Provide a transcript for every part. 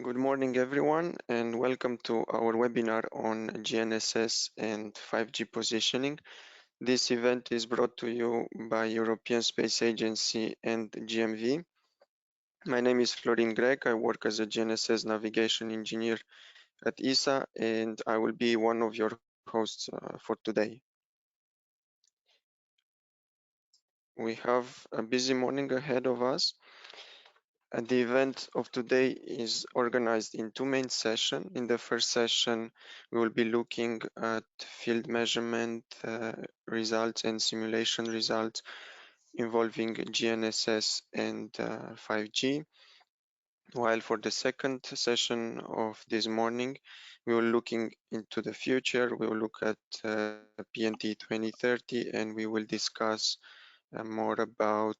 Good morning, everyone, and welcome to our webinar on GNSS and 5G positioning. This event is brought to you by European Space Agency and GMV. My name is Florin Grec. I work as a GNSS navigation engineer at ESA, and I will be one of your hosts for today. We have a busy morning ahead of us. And the event of today is organized in two main sessions. In the first session, we will be looking at field measurement results and simulation results involving GNSS and 5G. While for the second session of this morning, we will looking into the future. We will look at PNT 2030 and we will discuss more about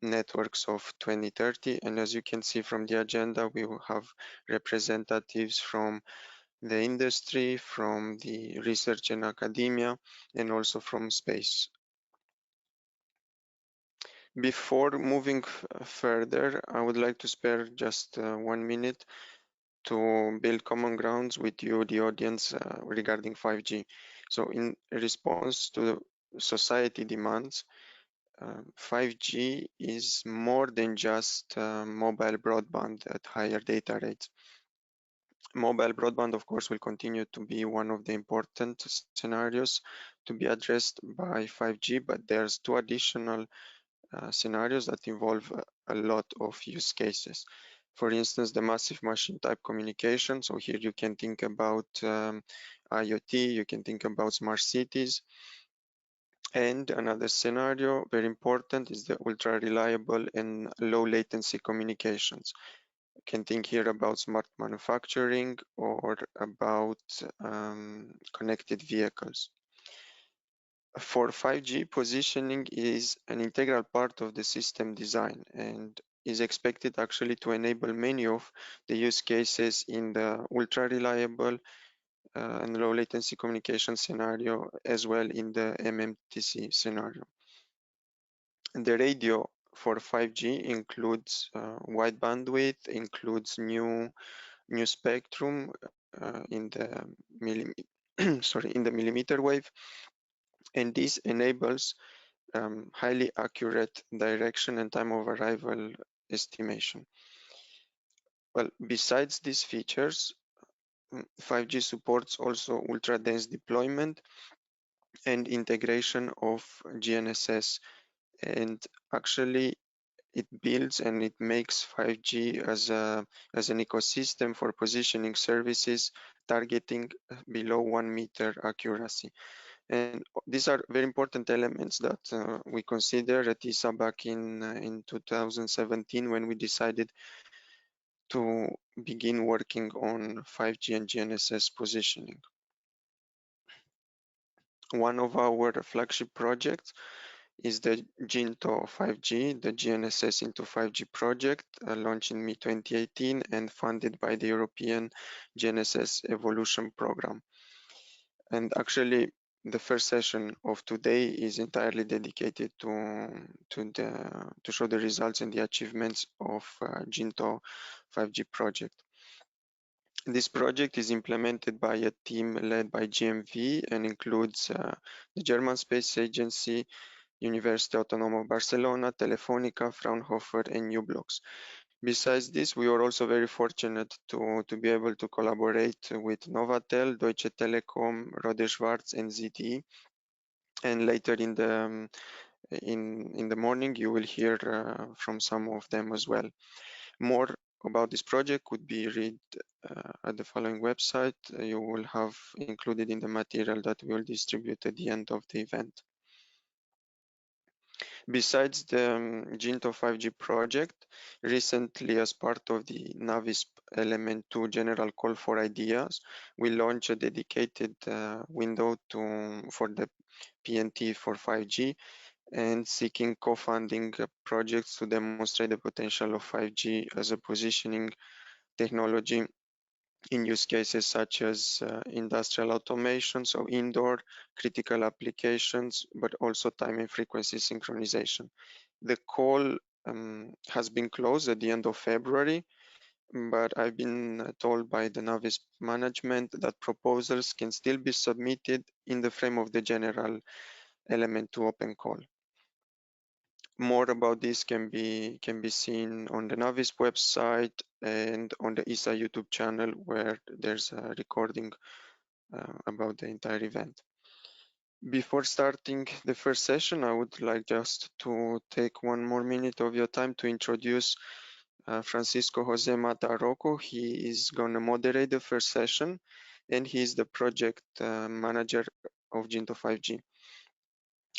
networks of 2030. And as you can see from the agenda, we will have representatives from the industry, from the research and academia, and also from space. Before moving further, I would like to spare just 1 minute to build common grounds with you, the audience, regarding 5G. So in response to the society demands, 5G is more than just mobile broadband at higher data rates. Mobile broadband, of course, will continue to be one of the important scenarios to be addressed by 5G, but there's two additional scenarios that involve a lot of use cases. For instance, the massive machine type communication. So here you can think about IoT, you can think about smart cities. And another scenario, very important, is the ultra reliable and low latency communications. You can think here about smart manufacturing or about connected vehicles. For 5G, positioning is an integral part of the system design and is expected actually to enable many of the use cases in the ultra reliable and low latency communication scenario, as well in the MMTC scenario. The radio for 5G includes wide bandwidth, includes new spectrum in the in the millimeter wave, and this enables highly accurate direction and time of arrival estimation. Well, besides these features, 5G supports also ultra dense deployment and integration of GNSS, and actually it builds and it makes 5G as an ecosystem for positioning services targeting below 1 meter accuracy. And these are very important elements that we consider at ESA back in 2017 when we decided to begin working on 5G and GNSS positioning. One of our flagship projects is the GINTO 5G, the GNSS into 5G project, launched in mid-2018 and funded by the European GNSS Evolution Program. And actually, the first session of today is entirely dedicated to show the results and the achievements of GINTO 5G project. This project is implemented by a team led by GMV and includes the German Space Agency, University Autonomă of Barcelona, Telefonica, Fraunhofer, and u-blox. Besides this, we were also very fortunate to be able to collaborate with Novatel, Deutsche Telekom, Rohde & Schwarz, and ZTE. And later in the morning, you will hear from some of them as well. More about this project could be read at the following website. You will have included in the material that we will distribute at the end of the event. Besides the GINTO 5G project, recently as part of the NAVISP Element 2 General Call for Ideas, we launched a dedicated window for the PNT for 5G and seeking co-funding projects to demonstrate the potential of 5G as a positioning technology in use cases such as industrial automation, so indoor critical applications, but also time and frequency synchronization. The call has been closed at the end of February, but I've been told by the Navis management that proposals can still be submitted in the frame of the general element to open call. More about this can be seen on the Navis website and on the ESA YouTube channel, where there's a recording about the entire event. Before starting the first session, I would like just to take one more minute of your time to introduce Francisco Jose Mata Rocco. He is going to moderate the first session, and he is the project manager of Jinto 5G.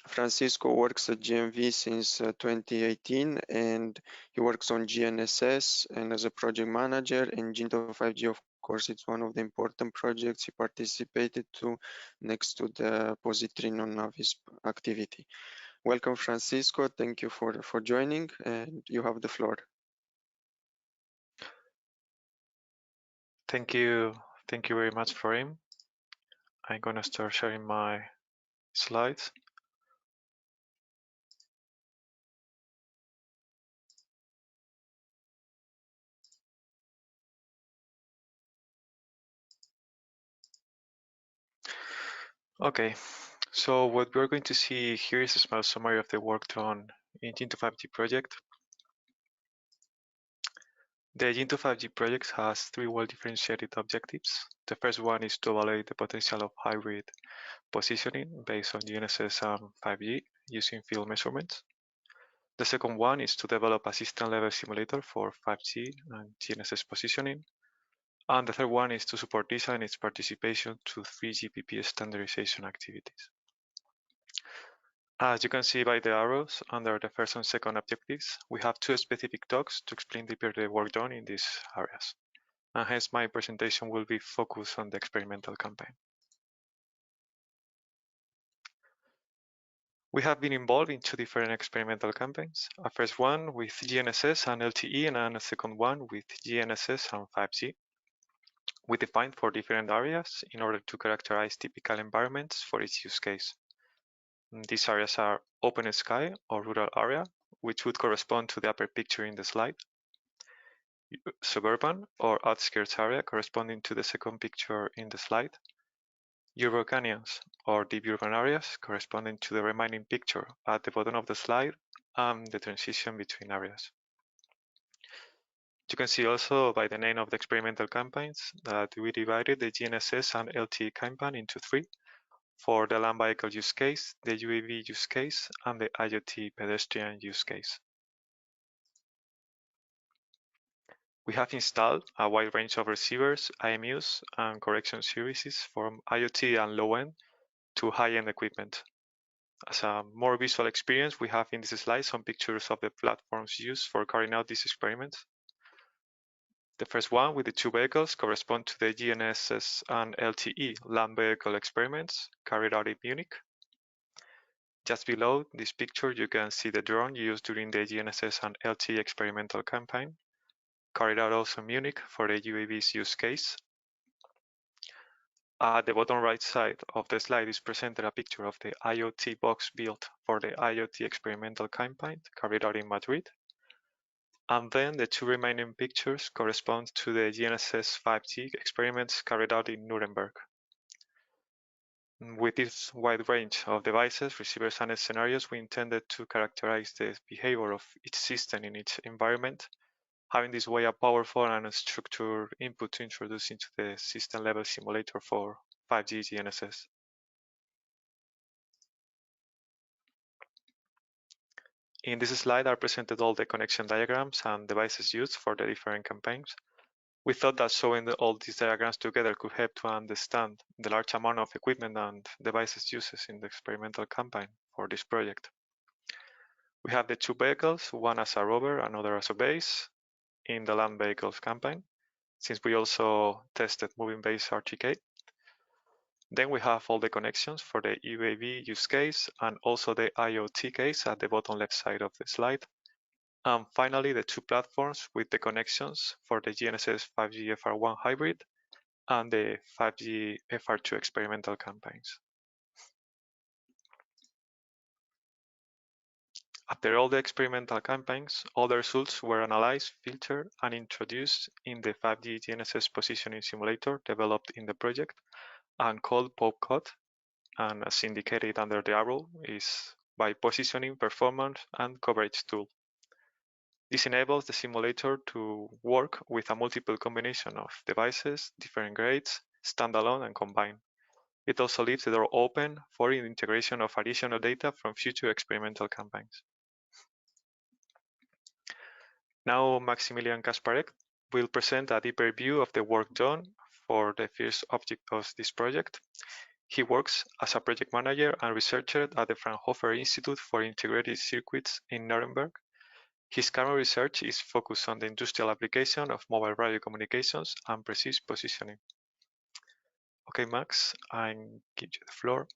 Francisco works at GMV since 2018, and he works on GNSS and as a project manager. And Jinto 5G, of course, it's one of the important projects he participated to next to the Positrino Navis activity. Welcome, Francisco. Thank you for joining, and you have the floor. Thank you very much, Farim. I'm gonna start sharing my slides. Okay, so what we're going to see here is a small summary of the work done in Jinto 5G project. The Jinto 5G project has three well-differentiated objectives. The first one is to evaluate the potential of hybrid positioning based on GNSS and 5G using field measurements. The second one is to develop a system-level simulator for 5G and GNSS positioning. And the third one is to support ESA in its participation to 3GPP standardization activities. As you can see by the arrows under the first and second objectives, we have two specific talks to explain deeper the work done in these areas. And hence my presentation will be focused on the experimental campaign. We have been involved in two different experimental campaigns. A first one with GNSS and LTE, and a second one with GNSS and 5G. We defined four different areas in order to characterize typical environments for each use case. These areas are open sky or rural area, which would correspond to the upper picture in the slide. Suburban or outskirts area, corresponding to the second picture in the slide. Urban canyons or deep urban areas, corresponding to the remaining picture at the bottom of the slide, and the transition between areas. You can see also by the name of the experimental campaigns that we divided the GNSS and LTE campaign into three: for the land vehicle use case, the UAV use case, and the IoT pedestrian use case. We have installed a wide range of receivers, IMUs, and correction services from IoT and low-end to high-end equipment. As a more visual experience, we have in this slide some pictures of the platforms used for carrying out these experiments. The first one with the two vehicles correspond to the GNSS and LTE land vehicle experiments carried out in Munich. Just below this picture, you can see the drone used during the GNSS and LTE experimental campaign, carried out also in Munich for the UAV's use case. At the bottom right side of the slide is presented a picture of the IoT box built for the IoT experimental campaign carried out in Madrid. And then the two remaining pictures correspond to the GNSS 5G experiments carried out in Nuremberg. With this wide range of devices, receivers, and scenarios, we intended to characterize the behavior of each system in each environment, having this way a powerful and structured input to introduce into the system-level simulator for 5G GNSS. In this slide are presented all the connection diagrams and devices used for the different campaigns. We thought that showing all these diagrams together could help to understand the large amount of equipment and devices used in the experimental campaign for this project. We have the two vehicles, one as a rover, another as a base, in the land vehicles campaign, since we also tested moving base RTK. Then we have all the connections for the UAV use case and also the IoT case at the bottom left side of the slide. And finally, the two platforms with the connections for the GNSS 5G FR1 hybrid and the 5G FR2 experimental campaigns. After all the experimental campaigns, all the results were analyzed, filtered, and introduced in the 5G GNSS positioning simulator developed in the project and called POPCOD, and as indicated under the arrow, is by positioning, performance, and coverage tool. This enables the simulator to work with a multiple combination of devices, different grades, standalone and combined. It also leaves the door open for the integration of additional data from future experimental campaigns. Now Maximilian Kasparek will present a deeper view of the work done for the first object of this project. He works as a project manager and researcher at the Fraunhofer Institute for Integrated Circuits in Nuremberg. His current research is focused on the industrial application of mobile radio communications and precise positioning. Okay, Max, I give you the floor.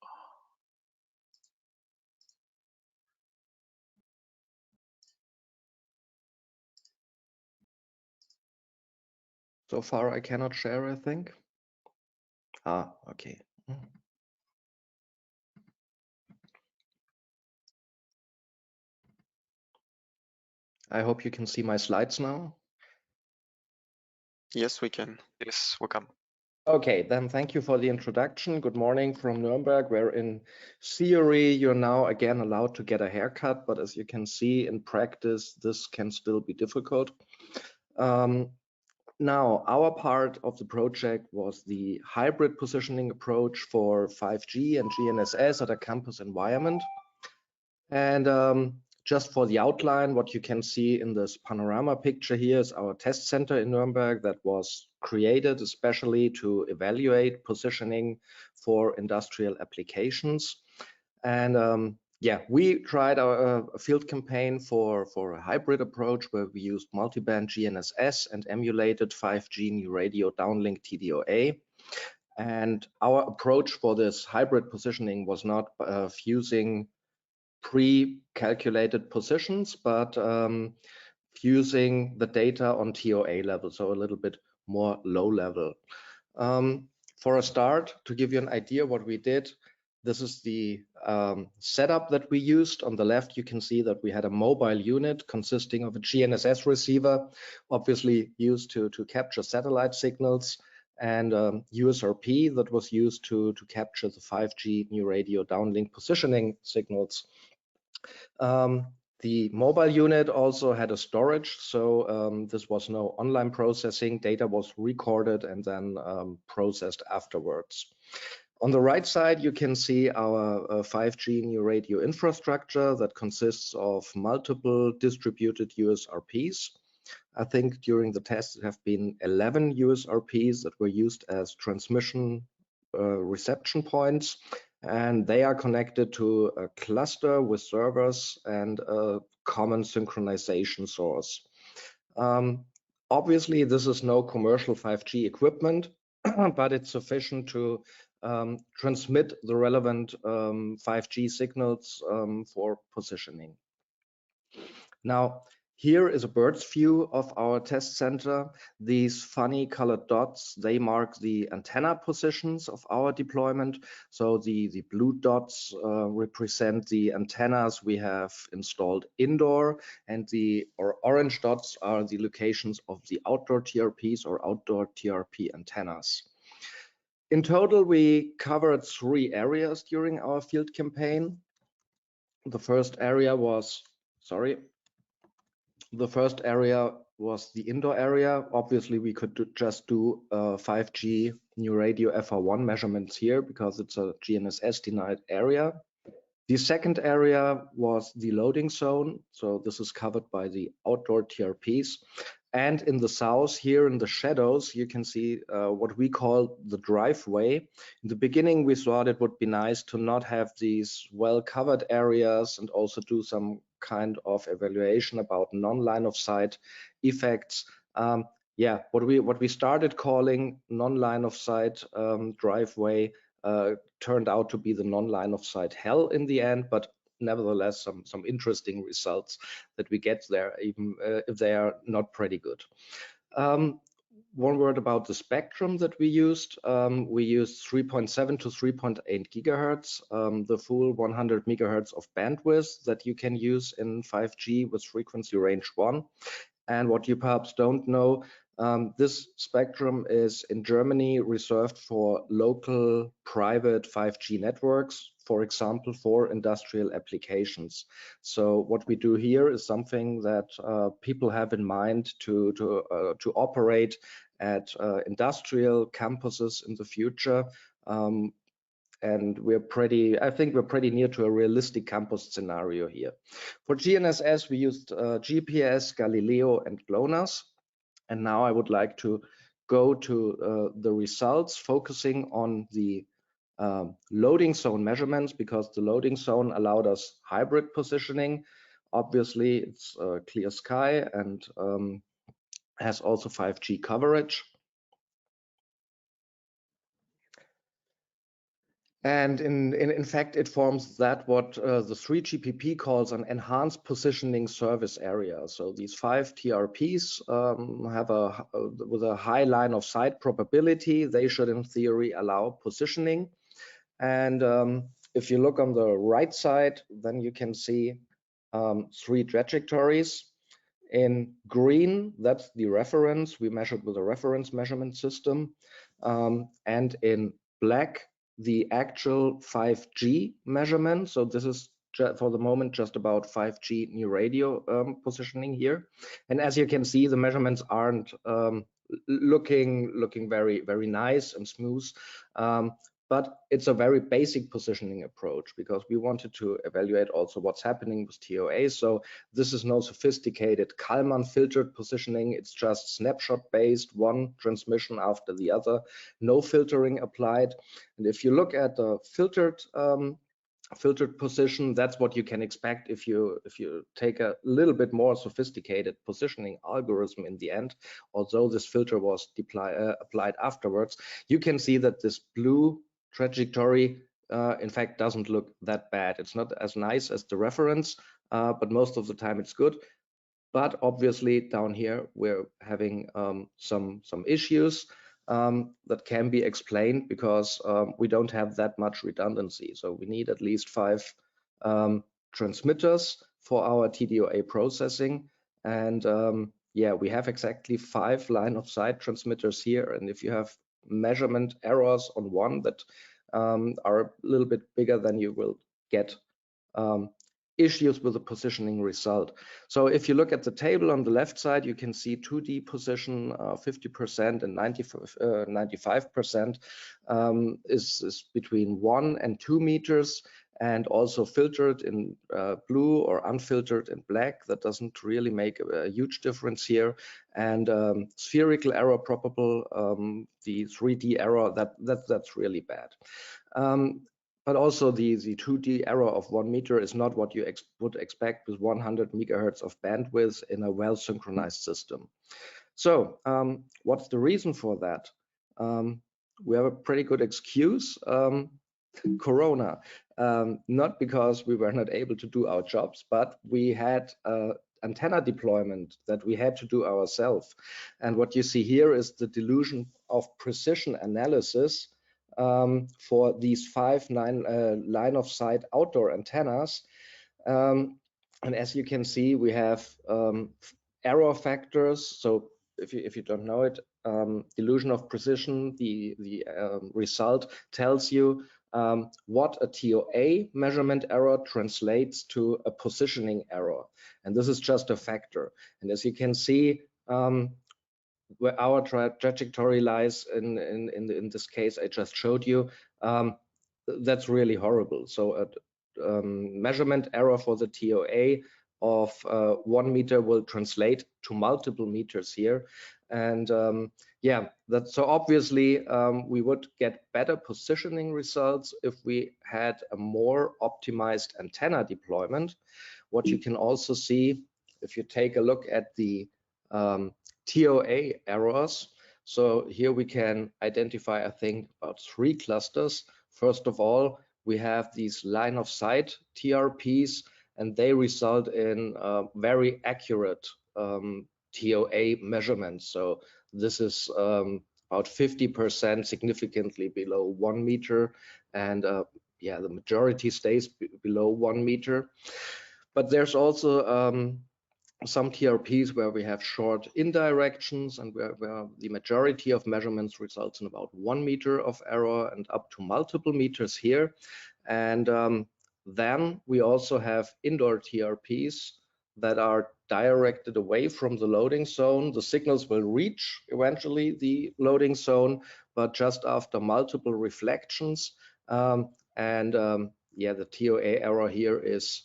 So far, I cannot share, I think. Okay. I hope you can see my slides now. Yes, we can. Yes, welcome. Okay, then thank you for the introduction. Good morning from Nuremberg, where in theory you're now again allowed to get a haircut, but as you can see in practice, this can still be difficult. Now, our part of the project was the hybrid positioning approach for 5G and GNSS at a campus environment. And just for the outline, what you can see in this panorama picture here is our test center in Nuremberg that was created especially to evaluate positioning for industrial applications. And yeah, we tried a field campaign for a hybrid approach where we used multiband GNSS and emulated 5G new radio downlink TDOA. And our approach for this hybrid positioning was not fusing pre-calculated positions, but fusing the data on TOA level, so a little bit more low level. For a start, to give you an idea what we did, this is the setup that we used. On the left, you can see that we had a mobile unit consisting of a GNSS receiver, obviously used to capture satellite signals, and USRP that was used to capture the 5G new radio downlink positioning signals. The mobile unit also had a storage, so this was no online processing. Data was recorded and then processed afterwards. On the right side, you can see our 5G new radio infrastructure that consists of multiple distributed USRPs. I think during the test there have been 11 USRPs that were used as transmission reception points, and they are connected to a cluster with servers and a common synchronization source. Obviously, this is no commercial 5G equipment, but it's sufficient to transmit the relevant 5G signals for positioning. Now, here is a bird's view of our test center. These funny colored dots, they mark the antenna positions of our deployment. So the blue dots represent the antennas we have installed indoor, and the orange dots are the locations of the outdoor TRPs or outdoor TRP antennas. In total, we covered 3 areas during our field campaign. The first area was, the indoor area. Obviously, we could just do 5G new radio FR1 measurements here because it's a GNSS denied area. The second area was the loading zone. So this is covered by the outdoor TRPs. And in the south here in the shadows, you can see what we call the driveway. In the beginning, we thought it would be nice to not have these well-covered areas and also do some kind of evaluation about non-line of sight effects. Yeah, what we started calling non-line of sight driveway turned out to be the non-line of sight hell in the end, but nevertheless some interesting results that we get there, even if they are not pretty good. one word about the spectrum that we used. We used 3.7 to 3.8 gigahertz, the full 100 megahertz of bandwidth that you can use in 5G with frequency range 1. And what you perhaps don't know, this spectrum is in Germany reserved for local private 5G networks, for example, for industrial applications. So what we do here is something that people have in mind to operate at industrial campuses in the future. And I think we're pretty near to a realistic campus scenario here. For GNSS, we used GPS, Galileo, and GLONASS. And now I would like to go to the results, focusing on the loading zone measurements, because the loading zone allowed us hybrid positioning. Obviously, it's clear sky and has also 5G coverage. And in fact, it forms that what the 3GPP calls an enhanced positioning service area. So these 5 TRPs have with a high line of sight probability, they should in theory allow positioning. And if you look on the right side, then you can see 3 trajectories. In green, that's the reference. We measured with a reference measurement system. And in black, the actual 5G measurement. So this is for the moment just about 5G new radio positioning here. And as you can see, the measurements aren't looking very, very nice and smooth. But it's a very basic positioning approach, because we wanted to evaluate also what's happening with TOA. So this is no sophisticated Kalman filtered positioning. It's just snapshot based, one transmission after the other, no filtering applied. And if you look at the filtered position, that's what you can expect if you take a little bit more sophisticated positioning algorithm in the end. Although this filter was applied afterwards, you can see that this blue trajectory in fact doesn't look that bad. It's not as nice as the reference, but most of the time it's good. But obviously down here we're having some issues that can be explained because we don't have that much redundancy. So we need at least 5 transmitters for our TDOA processing. And yeah, we have exactly 5 line of sight transmitters here. And if you have measurement errors on one that are a little bit bigger, then you will get issues with the positioning result. So if you look at the table on the left side, you can see 2D position 50% and 95% is between 1 and 2 meters, and also filtered in blue or unfiltered in black. That doesn't really make a huge difference here. And spherical error probable, the 3D error, that's really bad. But also the 2D error of 1 meter is not what you would expect with 100 megahertz of bandwidth in a well-synchronized system. So what's the reason for that? We have a pretty good excuse. Corona, not because we were not able to do our jobs, but we had antenna deployment that we had to do ourselves. And what you see here is the delusion of precision analysis for these 5 line of sight outdoor antennas. And as you can see, we have error factors. So if you don't know it, delusion of precision, the result tells you what a TOA measurement error translates to a positioning error. And this is just a factor. And as you can see, where our trajectory lies in this case I just showed you, that's really horrible. So a measurement error for the TOA of 1 meter will translate to multiple meters here. And yeah, so obviously we would get better positioning results if we had a more optimized antenna deployment. What you can also see if you take a look at the TOA errors. So here we can identify, I think, about 3 clusters. First of all, we have these line of sight TRPs, and they result in very accurate TOA measurements. So this is about 50%, significantly below 1 meter, and yeah, the majority stays below 1 meter. But there's also some TRPs where we have short indirections and where the majority of measurements results in about 1 meter of error and up to multiple meters here. And then we also have indoor TRPs that are directed away from the loading zone. The signals will reach eventually the loading zone, but just after multiple reflections. Yeah, the TOA error here is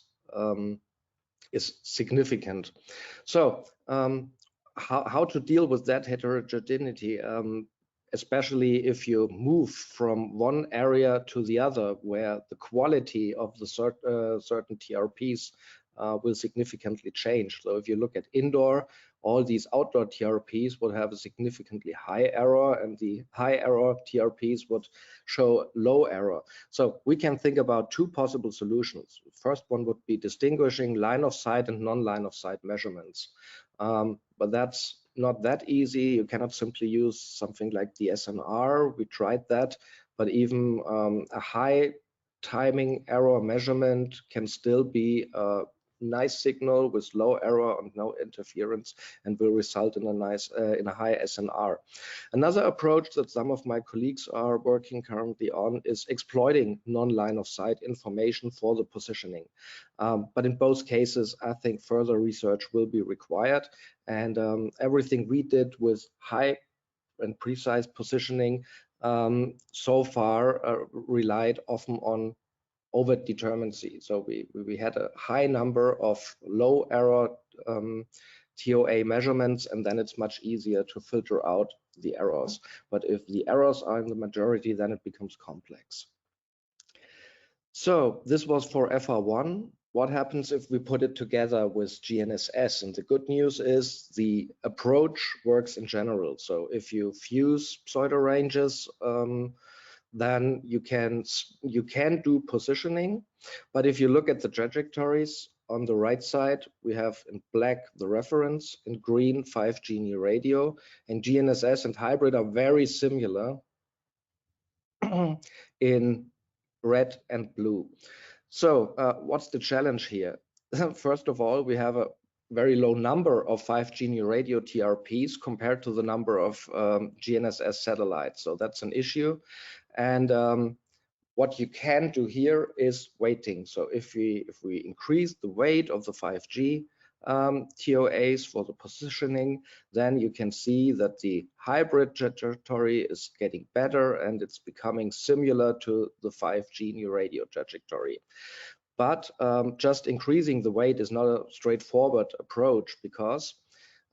significant. So how to deal with that heterogeneity, especially if you move from one area to the other where the quality of the certain TRPs will significantly change. So if you look at indoor, all these outdoor TRPs would have a significantly high error, and the high error TRPs would show low error. So we can think about two possible solutions. The first one would be distinguishing line of sight and non-line of sight measurements. But that's not that easy. You cannot simply use something like the SNR. We tried that, but even a high timing error measurement can still be a nice signal with low error and no interference, and will result in a high SNR. Another approach that some of my colleagues are working currently on is exploiting non-line of sight information for the positioning. But in both cases, I think further research will be required, and everything we did with high and precise positioning so far relied often on overdeterminacy. So we had a high number of low error TOA measurements, and then it's much easier to filter out the errors. But if the errors are in the majority, then it becomes complex. So this was for FR1. What happens if we put it together with GNSS? And the good news is the approach works in general. So if you fuse pseudo ranges, then you can do positioning. But if you look at the trajectories on the right side, we have in black the reference, in green 5G new radio, and GNSS and hybrid are very similar in red and blue. So what's the challenge here? First of all, we have a very low number of 5G new radio TRPs compared to the number of GNSS satellites. So that's an issue. And what you can do here is weighting. So if we increase the weight of the 5G TOAs for the positioning, then you can see that the hybrid trajectory is getting better and it's becoming similar to the 5G new radio trajectory. But just increasing the weight is not a straightforward approach, because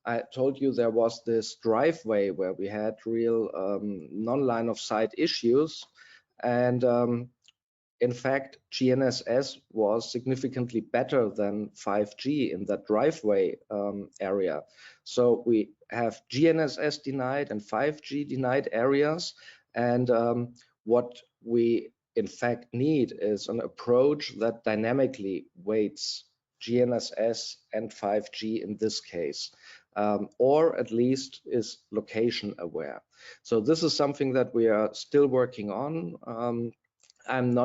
I told you there was this driveway where we had real non-line of sight issues, and in fact GNSS was significantly better than 5G in that driveway area. So we have GNSS denied and 5G denied areas, and what we in fact need is an approach that dynamically weights GNSS and 5G in this case. Or at least is location aware. So this is something that we are still working on. I'm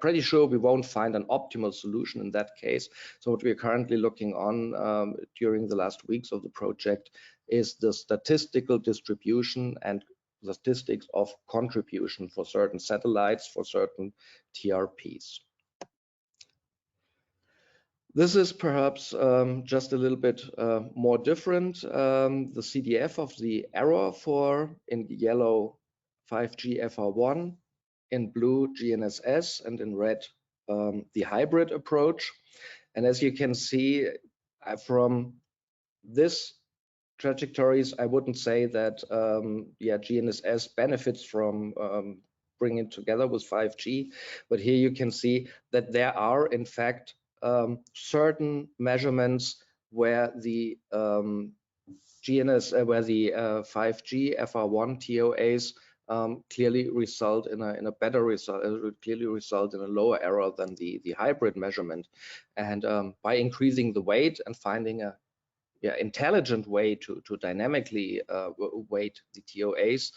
pretty sure we won't find an optimal solution in that case. So what we're currently looking on during the last weeks of the project is the statistical distribution and the statistics of contribution for certain satellites, for certain TRPs. This is perhaps just a little bit more different. The CDF of the error for, in yellow, 5G FR1, in blue GNSS, and in red the hybrid approach. And as you can see from this trajectories, I wouldn't say that yeah, GNSS benefits from bringing it together with 5G, but here you can see that there are in fact certain measurements where the where the 5G FR1 TOAs clearly result in a better result, clearly result in a lower error than the hybrid measurement. And by increasing the weight and finding a intelligent way to dynamically weight the TOAs,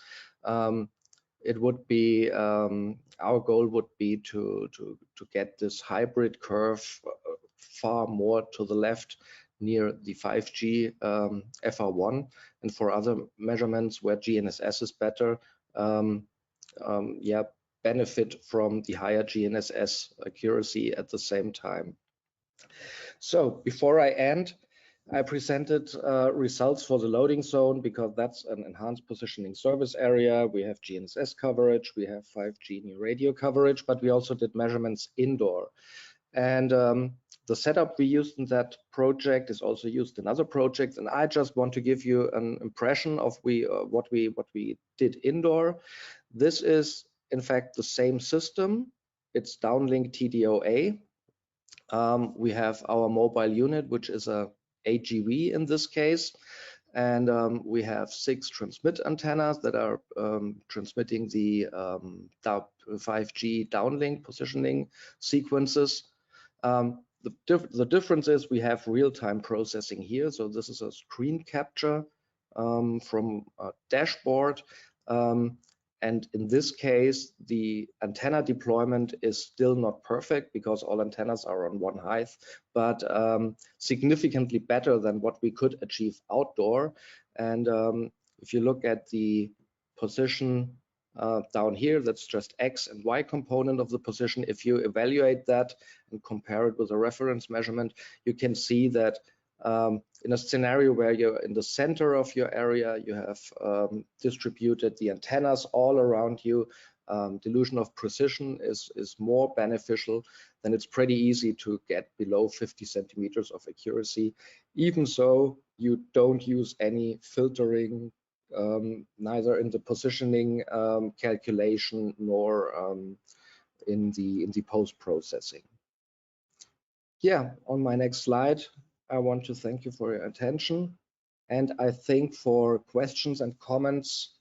it would be our goal would be to get this hybrid curve far more to the left near the 5G FR1, and for other measurements where GNSS is better, benefit from the higher GNSS accuracy at the same time. So before I end, I presented results for the loading zone because that's an enhanced positioning service area. We have GNSS coverage, we have 5G new radio coverage, but we also did measurements indoor. And the setup we used in that project is also used in other projects. And I just want to give you an impression of what we did indoor. This is in fact the same system. It's downlink TDOA. We have our mobile unit, which is a AGV in this case, and we have 6 transmit antennas that are transmitting the 5G downlink positioning sequences. The difference is we have real-time processing here, so this is a screen capture from a dashboard. And in this case, the antenna deployment is still not perfect because all antennas are on one height, but significantly better than what we could achieve outdoor. And if you look at the position down here, that's just X and Y component of the position. If you evaluate that and compare it with a reference measurement, you can see that in a scenario where you're in the center of your area, you have distributed the antennas all around you, delusion of precision is more beneficial. Then it's pretty easy to get below 50 centimeters of accuracy, even so you don't use any filtering, neither in the positioning calculation nor in the post-processing. Yeah, on my next slide, I want to thank you for your attention. And I think for questions and comments,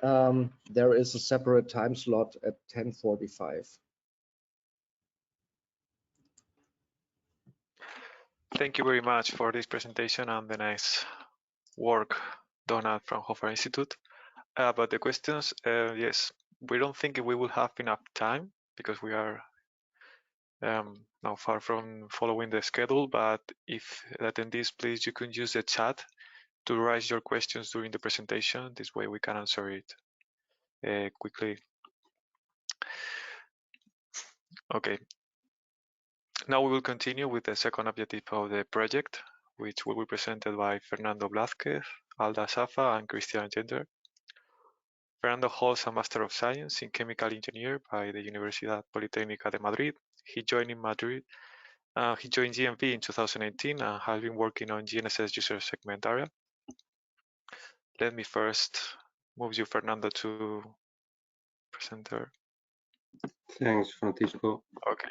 there is a separate time slot at 10:45. Thank you very much for this presentation and the nice work done at Fraunhofer Institute. About the questions, yes, we don't think we will have enough time because we are now far from following the schedule, but if attendees, please, you can use the chat to raise your questions during the presentation. This way we can answer it quickly. Okay. Now we will continue with the second objective of the project, which will be presented by Fernando Blázquez, Alda Safa, and Christian Gender. Fernando holds a Master of Science in Chemical Engineering by the Universidad Politécnica de Madrid. He joined GMV in 2018 and has been working on GNSS user segment area. Let me first move you, Fernando, to presenter. Thanks, Francisco. Okay.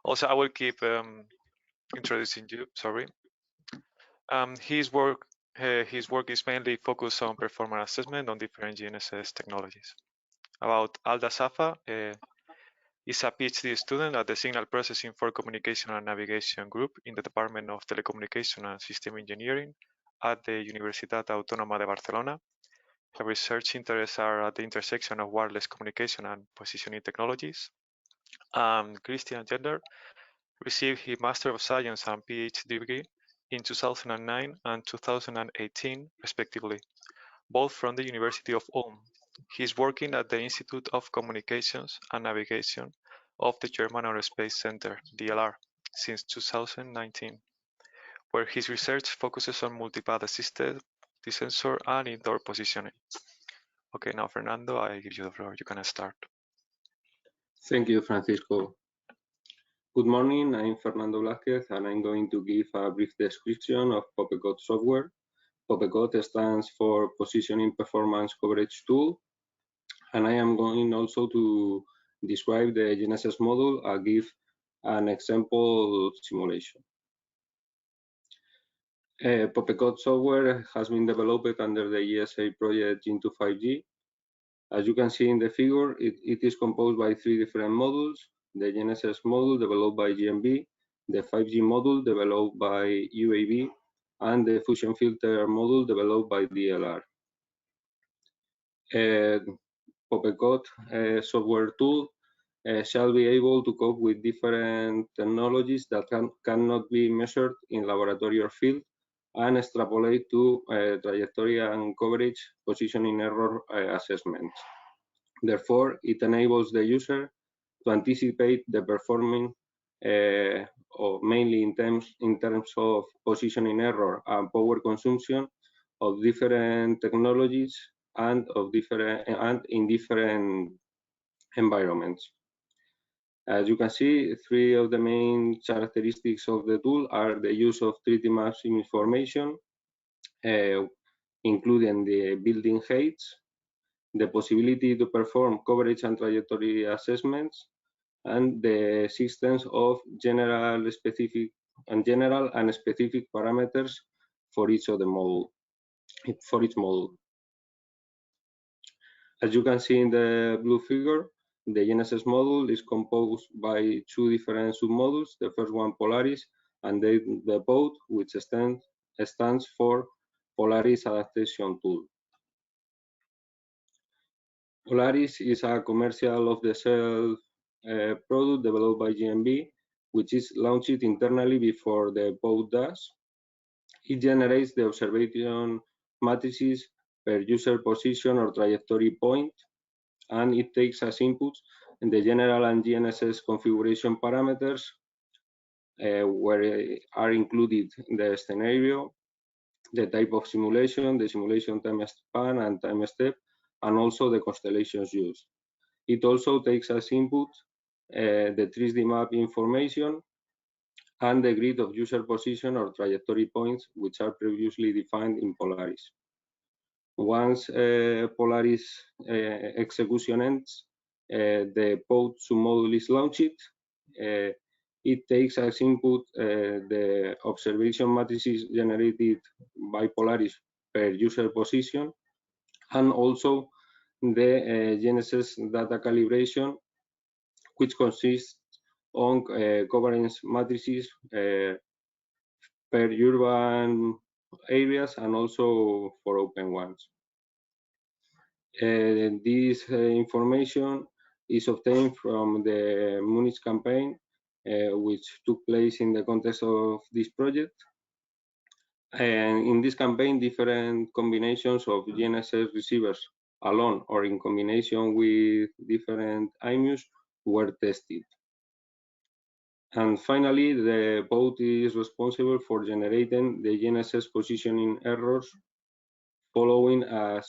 Also, I will keep introducing you. Sorry. His work is mainly focused on performance assessment on different GNSS technologies. About Alda Safa, is a PhD student at the Signal Processing for Communication and Navigation Group in the Department of Telecommunication and System Engineering at the Universitat Autònoma de Barcelona. Her research interests are at the intersection of wireless communication and positioning technologies. Christian Gender received his Master of Science and PhD degree in 2009 and 2018, respectively, both from the University of Ulm. He is working at the Institute of Communications and Navigation of the German Aerospace Center, DLR, since 2019, where his research focuses on multipath assisted, multi-sensor, and indoor positioning. Okay, now Fernando, I give you the floor. You can start. Thank you, Francisco. Good morning, I'm Fernando Blázquez, and I'm going to give a brief description of POPECOT software. POPECOT stands for Positioning Performance Coverage Tool, and I am going also to describe the GNSS module and give an example simulation. POPECOT software has been developed under the ESA project into 5G. As you can see in the figure, it is composed by 3 different modules: the GNSS module developed by GMB, the 5G module developed by UAB, and the fusion filter module developed by DLR. Popecode software tool shall be able to cope with different technologies that cannot be measured in laboratory or field and extrapolate to trajectory and coverage positioning error assessments. Therefore, it enables the user to anticipate the performing or mainly in terms of positioning error and power consumption of different technologies and in different environments. As you can see, three of the main characteristics of the tool are the use of 3D maps information, including the building heights, the possibility to perform coverage and trajectory assessments, and the existence of general and specific parameters for each of the model. As you can see in the blue figure, the GNSS module is composed by two different submodules. The first one, Polaris, and the POAT, which stands for Polaris Adaptation Tool. Polaris is a commercial off-the-shelf product developed by GMB, which is launched internally before the POAT does. It generates the observation matrices per user position or trajectory point, and it takes as inputs the general and GNSS configuration parameters, where are included the scenario, the type of simulation, the simulation time span and time step, and also the constellations used. It also takes as input the 3D map information and the grid of user position or trajectory points, which are previously defined in Polaris. Once Polaris execution ends, the POAT submodule is launched. It takes as input the observation matrices generated by Polaris per user position, and also the GNSS data calibration, which consists on coverage matrices per urban areas and also for open ones. This information is obtained from the Munich campaign, which took place in the context of this project. And in this campaign, different combinations of GNSS receivers alone or in combination with different IMUs were tested. And finally, the POAT is responsible for generating the GNSS positioning errors following a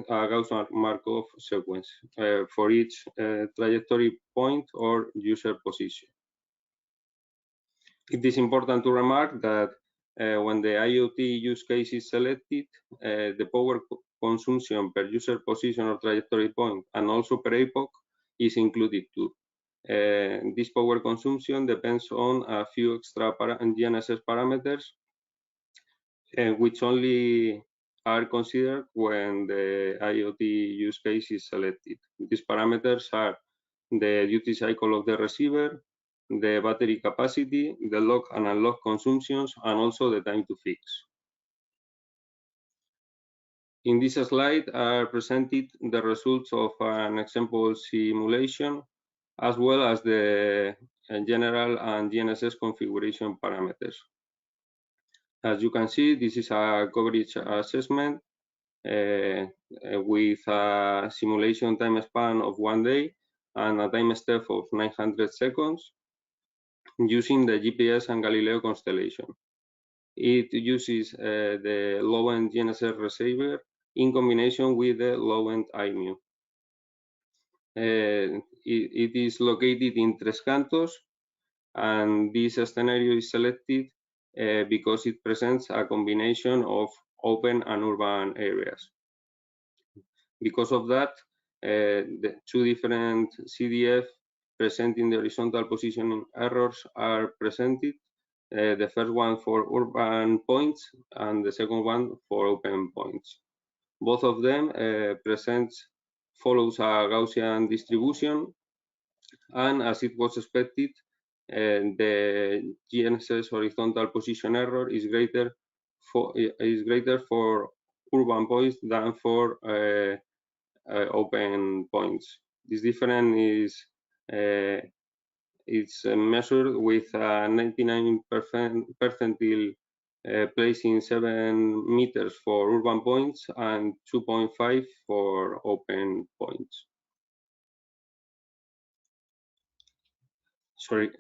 Gauss-Markov sequence for each trajectory point or user position. It is important to remark that when the IoT use case is selected, the power consumption per user position or trajectory point and also per epoch is included too. This power consumption depends on a few extra GNSS parameters, which only are considered when the IoT use case is selected. These parameters are the duty cycle of the receiver, the battery capacity, the lock and unlock consumptions, and also the time to fix. In this slide are presented the results of an example simulation, as well as the general and GNSS configuration parameters. As you can see, this is a coverage assessment with a simulation time span of 1 day and a time step of 900 seconds using the GPS and Galileo constellation. It uses the low-end GNSS receiver in combination with the low-end IMU. It is located in Tres Cantos, and this scenario is selected because it presents a combination of open and urban areas. Because of that, the two different CDF presenting the horizontal positioning errors are presented. The first one for urban points and the second one for open points. Both of them follows a Gaussian distribution, and as it was expected, the GNSS horizontal position error is greater for urban points than for open points. This difference is it's measured with a 99 percentile placing 7 meters for urban points and 2.5 for open points. Sorry,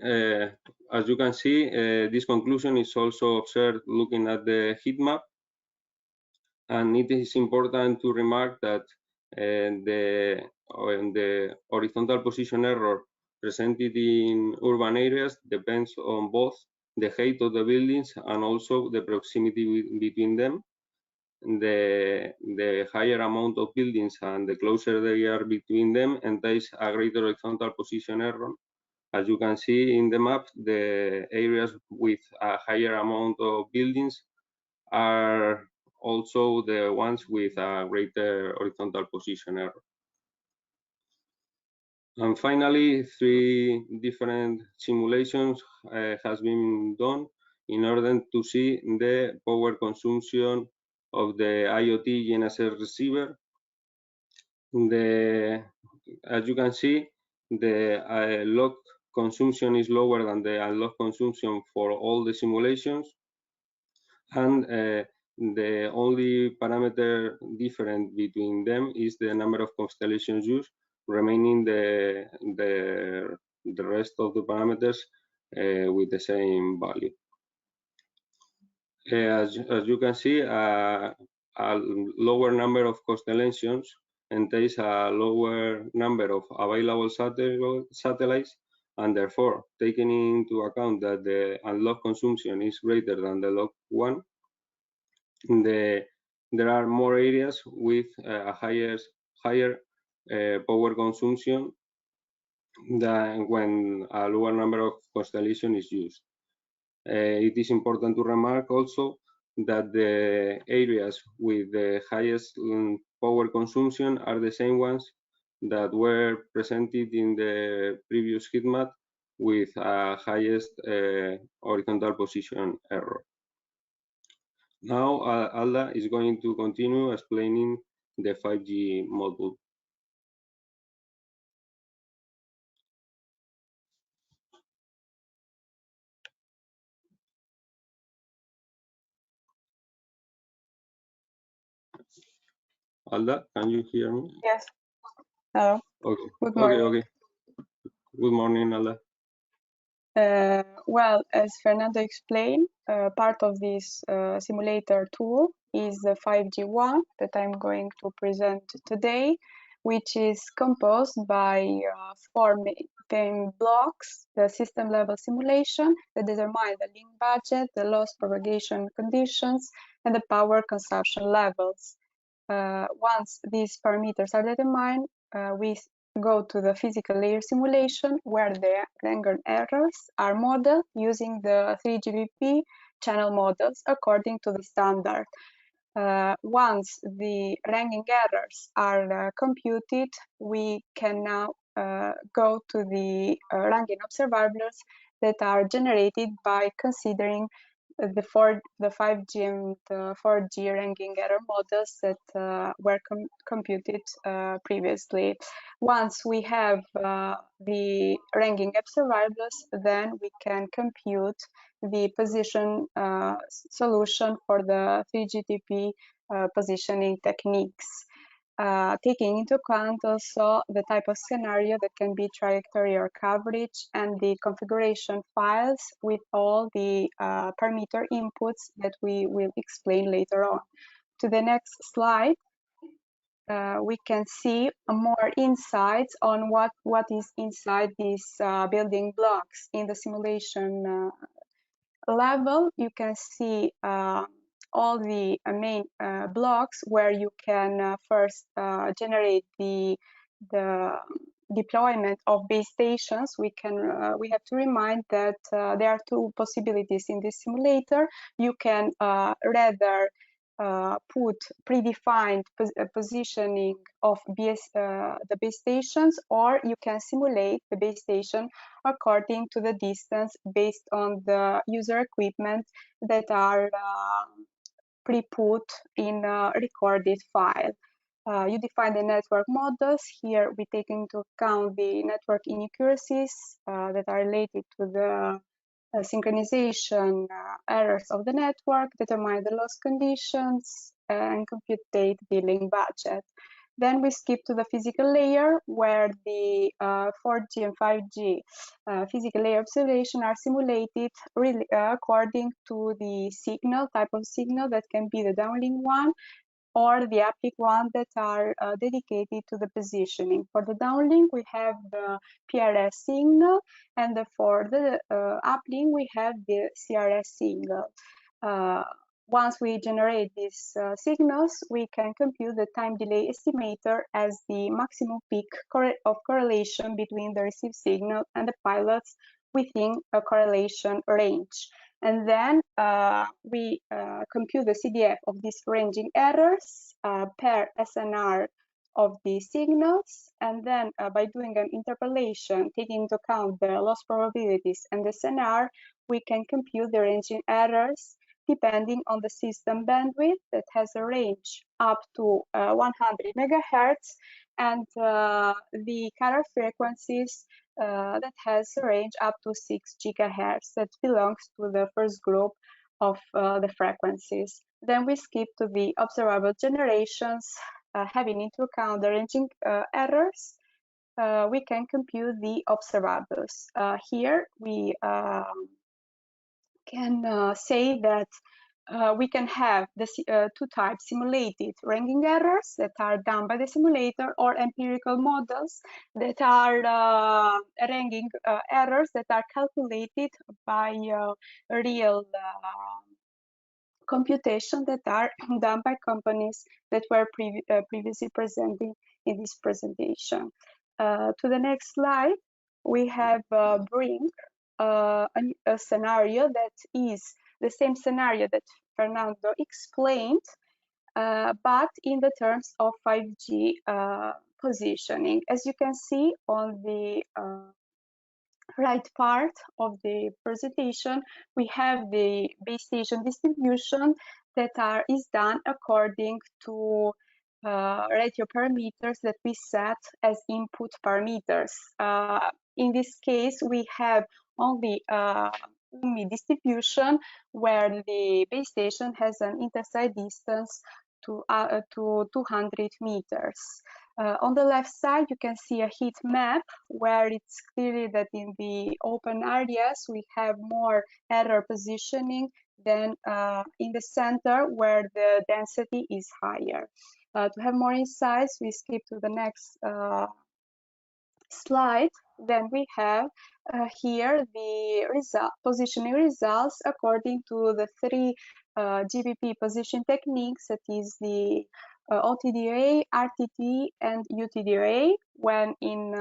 as you can see, this conclusion is also observed looking at the heat map. And it is important to remark that the horizontal position error presented in urban areas depends on both the height of the buildings and also the proximity between them. The higher amount of buildings and the closer they are between them entails a greater horizontal position error. As you can see in the map, the areas with a higher amount of buildings are also the ones with a greater horizontal position error. And finally, 3 different simulations has been done in order to see the power consumption of the IoT GNSS receiver. As you can see, the log consumption is lower than the unlock consumption for all the simulations, and the only parameter different between them is the number of constellations used, remaining the rest of the parameters with the same value. As you can see, a lower number of constellations entails a lower number of available satellites, and therefore, taking into account that the unlock consumption is greater than the log one, there are more areas with a higher power consumption than when a lower number of constellation is used. It is important to remark also that the areas with the highest power consumption are the same ones that were presented in the previous heat map with highest horizontal position error. Now, Alda is going to continue explaining the 5G module. Alda, can you hear me? Yes. Hello. Okay. Good morning. Okay. Good morning, Alda. Well, as Fernando explained, part of this simulator tool is the 5G one that I'm going to present today, which is composed by 4 main blocks: the system level simulation that determine the link budget, the loss propagation conditions, and the power consumption levels. Once these parameters are determined, we go to the physical layer simulation, where the Rangel errors are modeled using the 3GPP channel models according to the standard. Once the ranking errors are computed, we can now go to the ranking observables that are generated by considering the 5G and the 4G ranking error models that were computed previously. Once we have the ranking observables, then we can compute the position solution for the 3GPP positioning techniques. Taking into account also the type of scenario that can be trajectory or coverage, and the configuration files with all the parameter inputs that we will explain later on. To the next slide, we can see more insights on what is inside these building blocks. In the simulation level, you can see all the main blocks where you can first generate the deployment of base stations. We have to remind that there are 2 possibilities in this simulator. You can rather put predefined positioning of the base stations, or you can simulate the base station according to the distance based on the user equipment that are pre-put in a recorded file. You define the network models. Here we take into account the network inaccuracies that are related to the synchronization errors of the network, determine the loss conditions, and compute date billing budget. Then we skip to the physical layer, where the 4G and 5G physical layer observation are simulated really, according to the signal, type of signal that can be the downlink one, or the uplink one that are dedicated to the positioning. For the downlink, we have the PRS signal, and for the uplink, we have the CRS signal. Once we generate these signals, we can compute the time delay estimator as the maximum peak of correlation between the received signal and the pilots within a correlation range. And then we compute the CDF of these ranging errors per SNR of the signals. And then by doing an interpolation, taking into account the loss probabilities and the SNR, we can compute the ranging errors depending on the system bandwidth that has a range up to 100 megahertz, and the carrier frequencies that has a range up to 6 gigahertz that belongs to the first group of the frequencies. Then we skip to the observable generations, having into account the ranging errors. We can compute the observables. Here we can say that we can have the two types: simulated ranging errors that are done by the simulator, or empirical models that are ranging errors that are calculated by real computation that are done by companies that were previously presenting in this presentation. To the next slide, we have bring a scenario that is the same scenario that Fernando explained, but in the terms of 5G positioning. As you can see on the right part of the presentation, we have the base station distribution that is done according to radio parameters that we set as input parameters. In this case, we have only UMI distribution, where the base station has an intersite distance to 200 meters. On the left side, you can see a heat map where it's clearly that in the open areas we have more error positioning than in the center, where the density is higher. To have more insights, we skip to the next slide. Then we have here the positioning results according to the three GPP position techniques, that is the OTDA, RTT, and UTDA, when in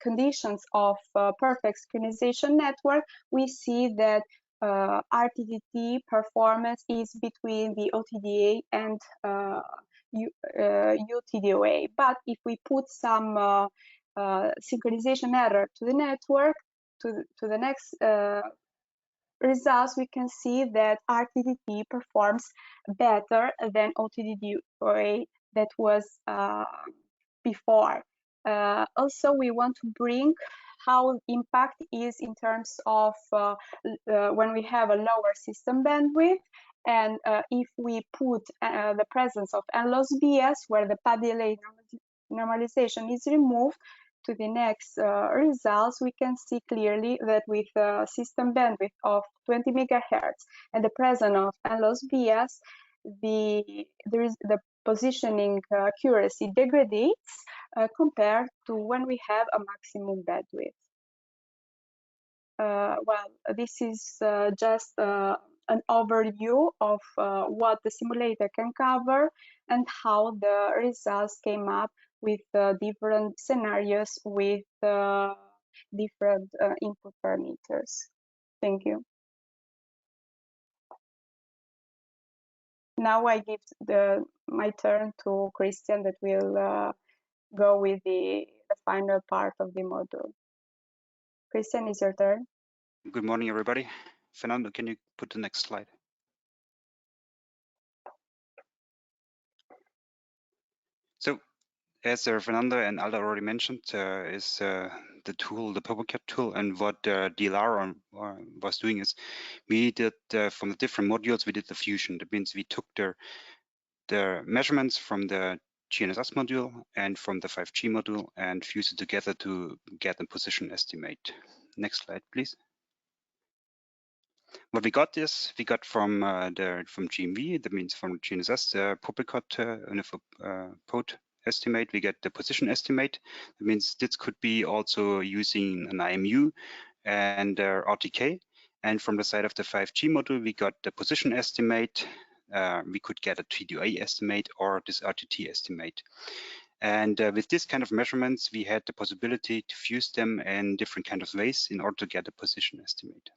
conditions of perfect synchronization network, we see that RTT performance is between the OTDA and UTDA. But if we put some synchronization error to the network, to the next results, we can see that RTTT performs better than OTDA that was before. Also, we want to bring how impact is in terms of when we have a lower system bandwidth, and if we put the presence of n-loss BS, where the path delay normalization is removed, to the next results, we can see clearly that with a system bandwidth of 20 megahertz and the presence of n-loss BS, the positioning accuracy degrades compared to when we have a maximum bandwidth. Well, this is just an overview of what the simulator can cover and how the results came up with different scenarios with different input parameters. Thank you. Now I give my turn to Christian, that will go with the final part of the module. Christian, it's your turn. Good morning, everybody. Fernando, can you put the next slide? as Fernando and Alda already mentioned, is the tool, the PopeCut tool, and what DLR was doing is we did from the different modules, we did the fusion. That means we took the measurements from the GNSS module and from the 5G module and fused it together to get a position estimate. Next slide, please. What we got is we got from GMV, that means from GNSS PopeCut pod estimate, we get the position estimate. That means this could be also using an IMU and RTK. And from the side of the 5G module, we got the position estimate. We could get a TDA estimate or this RTT estimate. And with this kind of measurements, we had the possibility to fuse them in different kind of ways in order to get a position estimate.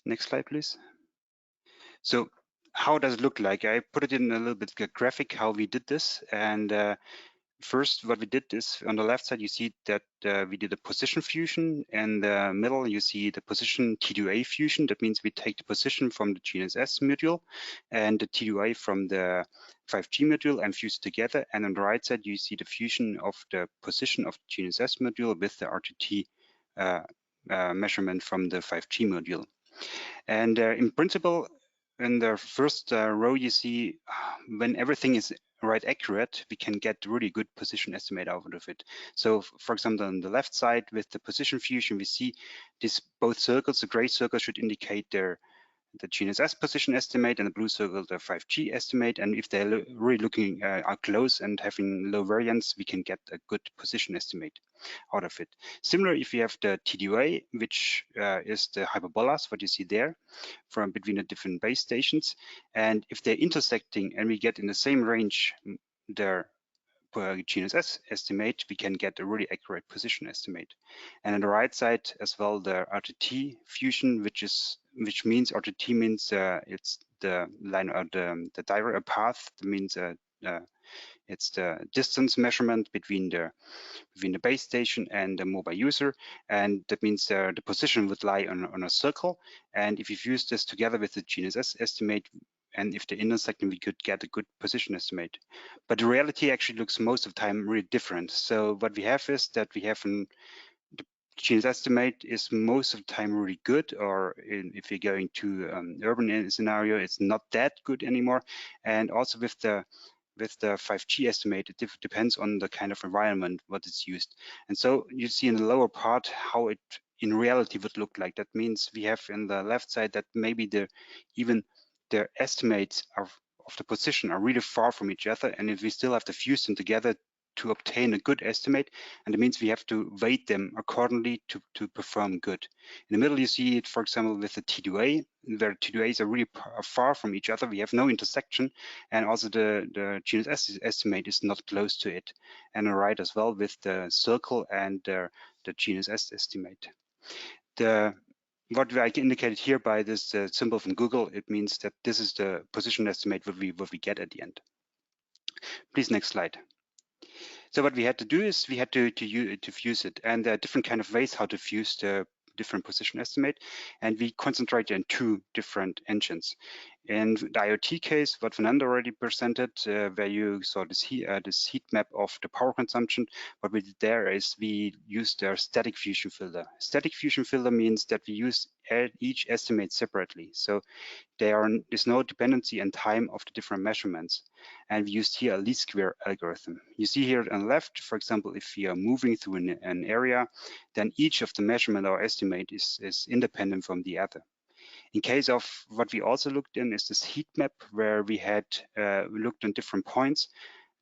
Next slide, please. So how does it look like? I put it in a little bit graphic how we did this. And first, what we did is on the left side, you see that we did a position fusion. In the middle, you see the position TDA fusion. That means we take the position from the GNSS module and the TDA from the 5G module and fuse it together. And on the right side, you see the fusion of the position of the GNSS module with the RTT measurement from the 5G module. And in principle, in the first row, you see when everything is right accurate, we can get really good position estimate out of it. So for example, on the left side with the position fusion, we see this both circles, the gray circle should indicate the GNSS position estimate and the blue circle, the 5G estimate. And if they're really looking are close and having low variance, we can get a good position estimate out of it. Similar if you have the TDA, which is the hyperbolas, what you see there from between the different base stations. And if they're intersecting and we get in the same range their GNSS estimate, we can get a really accurate position estimate. And on the right side as well, the RTT fusion, which means RTT means it's the line or the direct path. That means it's the distance measurement between the base station and the mobile user, and that means the position would lie on a circle. And if you fuse this together with the GNSS estimate, and if they're intersecting, we could get a good position estimate. But the reality actually looks most of the time really different. So what we have is that we have the GNSS estimate is most of the time really good, or if you're going to urban scenario, it's not that good anymore. And also with the 5G estimate, it depends on the kind of environment what is used. And so you see in the lower part how it in reality would look like. That means we have in the left side that maybe even the estimates of the position are really far from each other, and if we still have to fuse them together to obtain a good estimate, and it means we have to weight them accordingly to perform good. In the middle, you see it, for example, with the TDA, where TDAs are really far from each other. We have no intersection, and also the GNSS estimate is not close to it. And on the right as well with the circle and the GNSS estimate. What I indicated here by this symbol from Google, it means that this is the position estimate what we get at the end. Please, next slide. So what we had to do is we had to fuse it, and there are different kind of ways how to fuse the different position estimate, and we concentrate on two different engines. In the IoT case, what Fernando already presented, where you saw this heat map of the power consumption, what we did there is we used their static fusion filter. Static fusion filter means that we use each estimate separately. So there's no dependency in time of the different measurements. And we used here a least square algorithm. You see here on the left, for example, if we are moving through an area, then each of the measurement or estimate is independent from the other. In case of what we also looked in is this heat map, where we had looked on different points.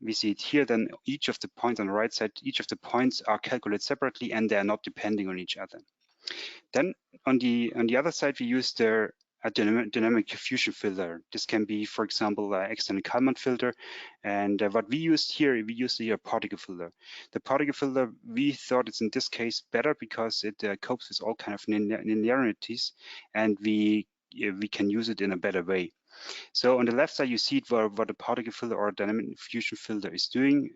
We see it here, then each of the points on the right side, each of the points are calculated separately and they are not depending on each other. Then on the other side, we use a dynamic fusion filter. This can be, for example, extended Kalman filter. And what we used here, we used a particle filter. The particle filter, we thought it's in this case better because it copes with all kind of linearities, and we can use it in a better way. So on the left side, you see what a particle filter or a dynamic fusion filter is doing.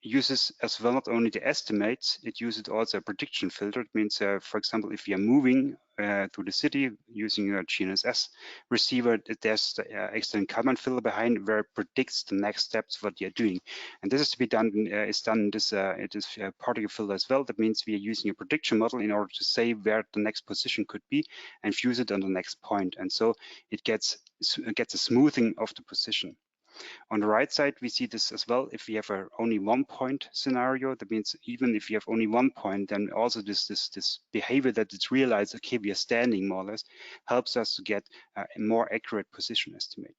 uses as well not only the estimates, it uses also a prediction filter. It means, for example, if you are moving through the city using your GNSS receiver, there's the external Kalman filter behind where it predicts the next steps what you're doing. And this is to be done, is done in this, it is a particle filter as well. That means we are using a prediction model in order to say where the next position could be and fuse it on the next point. And so it gets a smoothing of the position. On the right side, we see this as well. If we have a only 1 point scenario, that means even if you have only 1 point, then also this behavior that it's realized, okay, we are standing more or less, helps us to get a more accurate position estimate.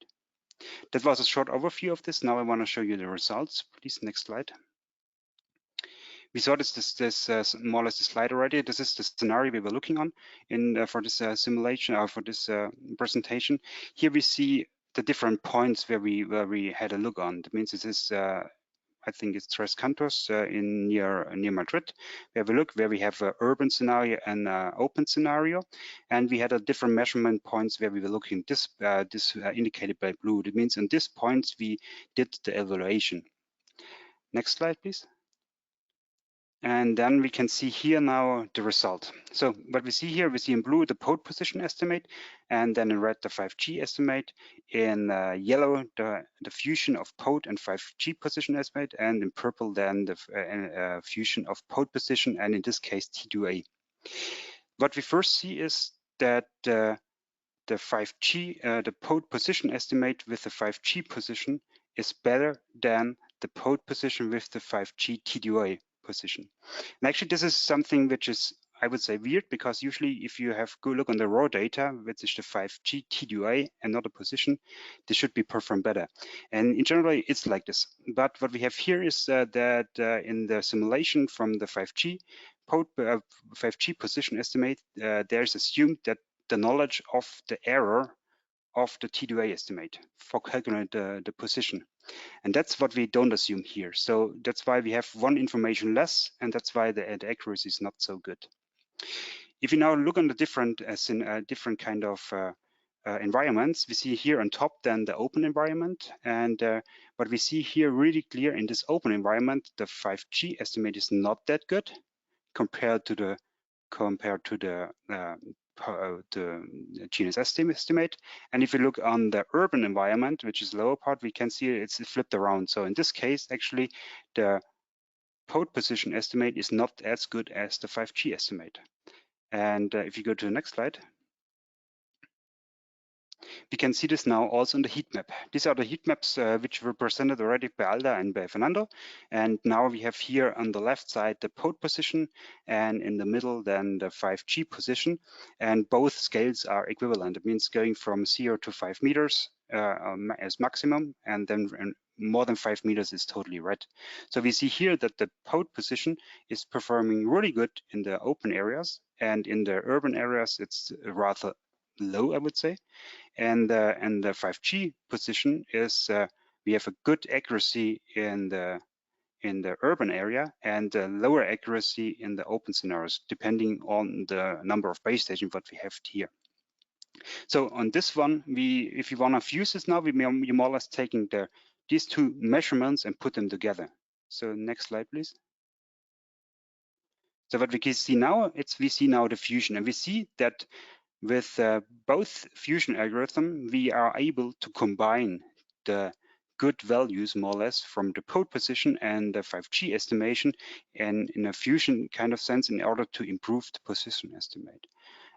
That was a short overview of this. Now I want to show you the results. Please, next slide. We saw this more or less the slide already. This is the scenario we were looking on in for this simulation or for this presentation. Here we see the different points where we had a look on. That means this is I think it's Tres Cantos near Madrid. We have a look where we have an urban scenario and open scenario, and we had a different measurement points where we were looking. This indicated by blue. That means in these points we did the evaluation. Next slide, please. And then we can see here now the result. So what we see here, we see in blue the pole position estimate, and then in red the 5G estimate, in yellow the fusion of pole and 5G position estimate, and in purple then the fusion of pole position, and in this case T2A. What we first see is that the 5G, the pole position estimate with the 5G position is better than the pole position with the 5G T2A position. And actually this is something which is, I would say, weird, because usually if you have go look on the raw data, which is the 5G T2A and not a position, this should be performed better. And in general, it's like this. But what we have here is that in the simulation from the 5G position estimate, there's assumed that the knowledge of the error of the T2A estimate for calculating the position. And that's what we don't assume here. So that's why we have one information less, and that's why the accuracy is not so good. If you now look on the different kind of environments, we see here on top then the open environment, and what we see here really clear in this open environment, the 5G estimate is not that good compared to the GNSS estimate. And if you look on the urban environment, which is the lower part, we can see it's flipped around. So in this case, actually, the pole position estimate is not as good as the 5G estimate. And if you go to the next slide, we can see this now also in the heat map. These are the heat maps which were presented already by Alda and by Fernando. And now we have here on the left side the pole position, and in the middle then the 5G position. And both scales are equivalent. It means going from 0 to 5 meters as maximum, and then more than 5 meters is totally red. So we see here that the pole position is performing really good in the open areas, and in the urban areas it's rather low, I would say. And the 5G position is we have a good accuracy in the urban area and lower accuracy in the open scenarios, depending on the number of base stations what we have here. So on this one, if you want to fuse this now, you're more or less taking these two measurements and put them together. So next slide, please. So what we can see now, we see now the fusion, and we see that with both fusion algorithm, we are able to combine the good values more or less from the pole position and the 5G estimation, and in a fusion kind of sense, in order to improve the position estimate.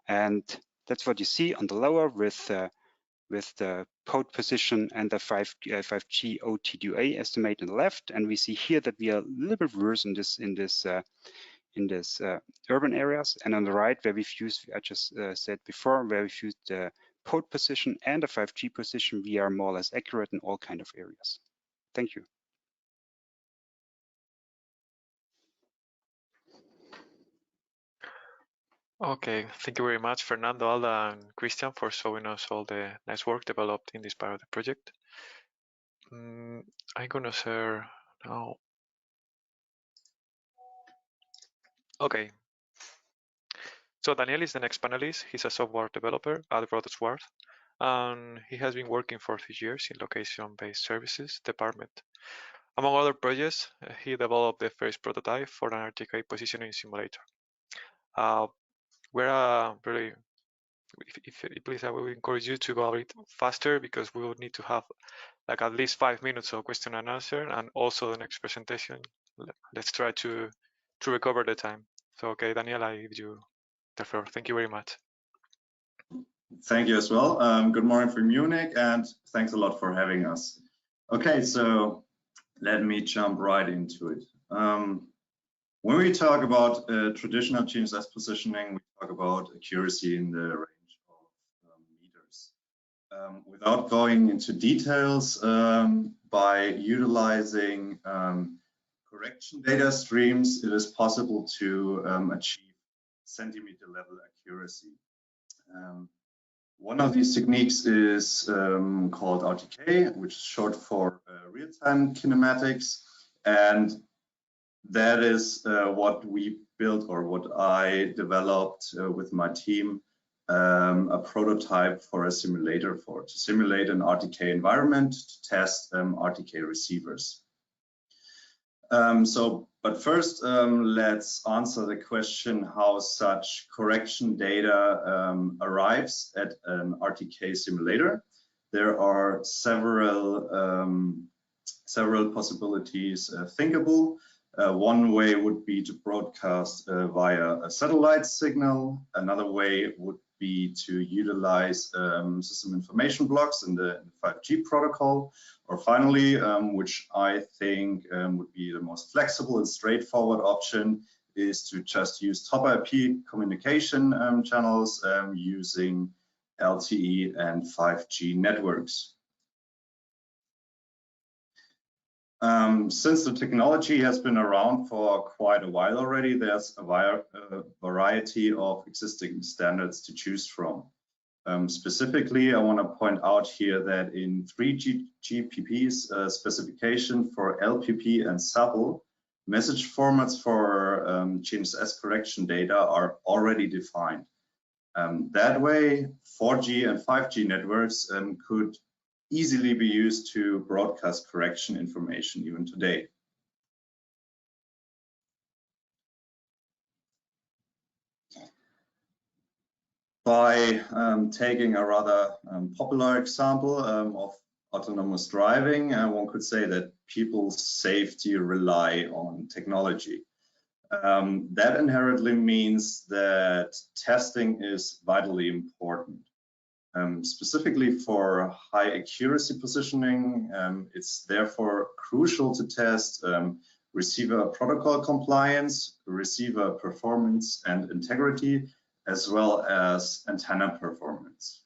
And that's what you see on the lower with the pole position and the 5G OT2A estimate on the left. And we see here that we are a little bit worse in this urban areas, and on the right where we've used, I just said before, where we've used the pole position and the 5G position, we are more or less accurate in all kind of areas. Thank you. Okay, thank you very much, Fernando, Alda, and Christian, for showing us all the nice work developed in this part of the project. I'm gonna share now. Okay. So Daniel is the next panelist. He's a software developer at Broadsworth, and he has been working for 3 years in location-based services department. Among other projects, he developed the first prototype for an RTK positioning simulator. We're very, please, I will encourage you to go a bit faster because we will need to have like at least 5 minutes of question and answer, and also the next presentation. Let's try to recover the time. So, okay, Daniel, I give you the floor. Thank you very much. Thank you as well. Good morning from Munich, and thanks a lot for having us. Okay, so let me jump right into it. When we talk about traditional GNSS positioning, we talk about accuracy in the range of meters. Without going into details, by utilizing correction data streams, it is possible to achieve centimeter level accuracy. One of these techniques is called RTK, which is short for real-time kinematics, and that is what we built, or what I developed with my team, a prototype for a simulator to simulate an RTK environment to test RTK receivers. But first, let's answer the question how such correction data arrives at an RTK simulator. There are several possibilities thinkable. One way would be to broadcast via a satellite signal. Another way would be to utilize system information blocks in the 5G protocol. Or finally, which I think would be the most flexible and straightforward option, is to just use top IP communication channels using LTE and 5G networks. Since the technology has been around for quite a while already, there's a variety of existing standards to choose from. Specifically, I want to point out here that in 3GPP's specification for LPP and SAPL, message formats for GNSS correction data are already defined. That way, 4G and 5G networks could easily be used to broadcast correction information even today. By taking a rather popular example of autonomous driving, one could say that people's safety rely on technology. That inherently means that testing is vitally important. Specifically for high accuracy positioning, it's therefore crucial to test receiver protocol compliance, receiver performance and integrity, as well as antenna performance.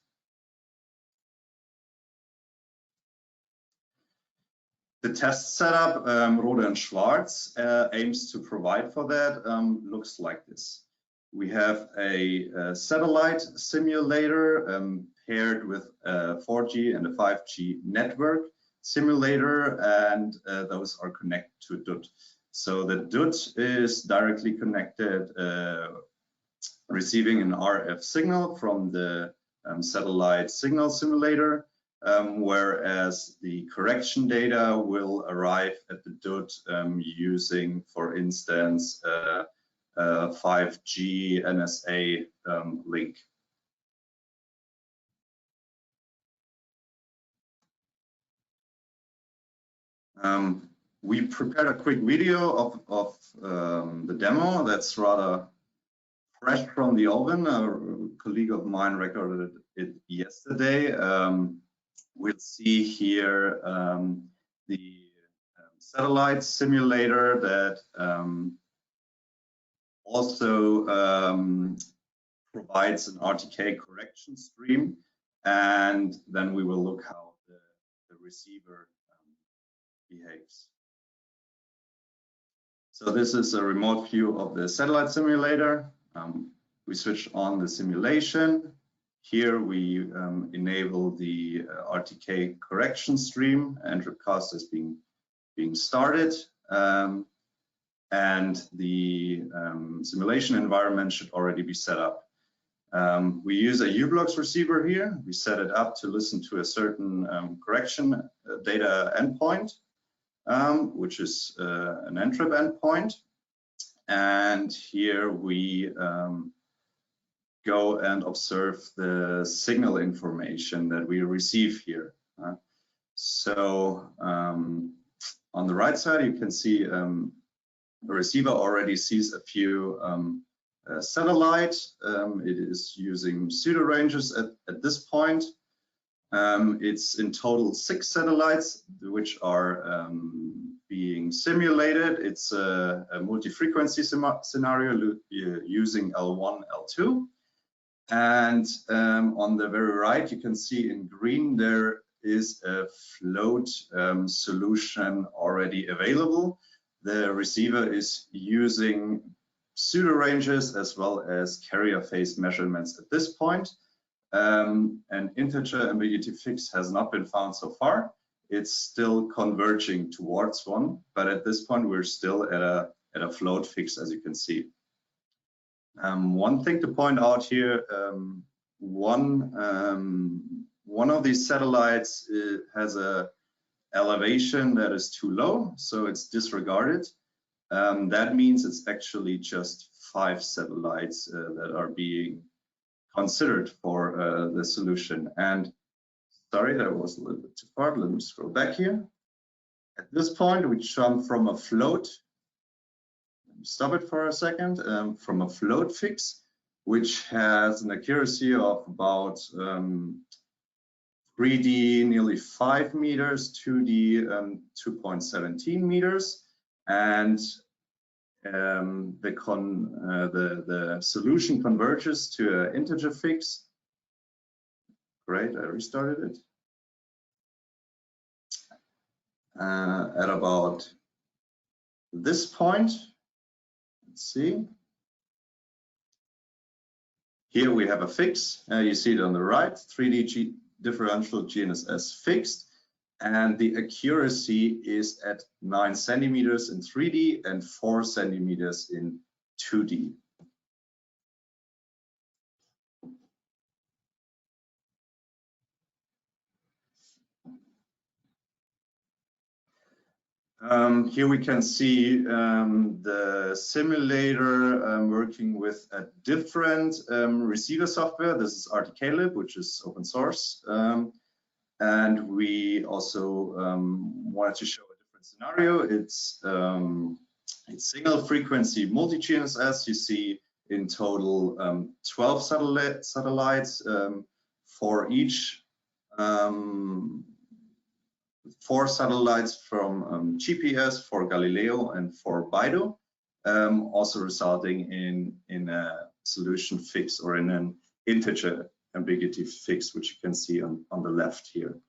The test setup Rohde and Schwarz aims to provide for that looks like this. We have a satellite simulator paired with a 4G and a 5G network simulator, and those are connected to a DUT. So the DUT is directly connected, receiving an RF signal from the satellite signal simulator, whereas the correction data will arrive at the DUT using, for instance, 5G NSA link. We prepared a quick video of the demo that's rather fresh from the oven. A colleague of mine recorded it yesterday. We'll see here the satellite simulator that also provides an RTK correction stream, and then we will look how the receiver behaves. So this is a remote view of the satellite simulator. We switch on the simulation. Here we enable the RTK correction stream, and Tripcast is being started. And the simulation environment should already be set up. We use a u-blox receiver here. We set it up to listen to a certain correction data endpoint. which is an Entrep endpoint. And here we go and observe the signal information that we receive here. So on the right side, you can see the receiver already sees a few satellites. It is using pseudo ranges at this point. It's in total 6 satellites which are being simulated. It's a multi-frequency scenario using L1, L2. And on the very right, you can see in green there is a float solution already available. The receiver is using pseudo ranges as well as carrier phase measurements at this point. An integer ambiguity fix has not been found so far. It's still converging towards one, but at this point we're still at a float fix, as you can see. One thing to point out here, one of these satellites has a elevation that is too low, so it's disregarded. That means it's actually just 5 satellites that are being considered for the solution. And sorry, that was a little bit too far. Let me scroll back here. At this point, we jump from a float. Stop it for a second. From a float fix, which has an accuracy of about 3D nearly 5 meters, 2D 2.17 meters, and the solution converges to an integer fix. Great, I restarted it. At about this point, let's see. Here we have a fix. You see it on the right, 3D differential GNSS fixed. And the accuracy is at 9 centimeters in 3D and 4 centimeters in 2D. Here we can see the simulator working with a different receiver software. This is RTK-lib, which is open source. And we also wanted to show a different scenario. It's single frequency multi-GNSS. You see in total 12 satellites for each 4 satellites from GPS, for Galileo, and for BeiDou, also resulting in a solution fix or in an integer ambiguity fix, which you can see on the left here.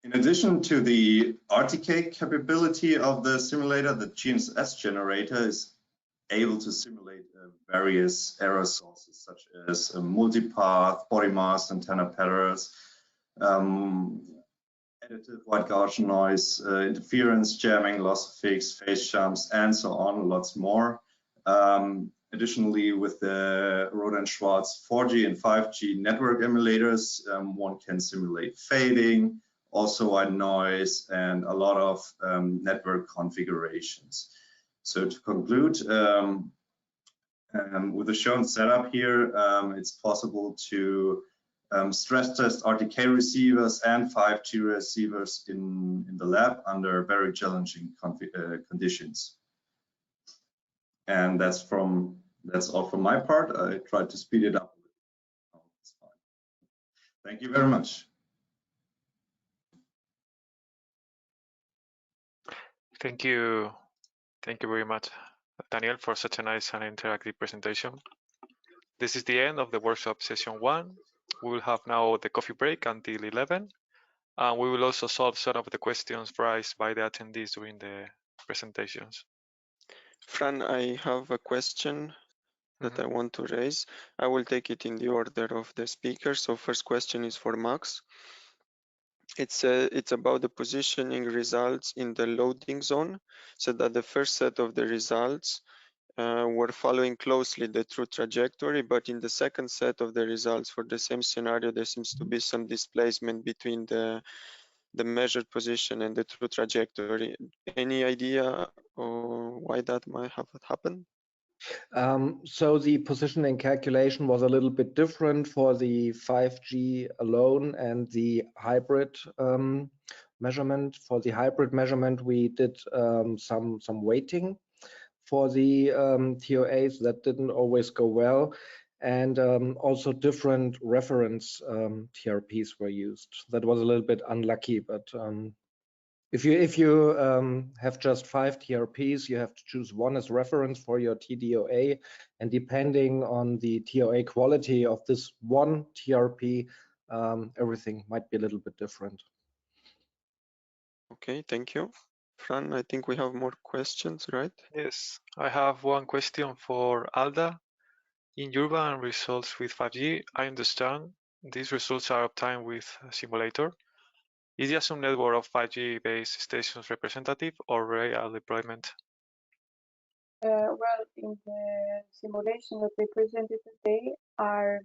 In addition to the RTK capability of the simulator, the GNSS generator is able to simulate various error sources, such as multipath, body mass, antenna patterns, additive white Gaussian noise, interference, jamming, loss of fix, phase jumps, and so on, lots more. Additionally, with the Rohde & Schwarz 4G and 5G network emulators, one can simulate fading, also white noise, and a lot of network configurations. So to conclude, with the shown setup here, it's possible to stress test RTK receivers and 5G receivers in the lab under very challenging conditions. And that's all from my part. I tried to speed it up. Thank you very much. Thank you. Thank you very much, Daniel, for such a nice and interactive presentation. This is the end of the workshop session 1. We will have now the coffee break until 11. And we will also solve some of the questions raised by the attendees during the presentations. Fran, I have a question that I want to raise. I will take it in the order of the speakers. So first question is for Max. It's about the positioning results in the loading zone, so that the first set of the results were following closely the true trajectory, but in the second set of the results for the same scenario, there seems to be some displacement between the measured position and the true trajectory. Any idea why that might have happened? So the positioning calculation was a little bit different for the 5G alone and the hybrid measurement. For the hybrid measurement, we did some weighting for the TOAs that didn't always go well, and also different reference TRPs were used. That was a little bit unlucky, but if you have just 5 TRPs, you have to choose one as reference for your TDOA, and depending on the TOA quality of this one TRP, everything might be a little bit different. Okay, thank you. Fran, I think we have more questions, right? Yes, I have one question for Alda. In urban results with 5G, I understand these results are obtained with a simulator. Is the assumed network of 5G base stations representative or real deployment? Well, in the simulation that we presented today are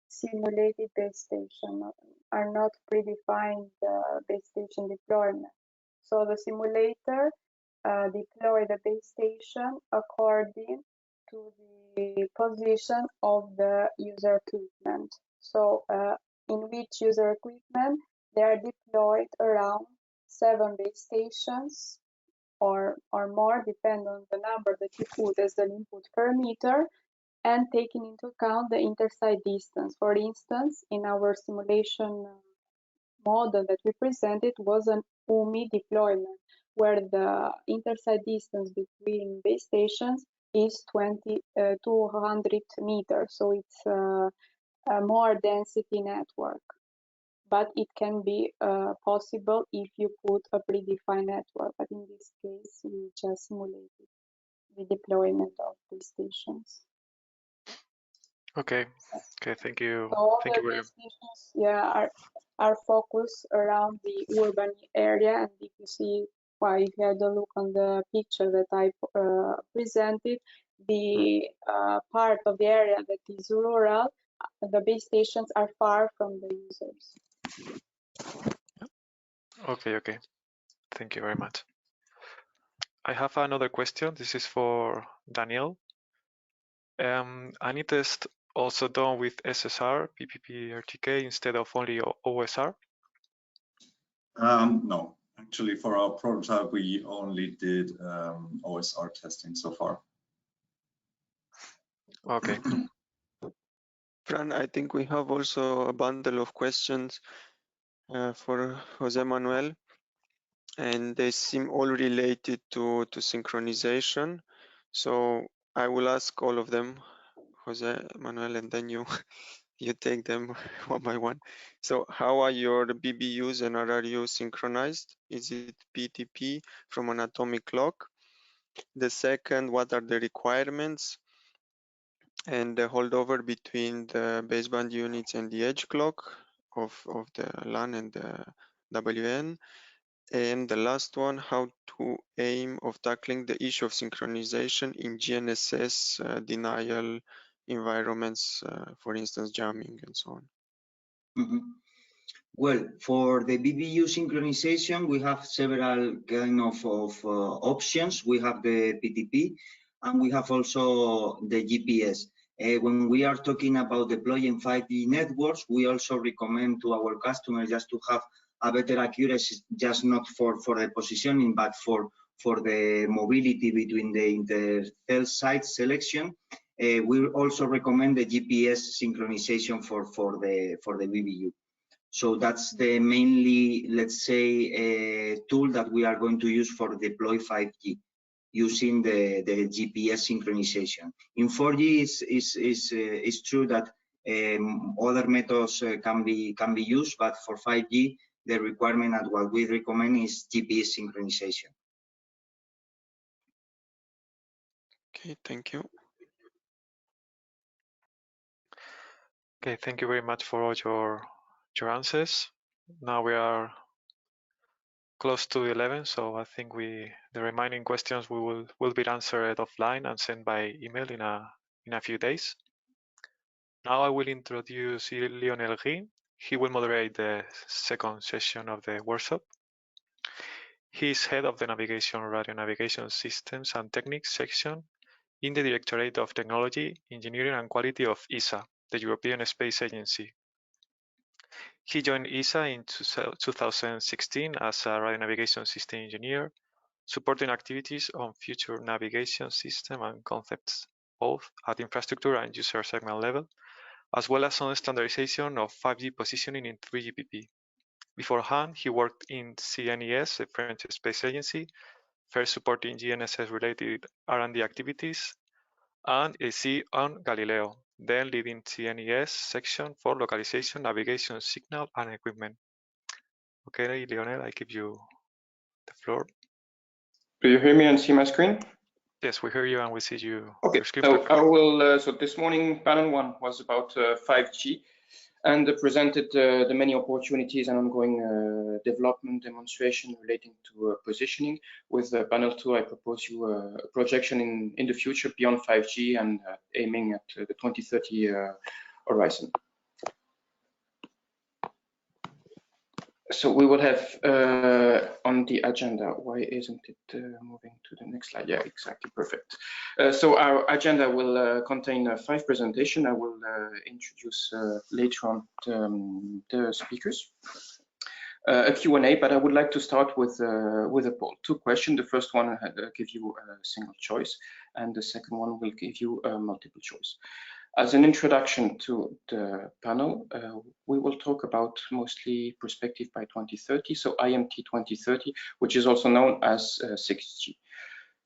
simulated base station, are not predefined base station deployment. So the simulator deploy the base station according to the position of the user equipment. So in which user equipment they are deployed around 7 base stations or more, depend on the number that you put as an input parameter, and taking into account the intersite distance. For instance, in our simulation model that we presented was an UMI deployment, where the intersite distance between base stations is 200 meters. So it's a more density network. But it can be possible if you put a predefined network. But in this case, we just simulated the deployment of base stations. Okay, thank you. So all Thank the you very base stations, are focused around the urban area. And if you see, well, if you had a look on the picture that I presented, the part of the area that is rural, the base stations are far from the users. Okay. Thank you very much. I have another question. This is for Daniel. Any test also done with SSR, PPP, RTK instead of only OSR? No, actually for our prototype, we only did OSR testing so far. Okay. Fran, I think we have also a bundle of questions for Jose Manuel, and they seem all related to synchronization. So I will ask all of them, Jose Manuel, and then you take them one by one. So how are your BBUs and RRU synchronized? Is it PTP from an atomic clock? The second, what are the requirements and the holdover between the baseband units and the edge clock of the LAN and the WN? And the last one, how to aim of tackling the issue of synchronization in GNSS denial environments, for instance, jamming and so on. Well, for the BBU synchronization, we have several kind of options. We have the PTP, and we have also the GPS. When we are talking about deploying 5G networks, we also recommend to our customers just to have a better accuracy, just not for the positioning, but for the mobility between the intercell site selection. We also recommend the GPS synchronization for the BBU. So that's the mainly, let's say, tool that we are going to use for deploy 5G, using the GPS synchronization. In 4G, it's true that other methods can be used, but for 5G, the requirement and what we recommend is GPS synchronization. Okay, thank you. Okay, thank you very much for all your answers. Now we are close to 11, so I think the remaining questions will be answered offline and sent by email in a few days. Now I will introduce Lionel Gui. He will moderate the second session of the workshop. He is head of the Navigation, Radio Navigation Systems and Techniques section in the Directorate of Technology, Engineering and Quality of ESA, the European Space Agency. He joined ESA in 2016 as a radio navigation system engineer, supporting activities on future navigation system and concepts, both at infrastructure and user segment level, as well as on standardization of 5G positioning in 3GPP. Beforehand, he worked in CNES, the French Space Agency, first supporting GNSS-related R&D activities, and AC on Galileo, then leading CNES section for localization, navigation, signal, and equipment. Okay, Lionel, I give you the floor. Do you hear me and see my screen? Yes, we hear you and we see you. Okay, so I will. So this morning, panel 1 was about 5G, and presented the many opportunities and ongoing development demonstration relating to positioning. With panel 2, I propose you a projection in the future beyond 5G and aiming at the 2030 horizon. So we will have on the agenda, why isn't it moving to the next slide? Yeah, exactly, perfect. So our agenda will contain 5 presentations. I will introduce later on the speakers. A Q&A, but I would like to start with a poll. 2 questions. The first one will give you a single choice, and the second one will give you a multiple choice. As an introduction to the panel, we will talk about mostly perspective by 2030, so IMT 2030, which is also known as 6G.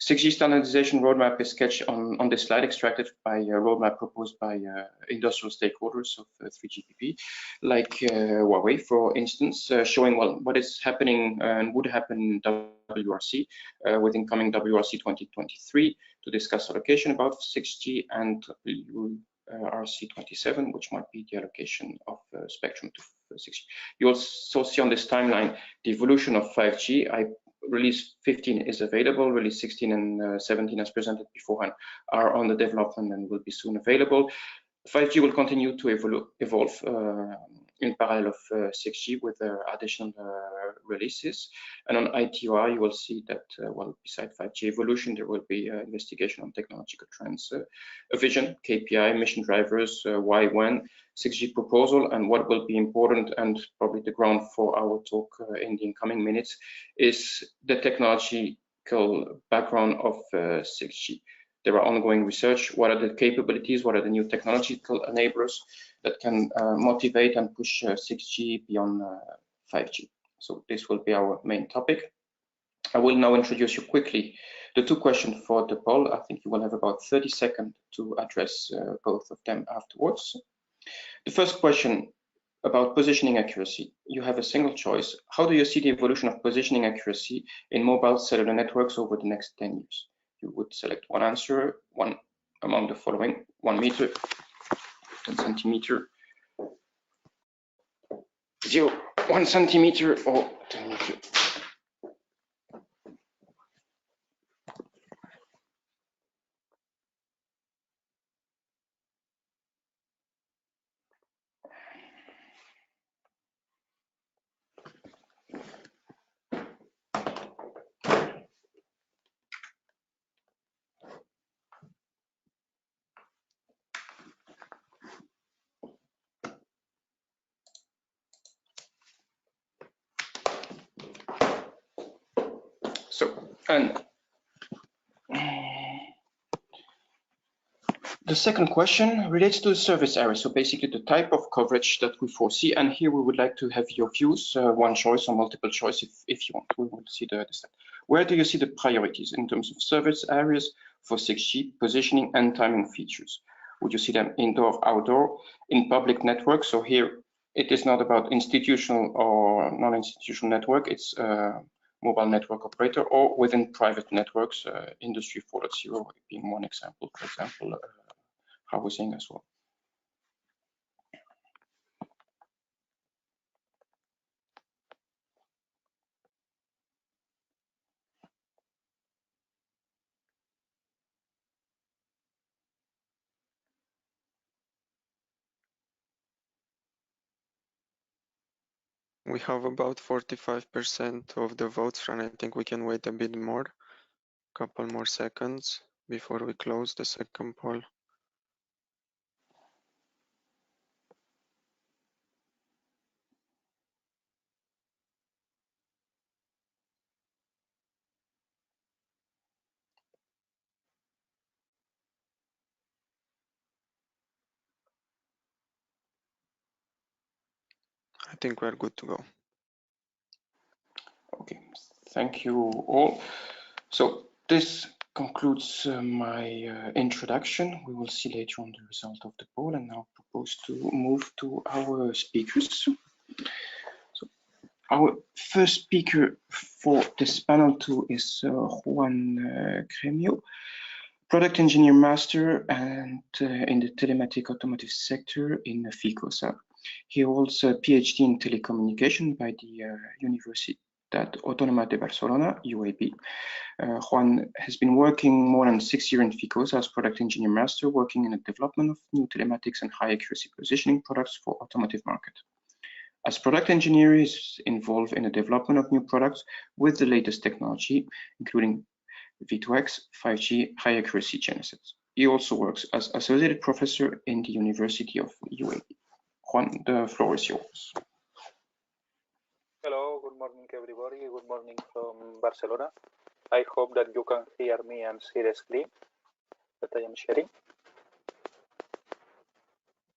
6G standardization roadmap is sketched on this slide, extracted by a roadmap proposed by industrial stakeholders of 3GPP, like Huawei, for instance, showing well what is happening and would happen in WRC with incoming WRC 2023 to discuss allocation about 6G, and RC27, which might be the allocation of spectrum to 6G. You also see on this timeline the evolution of 5G. Release 15 is available. Release 16 and 17, as presented beforehand, are on the development and will be soon available. 5G will continue to evolve in parallel of 6G with additional releases. And on ITOR, you will see that, well, beside 5G evolution, there will be investigation on technological trends, a vision, KPI, mission drivers, why, when, 6G proposal, and what will be important, and probably the ground for our talk in the incoming minutes, is the technological background of 6G. There are ongoing research. What are the capabilities? What are the new technological enablers that can motivate and push 6G beyond 5G? So this will be our main topic. I will now introduce you quickly the 2 questions for the poll. I think you will have about 30 seconds to address both of them afterwards. The first question about positioning accuracy. You have a single choice. How do you see the evolution of positioning accuracy in mobile cellular networks over the next 10 years? You would select one answer, one among the following: 1 meter, 10 centimeter, 0, 1 centimeter, or 10 meter. So, and the second question relates to the service area. So basically the type of coverage that we foresee. And here we would like to have your views, one choice or multiple choice if you want. We will see the step. Where do you see the priorities in terms of service areas for 6G, positioning and timing features? Would you see them indoor, outdoor, in public networks? So here it is not about institutional or non-institutional network. It's mobile network operator, or within private networks, Industry 4.0 being one example, for example, housing as well. We have about 45% of the votes, and I think we can wait a bit more, couple more seconds before we close the second poll. I think we're good to go. Okay, thank you all. So this concludes my introduction. We will see later on the result of the poll, and now propose to move to our speakers. So our first speaker for this panel too is Juan Gremio, Product Engineer Master and in the telematic automotive sector in Ficosa. He holds a PhD in telecommunication by the Universitat Autónoma de Barcelona, UAB. Juan has been working more than 6 years in Ficosa as Product Engineer Master, working in the development of new telematics and high accuracy positioning products for automotive market. As product engineer, he is involved in the development of new products with the latest technology, including V2X, 5G, high accuracy chipsets. He also works as associate professor in the University of UAB. Juan, the floor is yours. Hello, good morning everybody. Good morning from Barcelona. I hope that you can hear me and see the screen that I am sharing.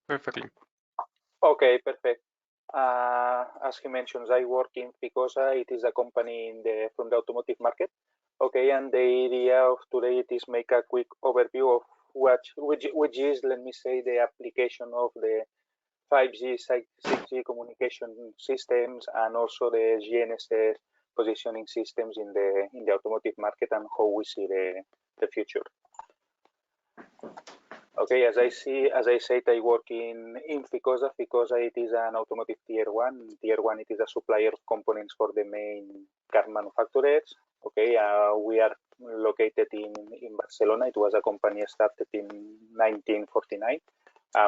Perfectly. Okay, perfect. As he mentions, I work in Ficosa. It is a company from the automotive market. Okay, and the idea of today it is make a quick overview of which is, let me say, the application of the 5G, 6G communication systems and also the GNSS positioning systems in the automotive market and how we see the future. Okay, as I said, I work in Ficosa. Ficosa, it is an automotive tier one. Tier one, it is a supplier of components for the main car manufacturers. Okay, we are located in Barcelona. It was a company started in 1949.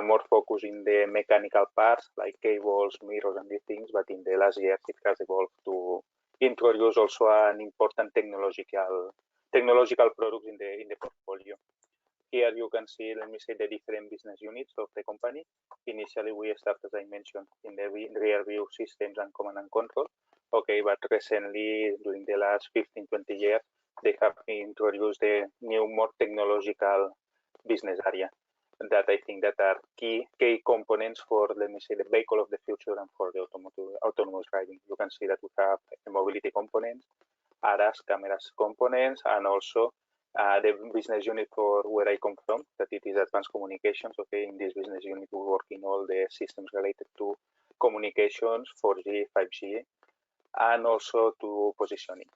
More focused in the mechanical parts like cables, mirrors, and these things. But in the last years, it has evolved to introduce also an important technological products in the portfolio. Here you can see, let me say, the different business units of the company. Initially, we started, as I mentioned, in the rear view systems and command and control. Okay, but recently, during the last 15, 20 years, they have introduced a new, more technological business area that I think that are key components for, let me say, the vehicle of the future and for the autonomous driving. You can see that we have mobility components, ADAS, cameras components, and also the business unit for where I come from, that it is advanced communications. Okay, in this business unit, we work in all the systems related to communications, 4G, 5G, and also to positioning.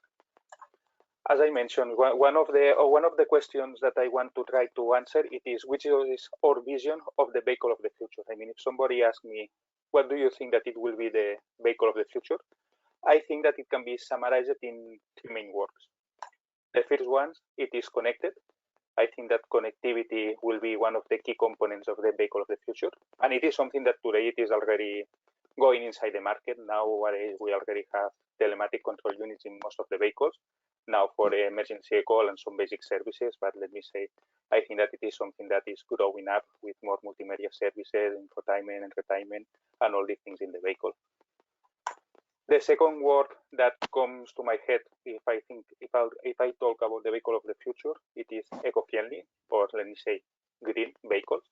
As I mentioned, one of the questions that I want to try to answer it is which is our vision of the vehicle of the future. I mean, if somebody asks me, what do you think that it will be the vehicle of the future? I think that it can be summarized in 3 main words. The first one, it is connected. I think that connectivity will be one of the key components of the vehicle of the future. And it is something that today it is already going inside the market. Now we already have telematic control units in most of the vehicles. Now for the emergency call and some basic services, but let me say, I think that it is something that is growing up with more multimedia services, infotainment, entertainment, and all these things in the vehicle. The second word that comes to my head, if I talk about the vehicle of the future, it is eco-friendly, or let me say, green vehicles.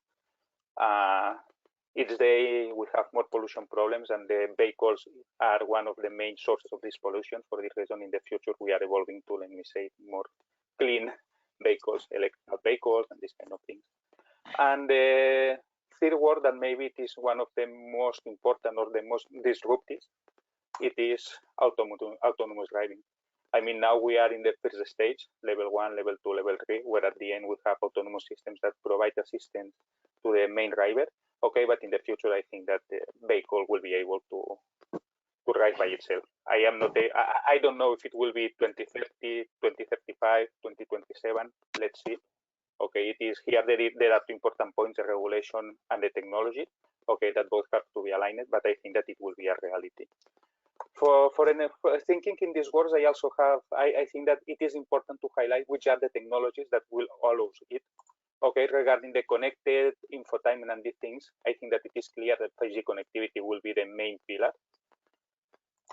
Each day we have more pollution problems, and the vehicles are one of the main sources of this pollution. For this reason, in the future, we are evolving to, let me say, more clean vehicles, electrical vehicles, and these kind of things. And the third word, that maybe it is one of the most important or the most disruptive, it is autonomous driving. I mean, now we are in the first stage, level 1, level 2, level 3, where at the end we have autonomous systems that provide assistance to the main driver. Okay, but in the future, I think that the vehicle will be able to drive by itself. I don't know if it will be 2030, 2035, 2027. Let's see. Okay, it is here. There are 2 important points: the regulation and the technology. Okay, that both have to be aligned, but I think that it will be a reality. For thinking in these words, I think that it is important to highlight which are the technologies that will allow it. Okay, regarding the connected infotainment and these things, I think that it is clear that 5G connectivity will be the main pillar.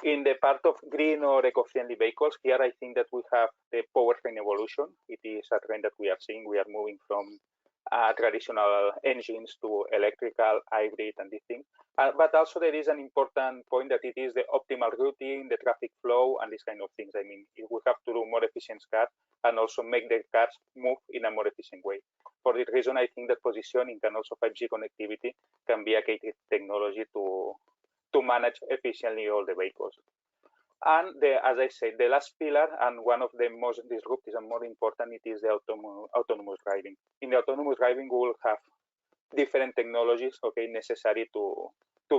In the part of green or eco-friendly vehicles, here I think that we have the powertrain evolution. It is a trend that we are seeing. We are moving from traditional engines to electrical, hybrid, and these things. But also there is an important point that it is the optimal routing, the traffic flow, and these kind of things. I mean, we have to do more efficient cars and also make the cars move in a more efficient way. For this reason, I think that positioning and also 5G connectivity can be a key technology to manage efficiently all the vehicles. And as I said, the last pillar and one of the most disruptive and more important, it is the autonomous driving. In the autonomous driving, we will have different technologies, okay, necessary to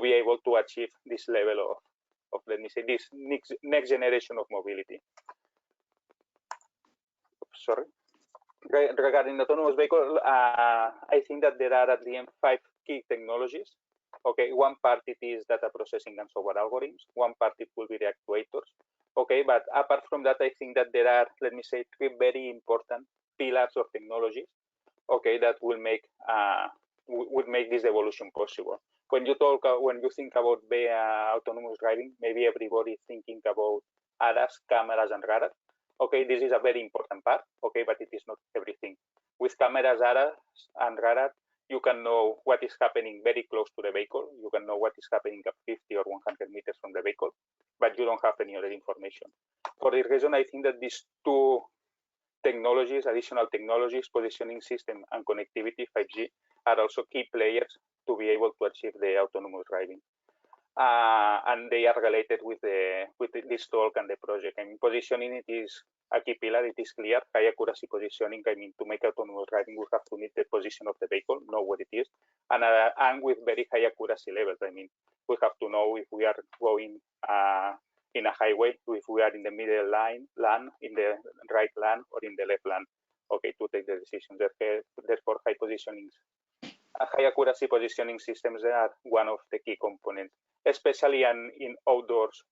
be able to achieve this level of let me say, this next generation of mobility. Sorry. Regarding autonomous vehicle, I think that there are at the end 5 key technologies. Okay, one part it is data processing and software algorithms. One part it will be the actuators. Okay, but apart from that, I think that there are, let me say, 3 very important pillars of technologies. Okay, that will make this evolution possible. When you think about autonomous driving, maybe everybody is thinking about ADAS, cameras, and radar. Okay, this is a very important part. Okay, but it is not everything. With cameras, ADAS, and radar, you can know what is happening very close to the vehicle. You can know what is happening at 50 or 100 meters from the vehicle, but you don't have any other information. For this reason, I think that these 2 technologies, additional technologies, positioning system and connectivity, 5G, are also key players to be able to achieve the autonomous driving. And they are related with this talk and the project. I mean, positioning it is a key pillar. It is clear. High accuracy positioning. I mean, to make autonomous driving, we have to need the position of the vehicle, know what it is, and with very high accuracy levels. I mean, we have to know if we are going in a highway, if we are in the middle lane, in the right lane, or in the left lane. Okay, to take the decision. Therefore, high accuracy positioning systems are one of the key components, especially in outdoors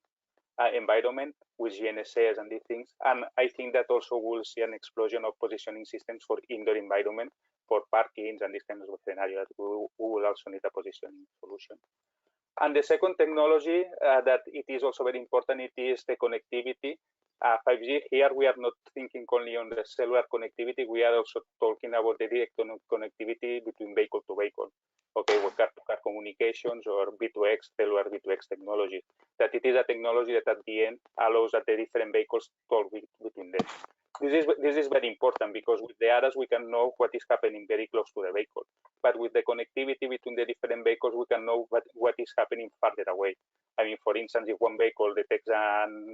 environment with GNSS and these things. And I think that also we'll see an explosion of positioning systems for indoor environment, for parkings and these kinds of scenarios. We will also need a positioning solution. And the second technology that it is also very important, it is the connectivity. 5G, here we are not thinking only on the cellular connectivity, we are also talking about the direct connectivity between vehicle to vehicle. Okay, with car-to-car communications or V2X, cellular V2X technology. That it is a technology that at the end allows that the different vehicles talk between them. This is very important because with the ADAS we can know what is happening very close to the vehicle. But with the connectivity between the different vehicles, we can know what is happening farther away. I mean, for instance, if one vehicle detects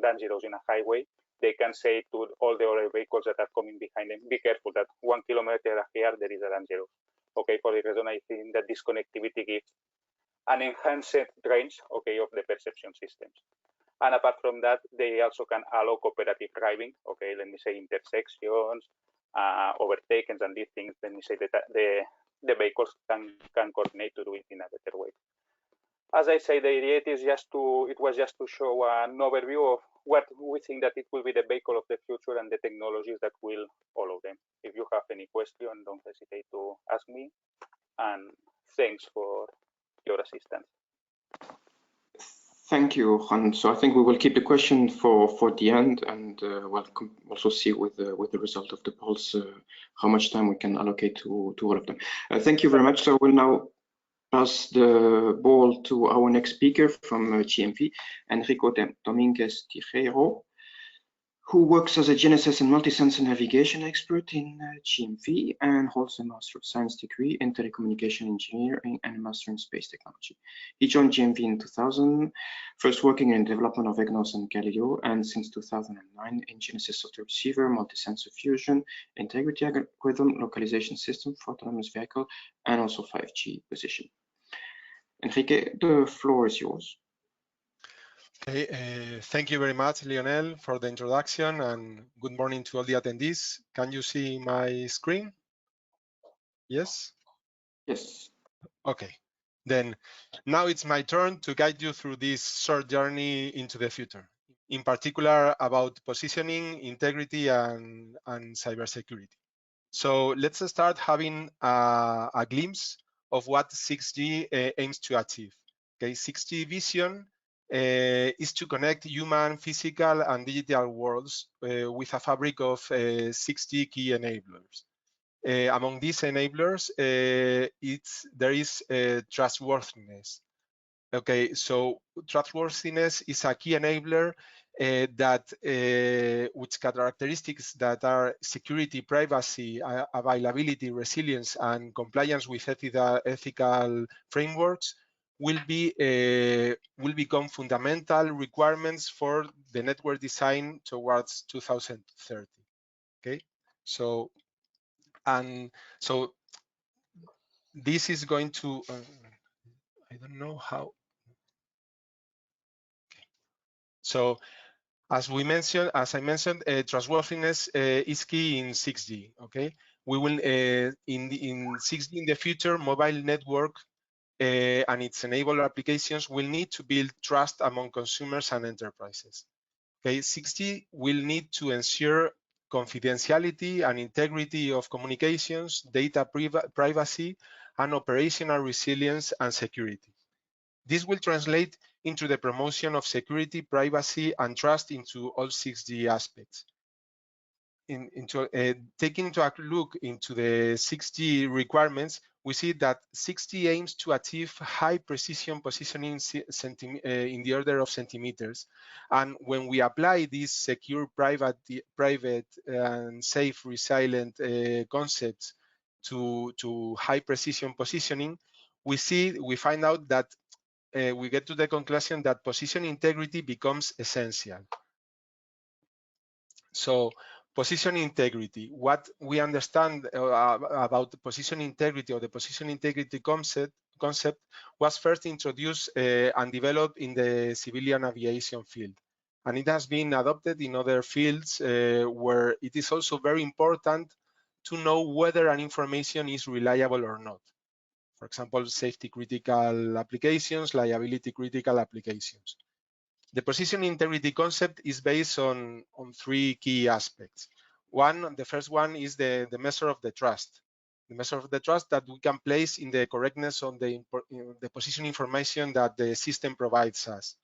dangerous in a highway, they can say to all the other vehicles that are coming behind them, be careful that 1 kilometer here there is a danger. Okay, for the reason I think that this connectivity gives an enhanced range, okay, of the perception systems. And apart from that, they also can allow cooperative driving. Okay, let me say intersections, overtakings, and these things. Let me say that the vehicles can coordinate to do it in a better way. As I say, the idea was just to show an overview of what we think that it will be the vehicle of the future and the technologies that will follow them. If you have any question, don't hesitate to ask me. And thanks for your assistance. Thank you, Juan. So I think we will keep the question for the end, and we'll also see with the result of the polls how much time we can allocate to all of them. Thank you very much. So we'll now pass the ball to our next speaker from GMV, Enrico Dominguez Tijero, who works as a GNSS and multi-sensor navigation expert in GMV and holds a Master of Science degree in Telecommunication Engineering and a Master in Space Technology. He joined GMV in 2000, first working in development of EGNOS and Galileo, and since 2009 in GNSS software receiver, multi-sensor fusion, integrity algorithm, localization system for autonomous vehicle, and also 5G position. Enrique, the floor is yours. Okay, thank you very much, Lionel, for the introduction, and good morning to all the attendees. Can you see my screen? Yes? Yes. Okay, Then now it's my turn to guide you through this short journey into the future, in particular about positioning, integrity, and cybersecurity. So let's start having a glimpse of what 6G aims to achieve. Okay, 6G vision is to connect human, physical, and digital worlds with a fabric of 6G key enablers. Among these enablers, there is trustworthiness. Okay, so trustworthiness is a key enabler which characteristics that are security, privacy, availability, resilience, and compliance with ethical frameworks will become fundamental requirements for the network design towards 2030. Okay, so this is going to I don't know how. Okay. So as I mentioned, trustworthiness is key in 6G. Okay, we will in 6G in the future, mobile network and its enabled applications will need to build trust among consumers and enterprises. Okay, 6G will need to ensure confidentiality and integrity of communications, data privacy, and operational resilience and security. This will translate into the promotion of security, privacy, and trust into all 6G aspects. Taking into a look into the 6G requirements, we see that 6G aims to achieve high precision positioning in the order of centimeters. And when we apply these secure, private, and safe, resilient concepts to high precision positioning, we find out that we get to the conclusion that position integrity becomes essential. So position integrity, what we understand about the position integrity or the position integrity concept was first introduced and developed in the civilian aviation field. And it has been adopted in other fields where it is also very important to know whether an information is reliable or not. For example, safety critical applications, liability critical applications. The position integrity concept is based on three key aspects. The first one is the measure of the trust. The measure of the trust that we can place in the correctness of the position information that the system provides us.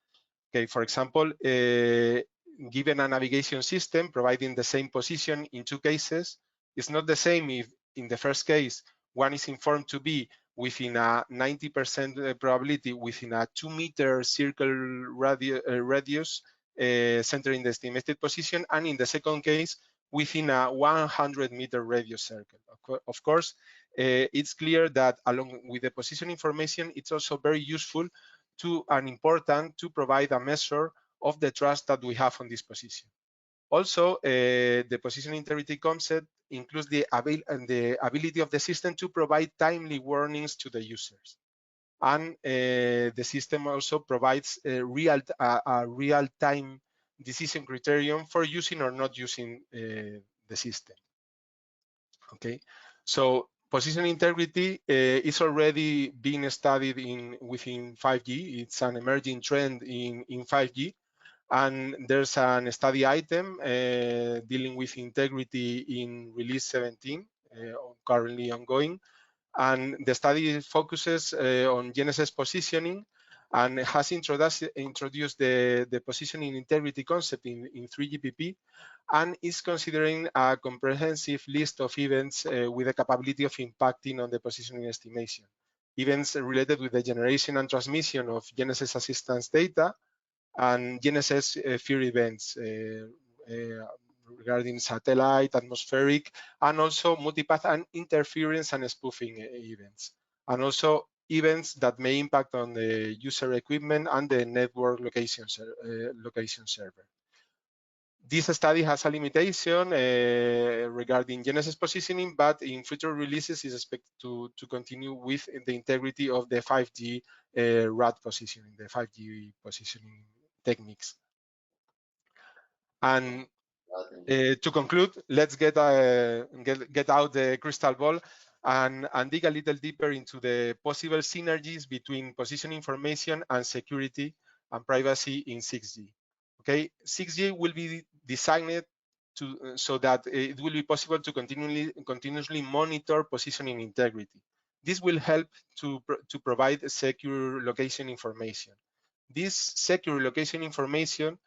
Okay, for example, given a navigation system providing the same position in two cases, it's not the same if in the first case, one is informed to be within a 90% probability within a 2-meter circle radius centered in the estimated position, and in the second case, within a 100-meter radius circle. Of course, it's clear that along with the position information, it's also very useful and important to provide a measure of the trust that we have on this position. Also, the position integrity concept includes the ability of the system to provide timely warnings to the users. And the system also provides a real-time decision criterion for using or not using the system. Okay, so position integrity is already being studied within 5G. It's an emerging trend in 5G. And there's a study item dealing with integrity in release 17, currently ongoing. And the study focuses on GNSS positioning and has introduced the positioning integrity concept in 3GPP, and is considering a comprehensive list of events with the capability of impacting on the positioning estimation. Events related with the generation and transmission of GNSS assistance data, and GNSS fear events regarding satellite, atmospheric, and also multipath and interference and spoofing events, and also events that may impact on the user equipment and the network location server. This study has a limitation regarding GNSS positioning, but in future releases is expected to continue with the integrity of the 5G RAD positioning, the 5G positioning techniques. And to conclude, let's get out the crystal ball and dig a little deeper into the possible synergies between position information and security and privacy in 6G. Okay, 6G will be designed so that it will be possible to continuously monitor positioning integrity. This will help to provide secure location information. This secure location information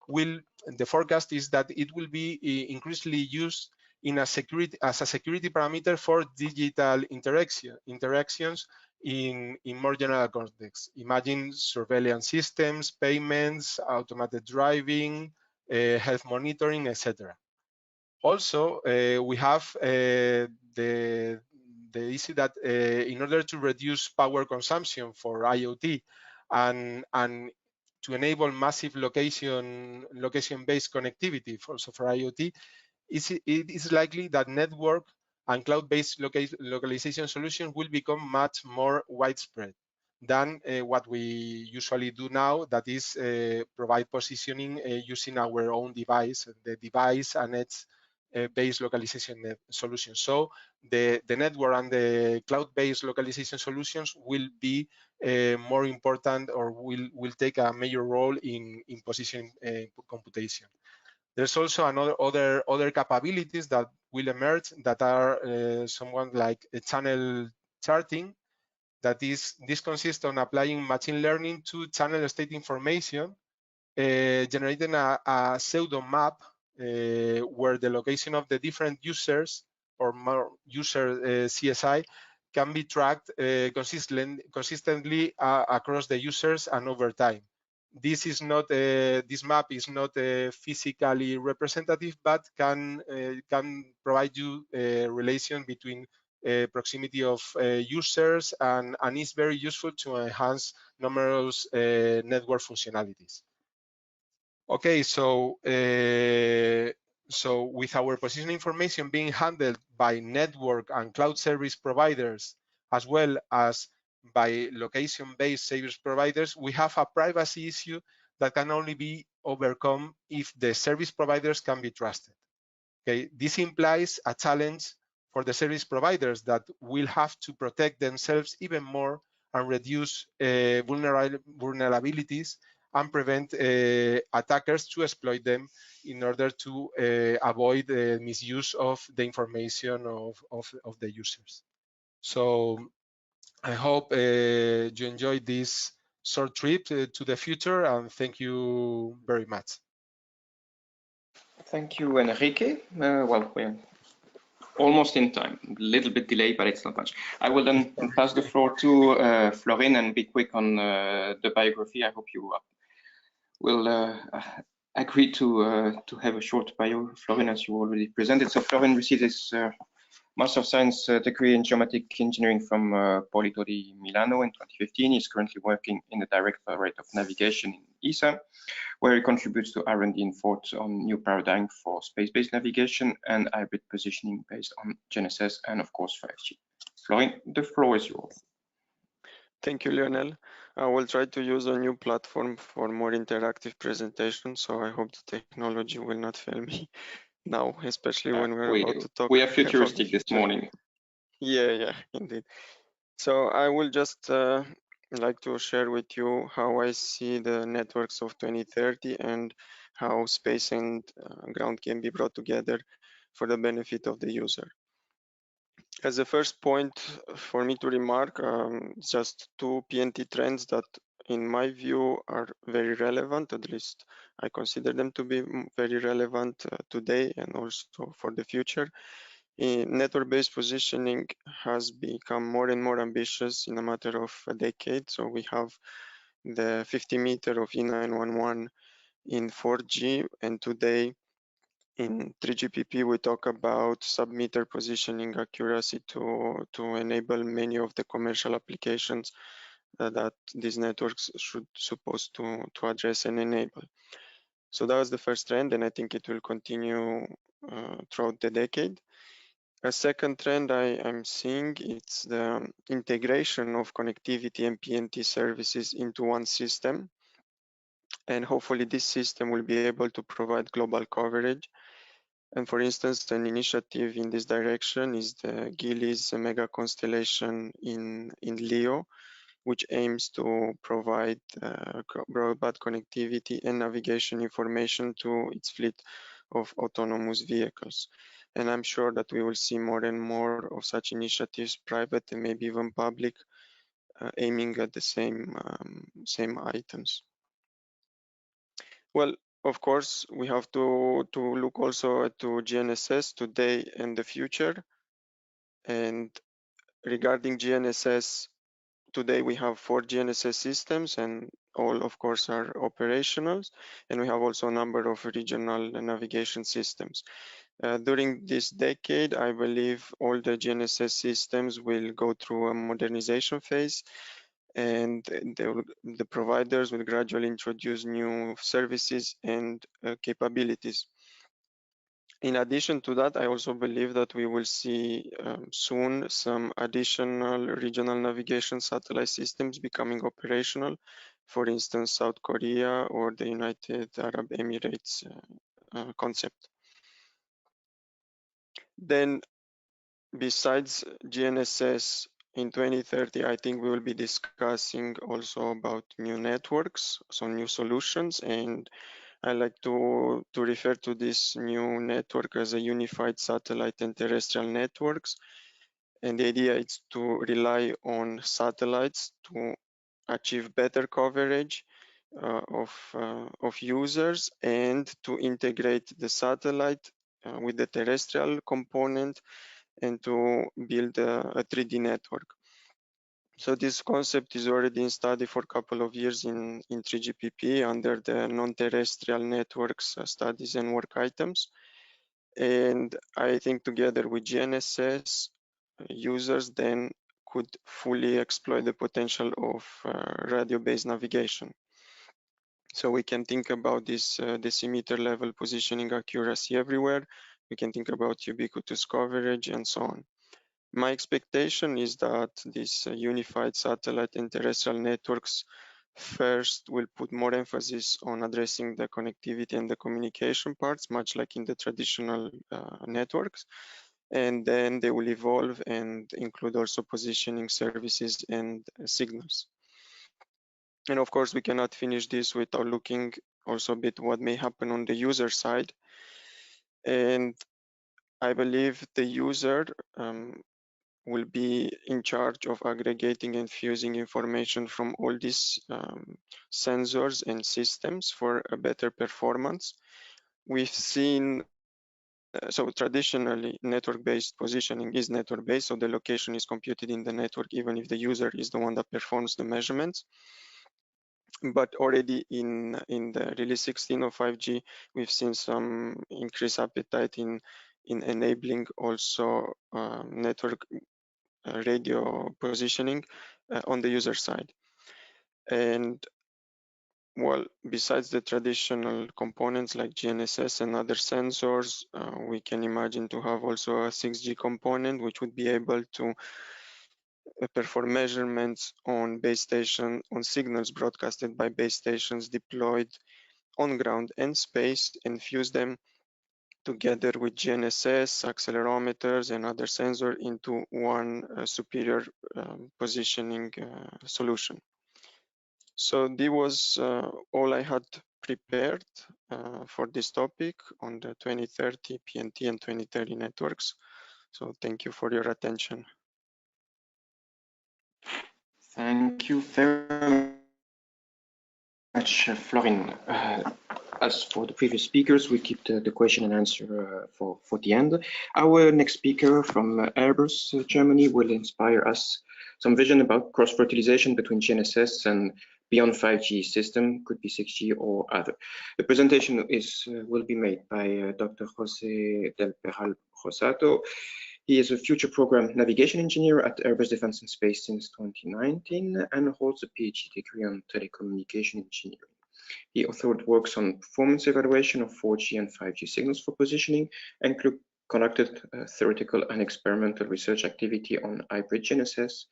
the forecast is that it will be increasingly used as a security parameter for digital interactions in more general context. Imagine surveillance systems, payments, automated driving, health monitoring, etc. Also, we have the issue that in order to reduce power consumption for IoT and to enable massive location-based connectivity for IoT, it is likely that network and cloud-based localization solutions will become much more widespread than what we usually do now, that is provide positioning using our own device, the device and its based localization solutions. So the network and the cloud-based localization solutions will be more important, or will take a major role in positioning computation. There's also other capabilities that will emerge that are somewhat like a channel charting. This consists on applying machine learning to channel state information, generating a pseudo map where the location of the different users or more user CSI can be tracked consistently across the users and over time. This map is not physically representative, but can provide you a relation between proximity of users and is very useful to enhance numerous network functionalities. Okay, so with our position information being handled by network and cloud service providers, as well as by location-based service providers, we have a privacy issue that can only be overcome if the service providers can be trusted. Okay, this implies a challenge for the service providers that will have to protect themselves even more and reduce vulnerabilities and prevent attackers to exploit them in order to avoid the misuse of the information of the users. So I hope you enjoyed this short trip to the future, and thank you very much. Thank you, Enrique. Well, we're almost in time, a little bit delayed, but it's not much. I will then pass the floor to Florin and be quick on the biography. I hope you will agree to have a short bio, Florin, as you already presented. So Florin received his Master of Science degree in Geomatic Engineering from Polito di Milano in 2015. He's currently working in the Directorate of Navigation in ESA, where he contributes to R&D efforts on new paradigm for space-based navigation and hybrid positioning based on GNSS and, of course, 5G. Florin, the floor is yours. Thank you, Lionel. I will try to use a new platform for more interactive presentation, so I hope the technology will not fail me now, especially when we're about to talk. We are futuristic this morning. Yeah, indeed. So I will just like to share with you how I see the networks of 2030 and how space and ground can be brought together for the benefit of the user. As a first point for me to remark, just two PNT trends that in my view are very relevant, at least I consider them to be very relevant today and also for the future. Network-based positioning has become more and more ambitious in a matter of a decade. So we have the 50 meter of E911 in 4G, and today in 3GPP we talk about sub-meter positioning accuracy to enable many of the commercial applications that these networks should supposed to address and enable. So that was the first trend, and I think it will continue throughout the decade. A second trend I'm seeing, it's the integration of connectivity and PNT services into one system. And hopefully this system will be able to provide global coverage. And for instance, an initiative in this direction is the Gillies mega constellation in Leo, which aims to provide broadband connectivity and navigation information to its fleet of autonomous vehicles. And I'm sure that we will see more and more of such initiatives, private and maybe even public, aiming at the same items. Well, of course, we have to look also to GNSS today and the future. And regarding GNSS, today we have 4 GNSS systems, and all, of course, are operational. And we have also a number of regional navigation systems. During this decade, I believe all the GNSS systems will go through a modernization phase, and the providers will gradually introduce new services and capabilities. In addition to that, I also believe that we will see soon some additional regional navigation satellite systems becoming operational, for instance, South Korea or the United Arab Emirates concept. Then, besides GNSS, in 2030, I think we will be discussing also about new networks, so new solutions, and I like to refer to this new network as a unified satellite and terrestrial networks. And the idea is to rely on satellites to achieve better coverage of users, and to integrate the satellite with the terrestrial component, and to build a 3D network. So this concept is already in study for a couple of years in 3GPP under the non-terrestrial networks studies and work items. And I think together with GNSS, users then could fully exploit the potential of radio-based navigation. So we can think about this decimeter level positioning accuracy everywhere. We can think about ubiquitous coverage and so on. My expectation is that these unified satellite and terrestrial networks first will put more emphasis on addressing the connectivity and the communication parts, much like in the traditional networks. And then they will evolve and include also positioning services and signals. And of course, we cannot finish this without looking also a bit what may happen on the user side. And I believe the user will be in charge of aggregating and fusing information from all these sensors and systems for a better performance. We've seen, so traditionally network-based positioning is network-based, so the location is computed in the network even if the user is the one that performs the measurements. But already in the release 16 of 5G, we've seen some increased appetite in enabling also network radio positioning on the user side. And well, besides the traditional components like GNSS and other sensors, we can imagine to have also a 6G component, which would be able to perform measurements on base station, on signals broadcasted by base stations deployed on ground and space, and fuse them together with GNSS, accelerometers, and other sensors into one superior positioning solution. So this was all I had prepared for this topic on the 2030 PNT and 2030 networks. So thank you for your attention. Thank you very much, Florin. As for the previous speakers, we keep the question and answer for the end. Our next speaker from Airbus Germany will inspire us some vision about cross-fertilization between GNSS and beyond 5G system, could be 6G or other. The presentation will be made by Dr. Jose del Peral Rosato. He is a future program navigation engineer at Airbus Defence and Space since 2019 and holds a PhD degree on telecommunication engineering. He authored works on performance evaluation of 4G and 5G signals for positioning and conducted theoretical and experimental research activity on hybrid GNSS,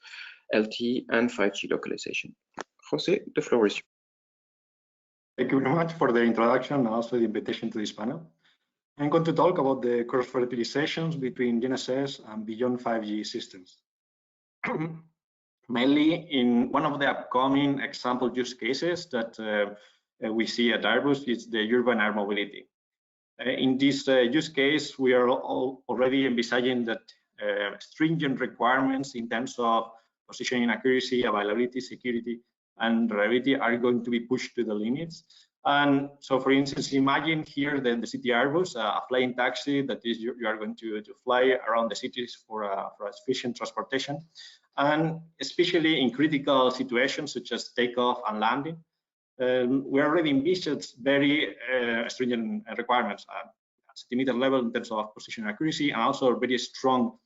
LTE, and 5G localization. Jose, the floor is yours. Thank you very much for the introduction and also the invitation to this panel. I'm going to talk about the cross-fertilizations between GNSS and beyond 5G systems. Mainly in one of the upcoming example use cases that we see at Airbus is the urban air mobility. In this use case, we are already envisaging that stringent requirements in terms of positioning accuracy, availability, security, and reliability are going to be pushed to the limits. And so, for instance, imagine here the city Airbus, a flying taxi that is you are going to fly around the cities for efficient transportation, and especially in critical situations such as takeoff and landing. We already envisaged very stringent requirements at centimeter level in terms of position accuracy, and also very strong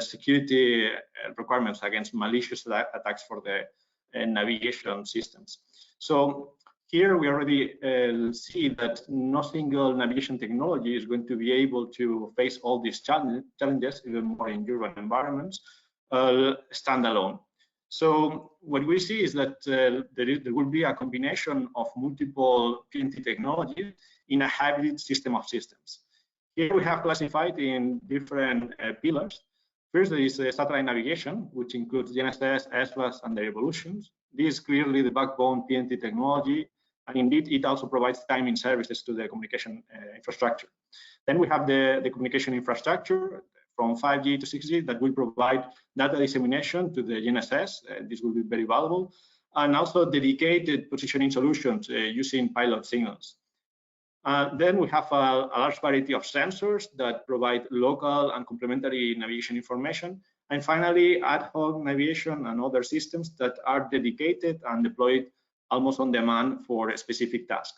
security requirements against malicious attacks for the navigation systems. So here we already see that no single navigation technology is going to be able to face all these challenges, even more in urban environments, standalone. So what we see is that there will be a combination of multiple PNT technologies in a hybrid system of systems. Here we have classified in different pillars. First, there is satellite navigation, which includes GNSS, SBAS, and their evolutions. This is clearly the backbone PNT technology, and indeed it also provides timing services to the communication infrastructure. Then we have the communication infrastructure from 5G to 6G that will provide data dissemination to the GNSS. This will be very valuable, and also dedicated positioning solutions using pilot signals. Then we have a large variety of sensors that provide local and complementary navigation information. And finally, ad hoc navigation and other systems that are dedicated and deployed almost on demand for a specific task.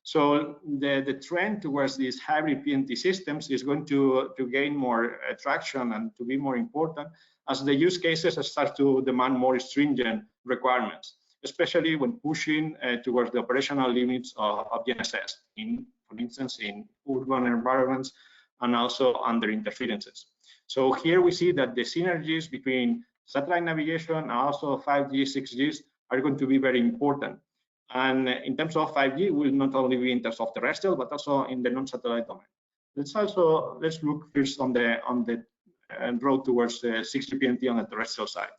So the trend towards these hybrid PNT systems is going to gain more traction and to be more important as the use cases start to demand more stringent requirements, especially when pushing towards the operational limits of GNSS, for instance, in urban environments and also under interferences. So here we see that the synergies between satellite navigation and also 5G, 6G are going to be very important. And in terms of 5G, will not only be in terms of terrestrial, but also in the non-satellite domain. Let's look first on the road towards the 6G PNT on the terrestrial side.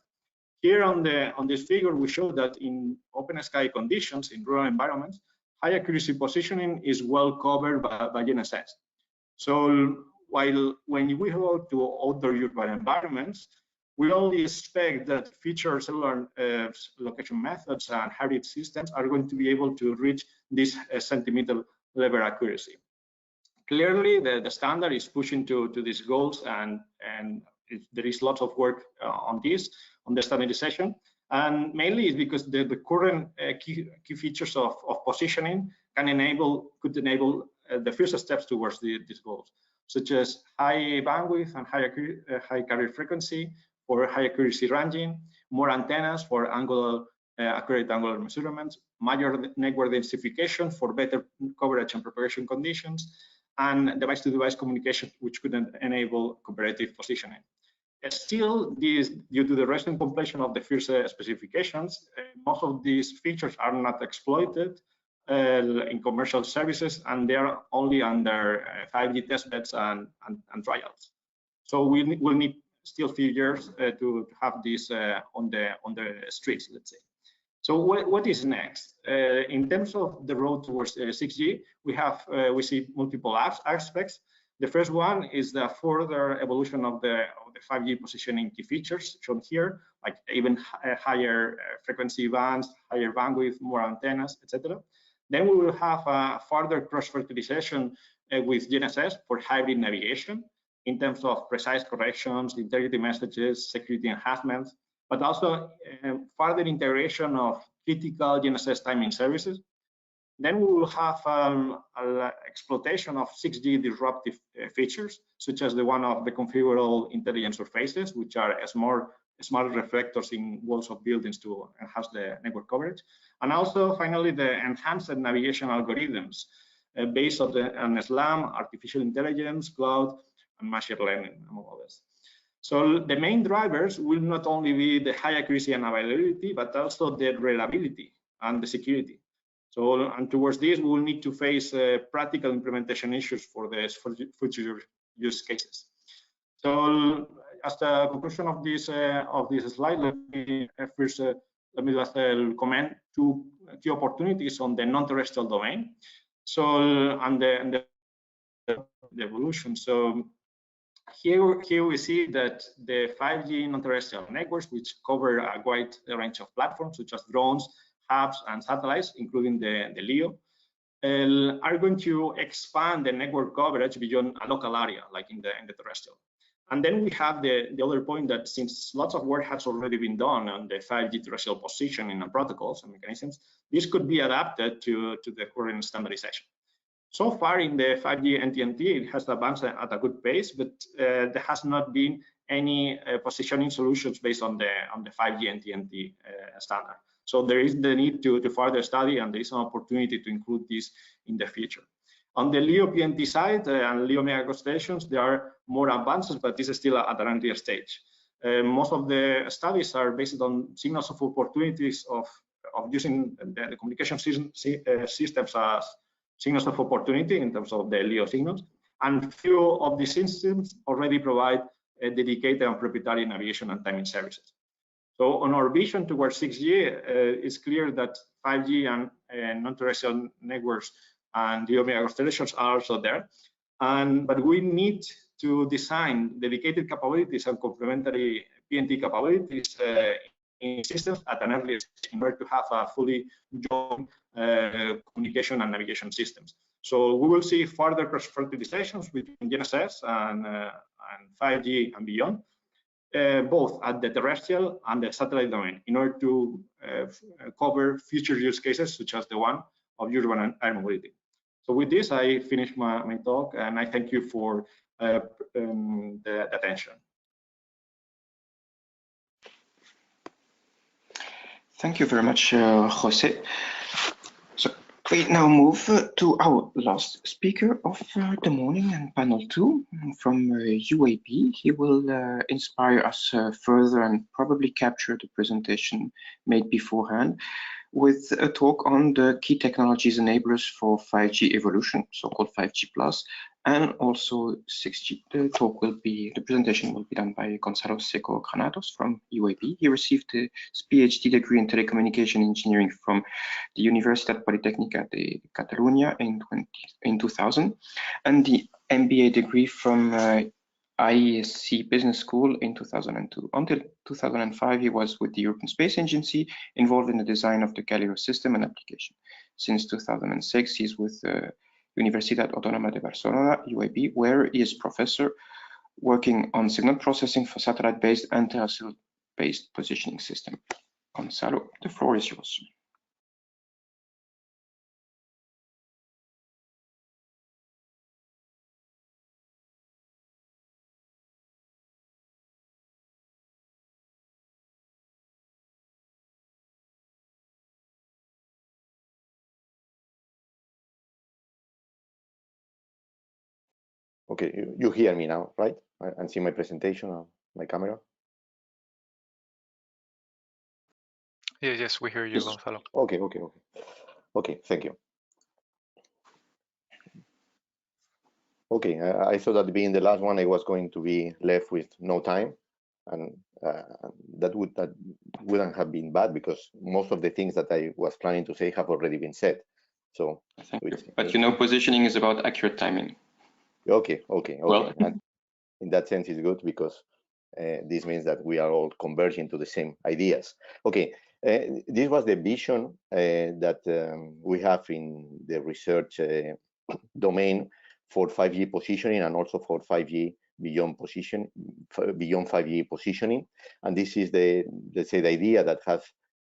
Here on this figure, we show that in open sky conditions in rural environments, high accuracy positioning is well covered by GNSS. So while when we go to outdoor urban environments, we only expect that future cellular location methods and hybrid systems are going to be able to reach this centimeter level accuracy. Clearly, the standard is pushing to these goals, and there is lots of work on this, on the standardization, and mainly it's because the current key features of positioning could enable the first steps towards these goals, such as high bandwidth and high carrier frequency for high accuracy ranging, more antennas for accurate angular measurements, major network densification for better coverage and propagation conditions, and device-to-device communication, which could enable comparative positioning. Still, due to the recent completion of the first specifications, most of these features are not exploited in commercial services, and they are only under 5G testbeds and trials. So we'll need still few years to have this on the streets, let's say. So what is next? In terms of the road towards 6G, we see multiple aspects. The first one is the further evolution of the 5G positioning key features shown here, like even higher frequency bands, higher bandwidth, more antennas, etc. Then we will have a further cross-fertilization with GNSS for hybrid navigation in terms of precise corrections, integrity messages, security enhancements, but also further integration of critical GNSS timing services. Then we will have exploitation of 6G disruptive features, such as the one of the configurable intelligent surfaces, which are smart reflectors in walls of buildings to enhance the network coverage. And also, finally, the enhanced navigation algorithms based on SLAM, artificial intelligence, cloud, and machine learning, among others. So the main drivers will not only be the high accuracy and availability, but also the reliability and the security. So, and towards this, we will need to face practical implementation issues for the future use cases. So, as the conclusion of this slide, let me first just comment two key opportunities on the non-terrestrial domain. So, and the evolution. So, here we see that the 5G non-terrestrial networks, which cover a wide range of platforms such as drones, hubs, and satellites, including the LEO, are going to expand the network coverage beyond a local area, like in the terrestrial. And then we have the other point that since lots of work has already been done on the 5G terrestrial positioning and protocols and mechanisms, this could be adapted to the current standardization. So far in the 5G NTNT, it has advanced at a good pace, but there has not been any positioning solutions based on the 5G NTNT standard. So there is the need to further study, and there is an opportunity to include this in the future. On the LEO PNT side and LEO mega constellations, there are more advances, but this is still at an earlier stage. Most of the studies are based on signals of opportunities of using the communication systems as signals of opportunity in terms of the LEO signals, and few of these systems already provide dedicated and proprietary navigation and timing services. So on our vision towards 6G, it's clear that 5G and non-terrestrial networks and LEO mega constellations are also there, but we need to design dedicated capabilities and complementary PNT capabilities in systems at an early stage in order to have a fully joined communication and navigation systems. So we will see further cross-fertilizations between GNSS and 5G and beyond, both at the terrestrial and the satellite domain, in order to cover future use cases such as the one of urban air mobility. So with this, I finish my talk, and I thank you for the attention. Thank you very much, Jose. So we now move to our last speaker of the morning and panel 2 from UAB. He will inspire us further and probably capture the presentation made beforehand with a talk on the key technologies enablers for 5G evolution, so-called 5G+, and also 6G. The presentation will be done by Gonzalo Seco Granados from UAB. He received his PhD degree in telecommunication engineering from the Universitat Politècnica de Catalunya in 2000, and the MBA degree from IESC Business School in 2002. Until 2005, he was with the European Space Agency, involved in the design of the Galileo system and application. Since 2006, he's with Universitat Autónoma de Barcelona, UAB, where he is professor working on signal processing for satellite-based and terrestrial-based positioning system. Gonzalo, the floor is yours. Okay, you hear me now, right? And see my presentation on my camera? Yes, we hear you, yes. Gonzalo. Okay, thank you. Okay, I thought that being the last one, I was going to be left with no time, and that wouldn't have been bad, because most of the things that I was planning to say have already been said. So, but you know, positioning is about accurate timing. Okay. Well, and in that sense, it's good, because this means that we are all converging to the same ideas. Okay, this was the vision that we have in the research domain for 5G positioning, and also for 5G beyond 5G positioning. And this is let's say, the idea that has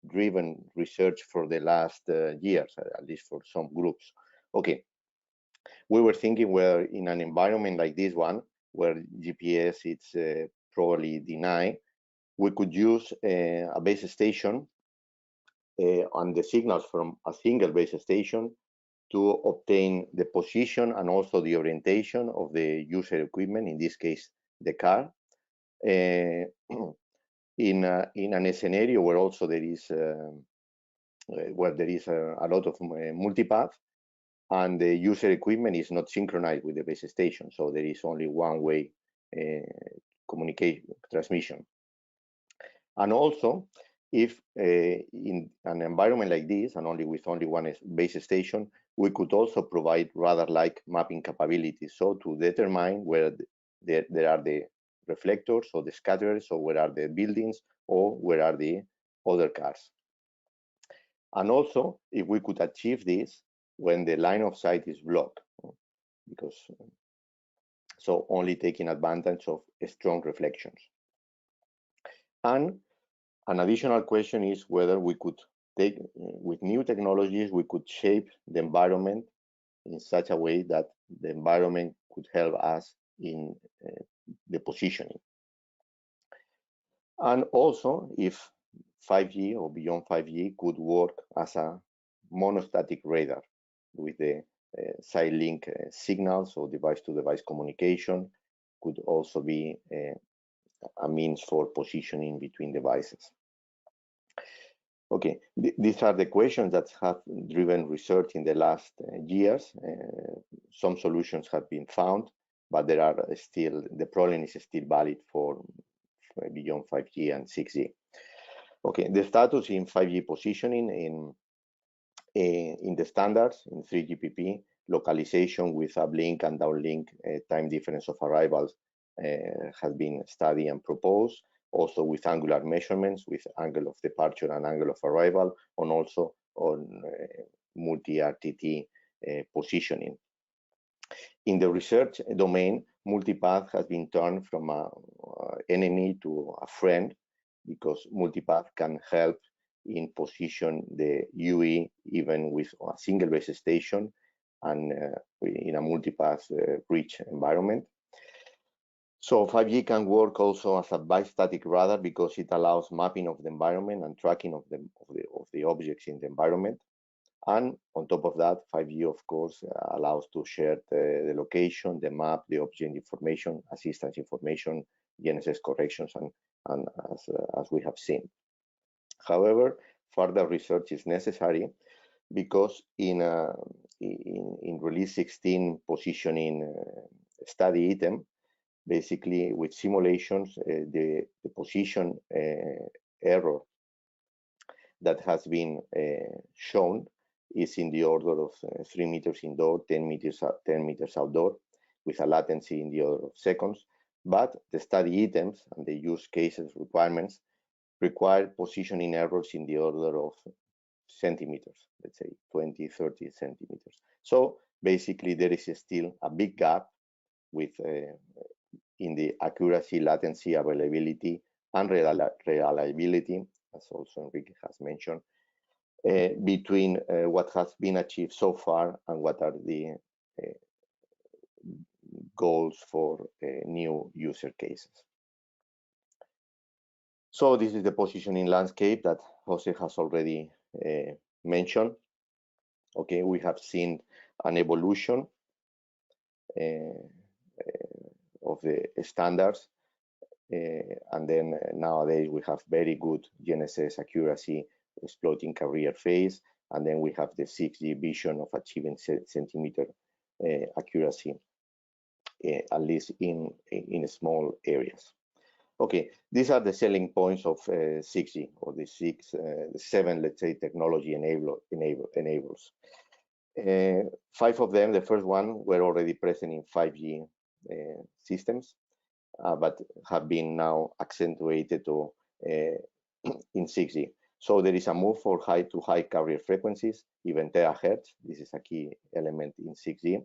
driven research for the last years, at least for some groups. Okay. We were thinking, we're in an environment like this one, where GPS is probably denied, we could use a base station and the signals from a single base station to obtain the position and also the orientation of the user equipment, in this case, the car, in a scenario where also there is where there is a lot of multipath, and the user equipment is not synchronized with the base station, so there is only one-way communication transmission. And also, if in an environment like this, and with only one base station, we could also provide radar-like mapping capabilities, so to determine where there are the reflectors or the scatterers, or where are the buildings, or where are the other cars. And also, if we could achieve this when the line of sight is blocked, because so only taking advantage of strong reflections. And an additional question is whether we could take, with new technologies, we could shape the environment in such a way that the environment could help us in the positioning. And also, if 5G or beyond 5G could work as a monostatic radar with the side link signals or device-to-device communication, could also be a means for positioning between devices. Okay, these are the questions that have driven research in the last years. Some solutions have been found, but there are still, the problem is still valid for beyond 5G and 6G. Okay, the status in 5G positioning in the standards in 3GPP, localization with uplink and downlink time difference of arrivals has been studied and proposed, also with angular measurements with angle of departure and angle of arrival, and also on multi-RTT positioning. In the research domain, multipath has been turned from an enemy to a friend, because multipath can help in position the UE even with a single base station and in a multipath rich environment. So 5G can work also as a bistatic radar because it allows mapping of the environment and tracking of the objects in the environment. And on top of that, 5G, of course, allows to share the location, the map, the object information, assistance information, GNSS corrections, and as we have seen. However, further research is necessary because in release 16 positioning study item, basically with simulations, the position error that has been shown is in the order of 3 meters indoor, 10 meters outdoor, with a latency in the order of seconds. But the study items and the use cases requirements require positioning errors in the order of centimeters, let's say 20, 30 centimeters. So basically there is still a big gap with in the accuracy, latency, availability, and reliability, as also Enrique has mentioned, between what has been achieved so far and what are the goals for new user cases. So this is the positioning landscape that Jose has already mentioned. Okay, we have seen an evolution of the standards, and then nowadays we have very good GNSS accuracy exploiting carrier phase, and then we have the 6G vision of achieving centimeter accuracy, at least in small areas. Okay, these are the selling points of 6G, or the 7, let's say, technology enables. 5 of them, the first one, were already present in 5G systems, but have been now accentuated to in 6G. So there is a move for high to high carrier frequencies, even terahertz. This is a key element in 6G.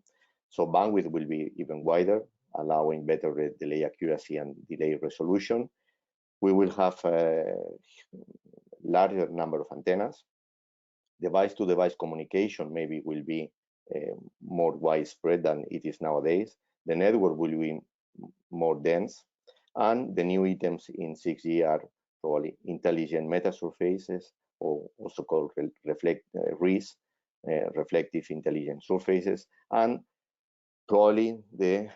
So bandwidth will be even wider, allowing better delay accuracy and delay resolution. We will have a larger number of antennas. Device-to-device communication maybe will be more widespread than it is nowadays. The network will be more dense, and the new items in 6G are probably intelligent metasurfaces, or also called RIS, reflective intelligent surfaces, and probably the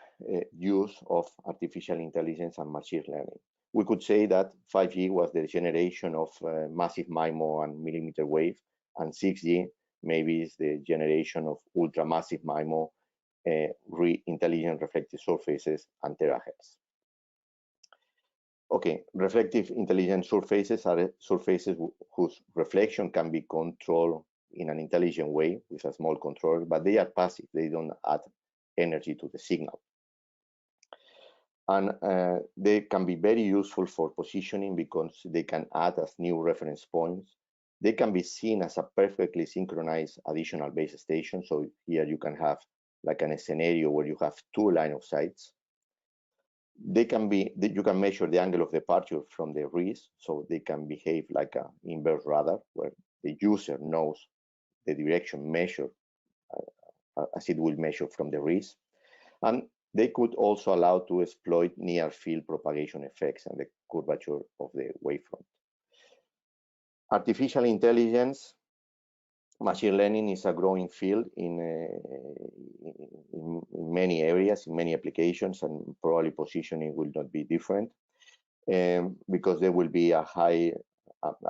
use of artificial intelligence and machine learning. We could say that 5G was the generation of massive MIMO and millimeter wave, And 6G maybe is the generation of ultramassive MIMO, intelligent reflective surfaces, and terahertz. Okay, reflective intelligent surfaces are surfaces whose reflection can be controlled in an intelligent way with a small controller, but they are passive. They don't add energy to the signal. And they can be very useful for positioning because they can add as new reference points. They can be seen as a perfectly synchronized additional base station. So here you can have like a scenario where you have two line of sights. They can be, you can measure the angle of departure from the RIS, so they can behave like an inverse radar, where the user knows the direction measured as it will measure from the RIS. And they could also allow to exploit near field propagation effects and the curvature of the wavefront. Artificial intelligence, machine learning is a growing field in many areas, in many applications, and probably positioning will not be different because there will be a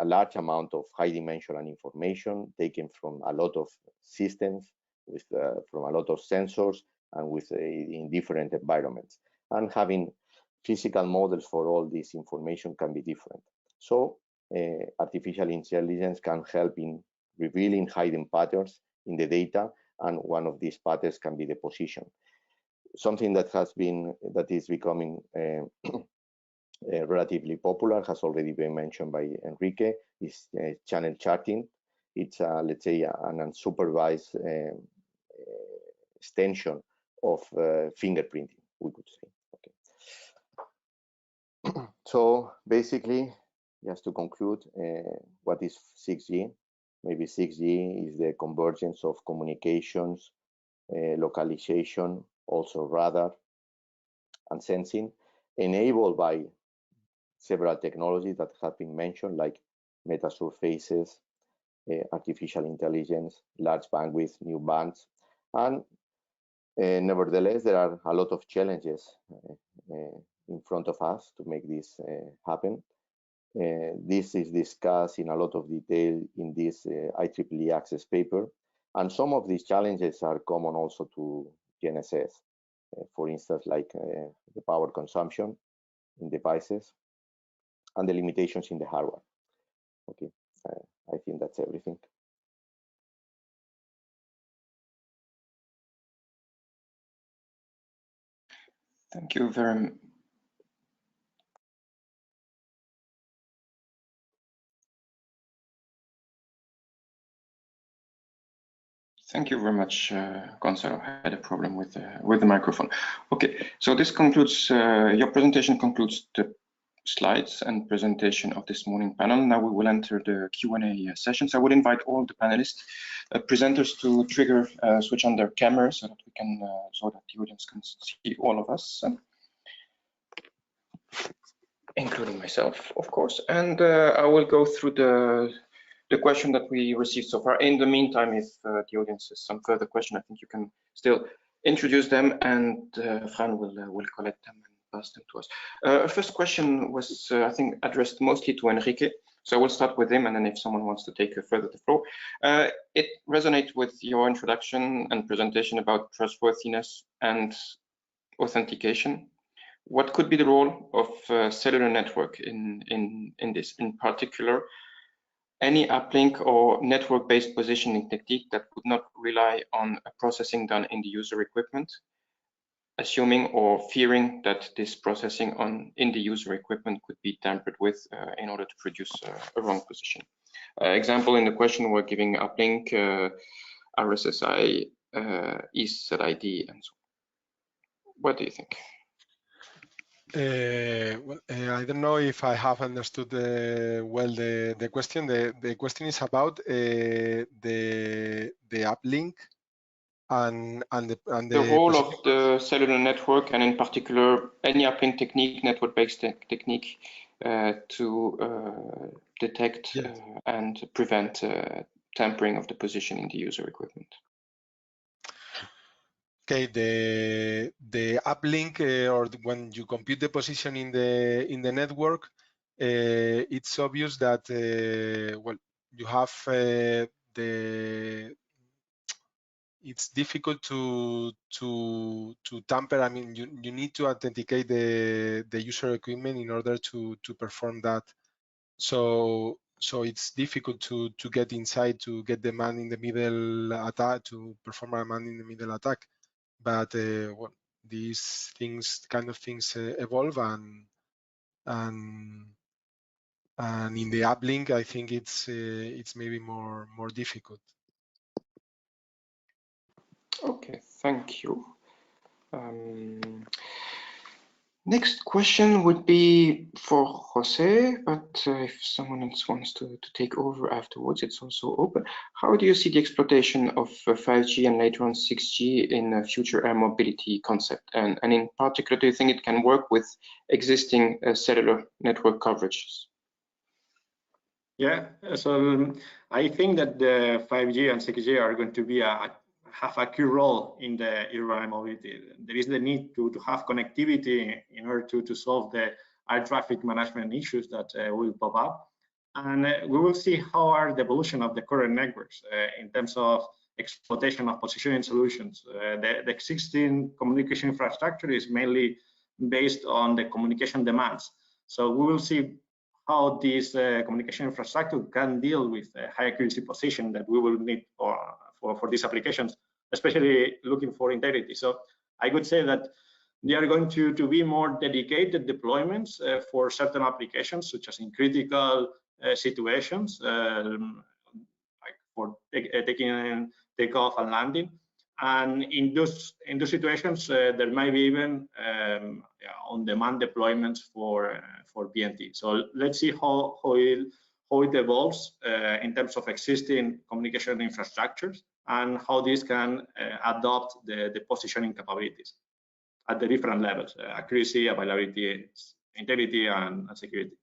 large amount of high dimensional information taken from a lot of systems, from a lot of sensors, and in different environments. And having physical models for all this information can be different. So artificial intelligence can help in revealing hidden patterns in the data, and one of these patterns can be the position. Something that is becoming relatively popular, has already been mentioned by Enrique, is channel charting. It's let's say an unsupervised extension of fingerprinting, we could say. Okay. So basically, just to conclude, what is 6G? Maybe 6G is the convergence of communications, localization, also radar and sensing, enabled by several technologies that have been mentioned, like metasurfaces, artificial intelligence, large bandwidth, new bands. And nevertheless, there are a lot of challenges in front of us to make this happen. This is discussed in a lot of detail in this IEEE Access paper. And some of these challenges are common also to GNSS. For instance, like the power consumption in devices and the limitations in the hardware. Okay, I think that's everything. Thank you very much. Thank you very much, Gonzalo. I had a problem with the microphone. Okay, so this concludes, your presentation concludes the slides and presentation of this morning panel. Now we will enter the Q&A session. So I would invite all the panelists, presenters to switch on their cameras so that we can, so that the audience can see all of us, including myself, of course. And I will go through the question that we received so far. In the meantime, if the audience has some further question, I think you can still introduce them, and Fran will collect them and pass them to us. First question was, I think, addressed mostly to Enrique. So I will start with him, and then if someone wants to take further the floor. It resonates with your introduction and presentation about trustworthiness and authentication. What could be the role of cellular network in this, in particular? Any uplink or network-based positioning technique that would not rely on a processing done in the user equipment, assuming or fearing that this processing in the user equipment could be tampered with in order to produce a wrong position. Example in the question, we're giving uplink, RSSI, ESET-ID, and so on. What do you think? Well, I don't know if I have understood well the question. The question is about the uplink and the role of the cellular network, and in particular any uplink technique, network-based technique, to detect and prevent tampering of the position in the user equipment. Okay, the uplink or when you compute the position in the network, it's obvious that well, you have the it's difficult to tamper. I mean, you need to authenticate the user equipment in order to perform that. So it's difficult to get inside to get the man in the middle attack, to perform a man in the middle attack. But well, these kind of things evolve, and in the uplink, I think it's maybe more difficult. Okay, thank you. Next question would be for Jose, but if someone else wants to take over afterwards, it's also open. How do you see the exploitation of 5G and later on 6G in future air mobility concept? And in particular, do you think it can work with existing cellular network coverages? Yeah, so I think that the 5G and 6G are going to be have a key role in the urban mobility. There is the need to have connectivity in order to solve the air traffic management issues that will pop up. And we will see how are the evolution of the current networks in terms of exploitation of positioning solutions. The existing communication infrastructure is mainly based on the communication demands. So we will see how this communication infrastructure can deal with high accuracy position that we will need for these applications, especially looking for integrity. So I would say that they are going to be more dedicated deployments for certain applications, such as in critical situations, like for taking takeoff and landing. And in those situations, there might be even on-demand deployments for PNT. So let's see how it evolves in terms of existing communication infrastructures and how this can adopt the positioning capabilities at the different levels: accuracy, availability, integrity, and security.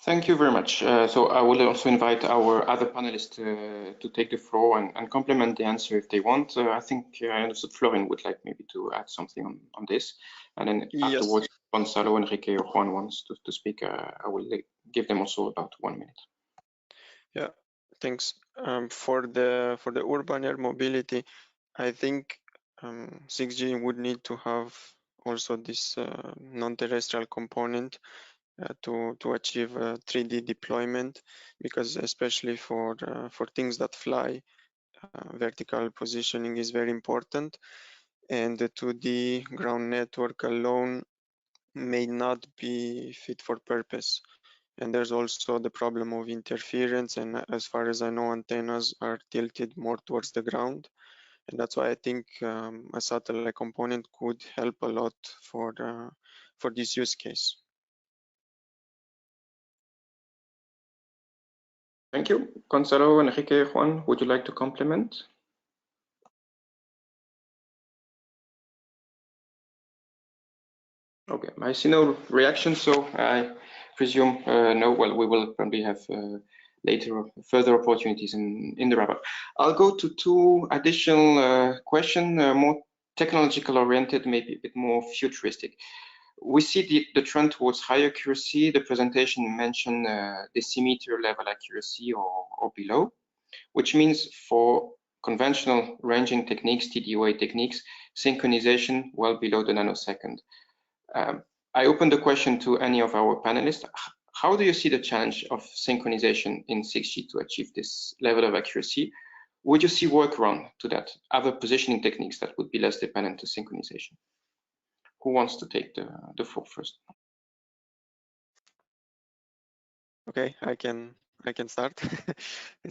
Thank you very much. So I will also invite our other panelists to take the floor and complement the answer if they want. I think I understood Florian would like maybe to add something on this. And then afterwards, Gonzalo, Enrique, or Juan wants to speak. I will give them also about 1 minute. Yeah, thanks. For the urban air mobility, I think 6G would need to have also this non-terrestrial component to achieve 3D deployment, because especially for things that fly, vertical positioning is very important, and the 2D ground network alone may not be fit for purpose. And there's also the problem of interference, and as far as I know, antennas are tilted more towards the ground, and that's why I think a satellite component could help a lot for this use case. Thank you. Gonzalo, Enrique, Juan, would you like to complement? Okay, I see no reaction, so I presume no. Well, we will probably have later further opportunities in the wrap-up. I'll go to two additional questions, more technological oriented, maybe a bit more futuristic. We see the trend towards high accuracy. The presentation mentioned decimeter level accuracy or below, which means for conventional ranging techniques, TDOA techniques, synchronization well below the nanosecond. I open the question to any of our panelists. How do you see the challenge of synchronization in 6G to achieve this level of accuracy? Would you see workaround to that? Other positioning techniques that would be less dependent to synchronization? Who wants to take the floor first? Okay, I can start.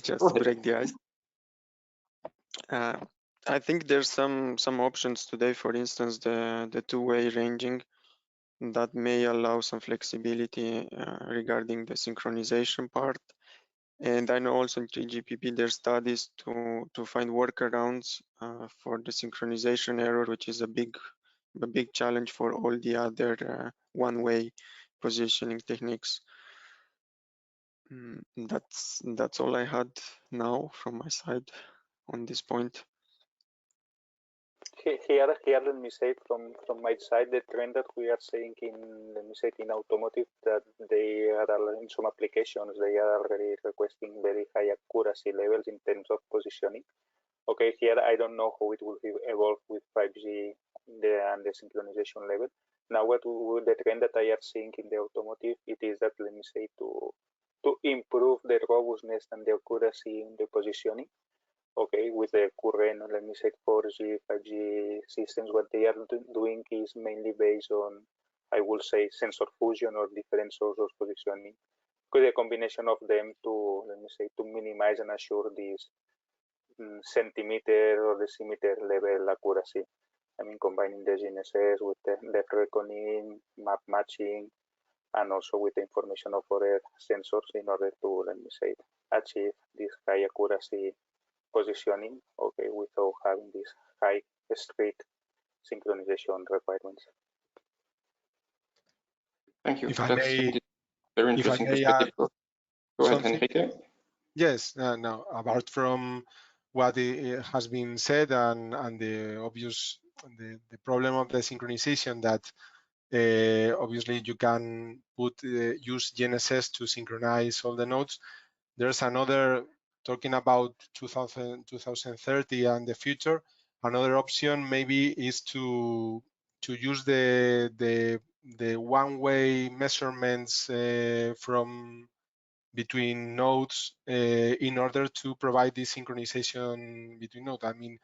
Just to break the ice. I think there's some options today. For instance, the two-way ranging that may allow some flexibility regarding the synchronization part. And I know also in 3GPP there's studies to find workarounds for the synchronization error, which is a big challenge for all the other one-way positioning techniques. That's all I had now from my side on this point. here, let me say from my side, the trend that we are seeing in automotive, that they are in some applications, they are already requesting very high accuracy levels in terms of positioning. Okay, here I don't know how it will evolve with 5G and the synchronization level. Now, the trend that I are seeing in the automotive, it is that, let me say, to improve the robustness and the accuracy in the positioning. Okay, with the current, let me say, 4G, 5G systems, what they are doing is mainly based on, I will say, sensor fusion or different sources of positioning. With a combination of them to, let me say, to minimize and assure this centimeter or decimeter level accuracy. I mean, combining the GNSS with the depth reckoning, map matching, and also with the information of other sensors in order to, let me say, achieve this high accuracy positioning, okay, without having these high strict synchronization requirements. Thank you. If I may, very interesting perspective. Go ahead, Enrique. Yes, no, apart from what has been said and the obvious, the problem of the synchronization that obviously you can use GNSS to synchronize all the nodes. There's another, talking about 2030 and the future, another option maybe is to use the one-way measurements from between nodes in order to provide this synchronization between nodes. I mean,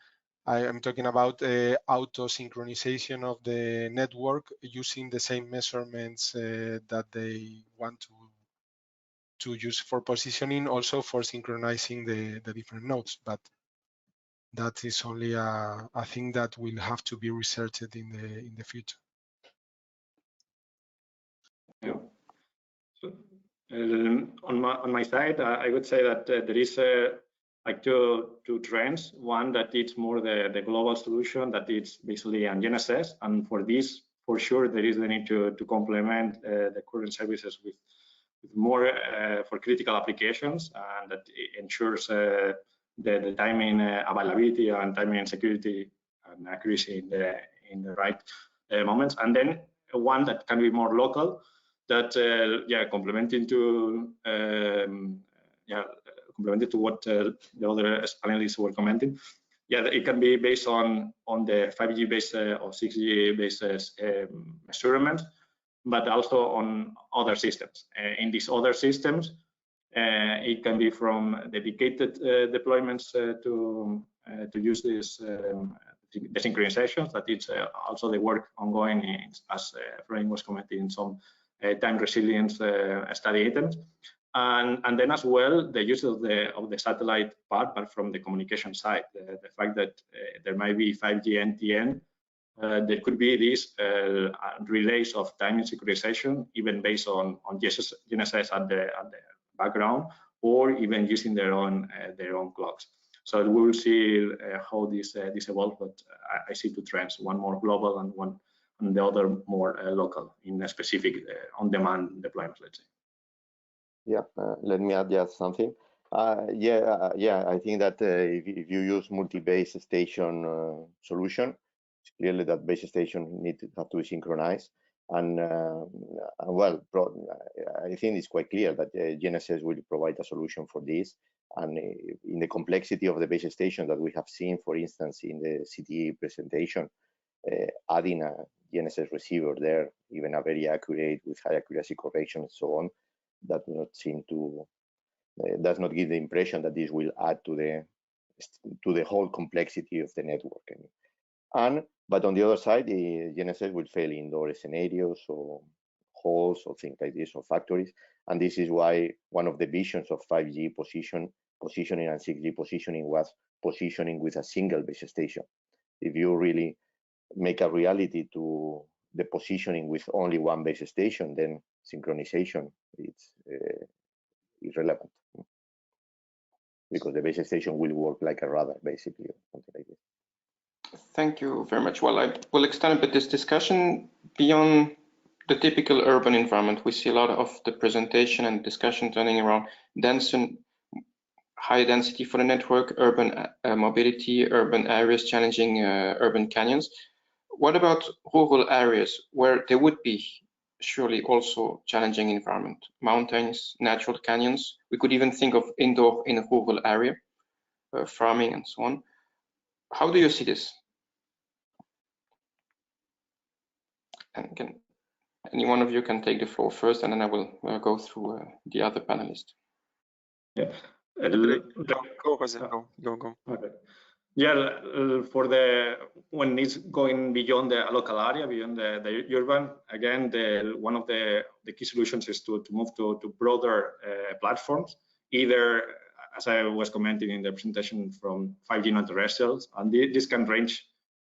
I am talking about auto synchronization of the network using the same measurements that they want to use for positioning, also for synchronizing the different nodes. But that is only a thing that will have to be researched in the future. Yeah. So, on my side, I would say that there is like two trends. One that it's more the global solution, that it's basically on GNSS, and for this, for sure, there is the need to complement the current services with more for critical applications, and that ensures the timing availability and timing security and accuracy in the right moments. And then one that can be more local, that complementing to complemented to what the other panelists were commenting. Yeah, it can be based on the 5G based or 6G based measurement, but also on other systems. In these other systems, it can be from dedicated deployments to use this the synchronizations. That it's also the work ongoing as Efrain was commenting in some time resilience study items, and then as well the use of the satellite part, but from the communication side, the fact that there might be 5G NTN. There could be these relays of timing synchronization, even based on GNSS at the background, or even using their own clocks. So we will see how this evolves. But I see two trends: one more global and one, and the other more local in a specific on-demand deployment. Let's say. Yeah, let me add just something. I think that if you use multi-base station solution, it's clearly that base station have to be synchronized. And well, I think it's quite clear that GNSS will provide a solution for this. And in the complexity of the base station that we have seen, for instance, in the CTE presentation, adding a GNSS receiver there, even a very accurate with high accuracy correction and so on, that does not seem to does not give the impression that this will add to the whole complexity of the network. But on the other side, the GNSS will fail indoor scenarios or halls or things like this, or factories. And this is why one of the visions of 5G positioning and 6G positioning was positioning with a single base station. If you really make a reality to the positioning with only one base station, then synchronization it's irrelevant, because the base station will work like a radar, basically, or something like this. Thank you very much. Well, I will extend a bit this discussion beyond the typical urban environment. We see a lot of the presentation and discussion turning around dense and high density for the network, urban mobility, urban areas challenging urban canyons. What about rural areas where there would be surely also challenging environment, mountains, natural canyons? We could even think of indoor in a rural area, farming and so on. How do you see this? And any one of you can take the floor first, and then I will go through the other panelists. Yeah. Go, Jose. Go. Okay. Yeah, for when it's going beyond the local area, beyond the urban, again, one of the key solutions is to move to broader platforms, either, as I was commenting in the presentation, from 5G non-terrestrials, and this can range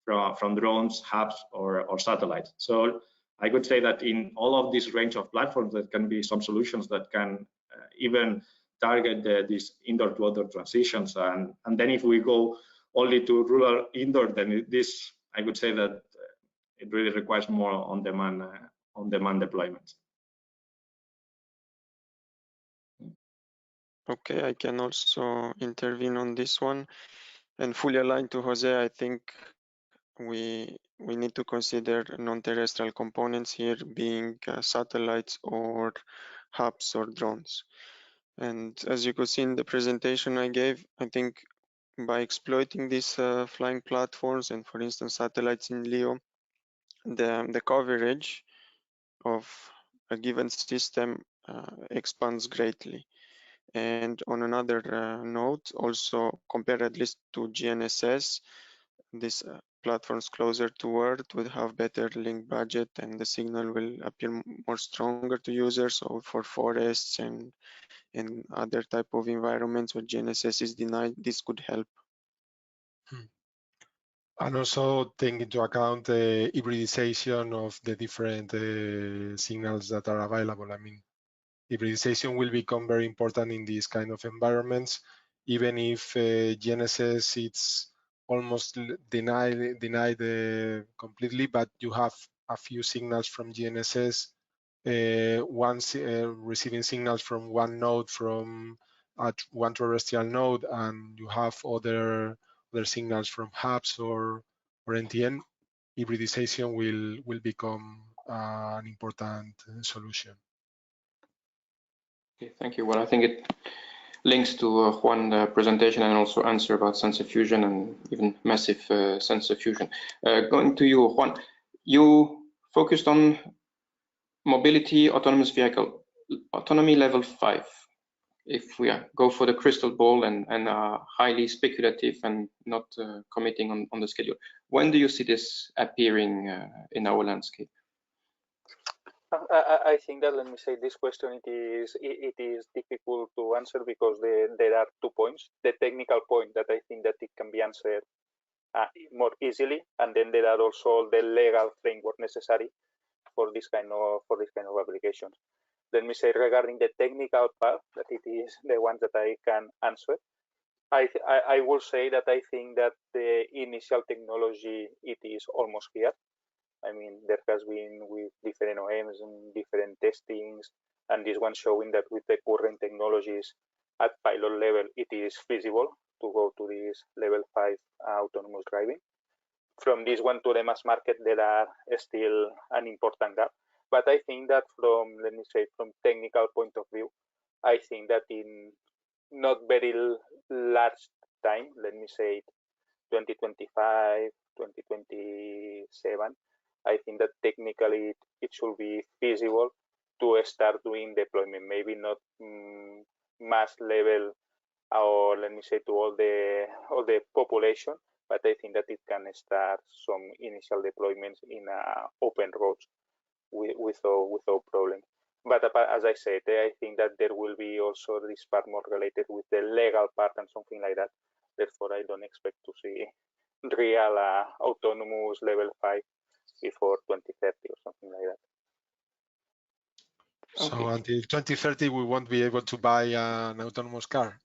from drones, hubs, or satellites. So I could say that in all of this range of platforms, there can be some solutions that can even target these indoor to outdoor transitions. And then if we go only to rural indoor, then this, I would say that it really requires more on-demand deployments. Okay, I can also intervene on this one, and fully aligned to Jose. I think we need to consider non-terrestrial components here, being satellites or hubs or drones. And as you could see in the presentation I gave, I think by exploiting these flying platforms and, for instance, satellites in LEO, the coverage of a given system expands greatly. And on another note, also compared at least to GNSS, these platforms closer to Earth would have better link budget, and the signal will appear more stronger to users. So for forests and other type of environments where GNSS is denied, this could help. And also take into account the hybridization of the different signals that are available. I mean, hybridization will become very important in these kind of environments, even if GNSS it's almost denied completely, but you have a few signals from GNSS, once receiving signals from one node, from one terrestrial node, and you have other signals from hubs or NTN. Hybridization will become an important solution. Okay, thank you. Well, I think it links to Juan's presentation and also answer about sensor fusion and even massive sensor fusion. Going to you, Juan, you focused on mobility, autonomous vehicle, autonomy level 5. If we go for the crystal ball and are highly speculative and not committing on the schedule, when do you see this appearing in our landscape? I think that, let me say, this question it is difficult to answer because there are 2 points. The technical point that I think that it can be answered more easily, and then there are also the legal framework necessary for this kind of applications. Let me say, regarding the technical part, that it is the one that I can answer. I will say that I think that the initial technology, it is almost here. I mean, there has been with different OEMs and different testings, and this one showing that with the current technologies at pilot level, it is feasible to go to this level 5 autonomous driving. From this one to the mass market, there are still an important gap. But I think that from, let me say, from technical point of view, I think that in not very large time, let me say 2025, 2027, I think that technically it should be feasible to start doing deployment, maybe not mass level, or let me say to all the population, but I think that it can start some initial deployments in open roads without problem. But as I said, I think that there will be also this part more related with the legal part and something like that. Therefore, I don't expect to see real autonomous level 5 before 2030 or something like that. So okay. Until 2030, we won't be able to buy an autonomous car.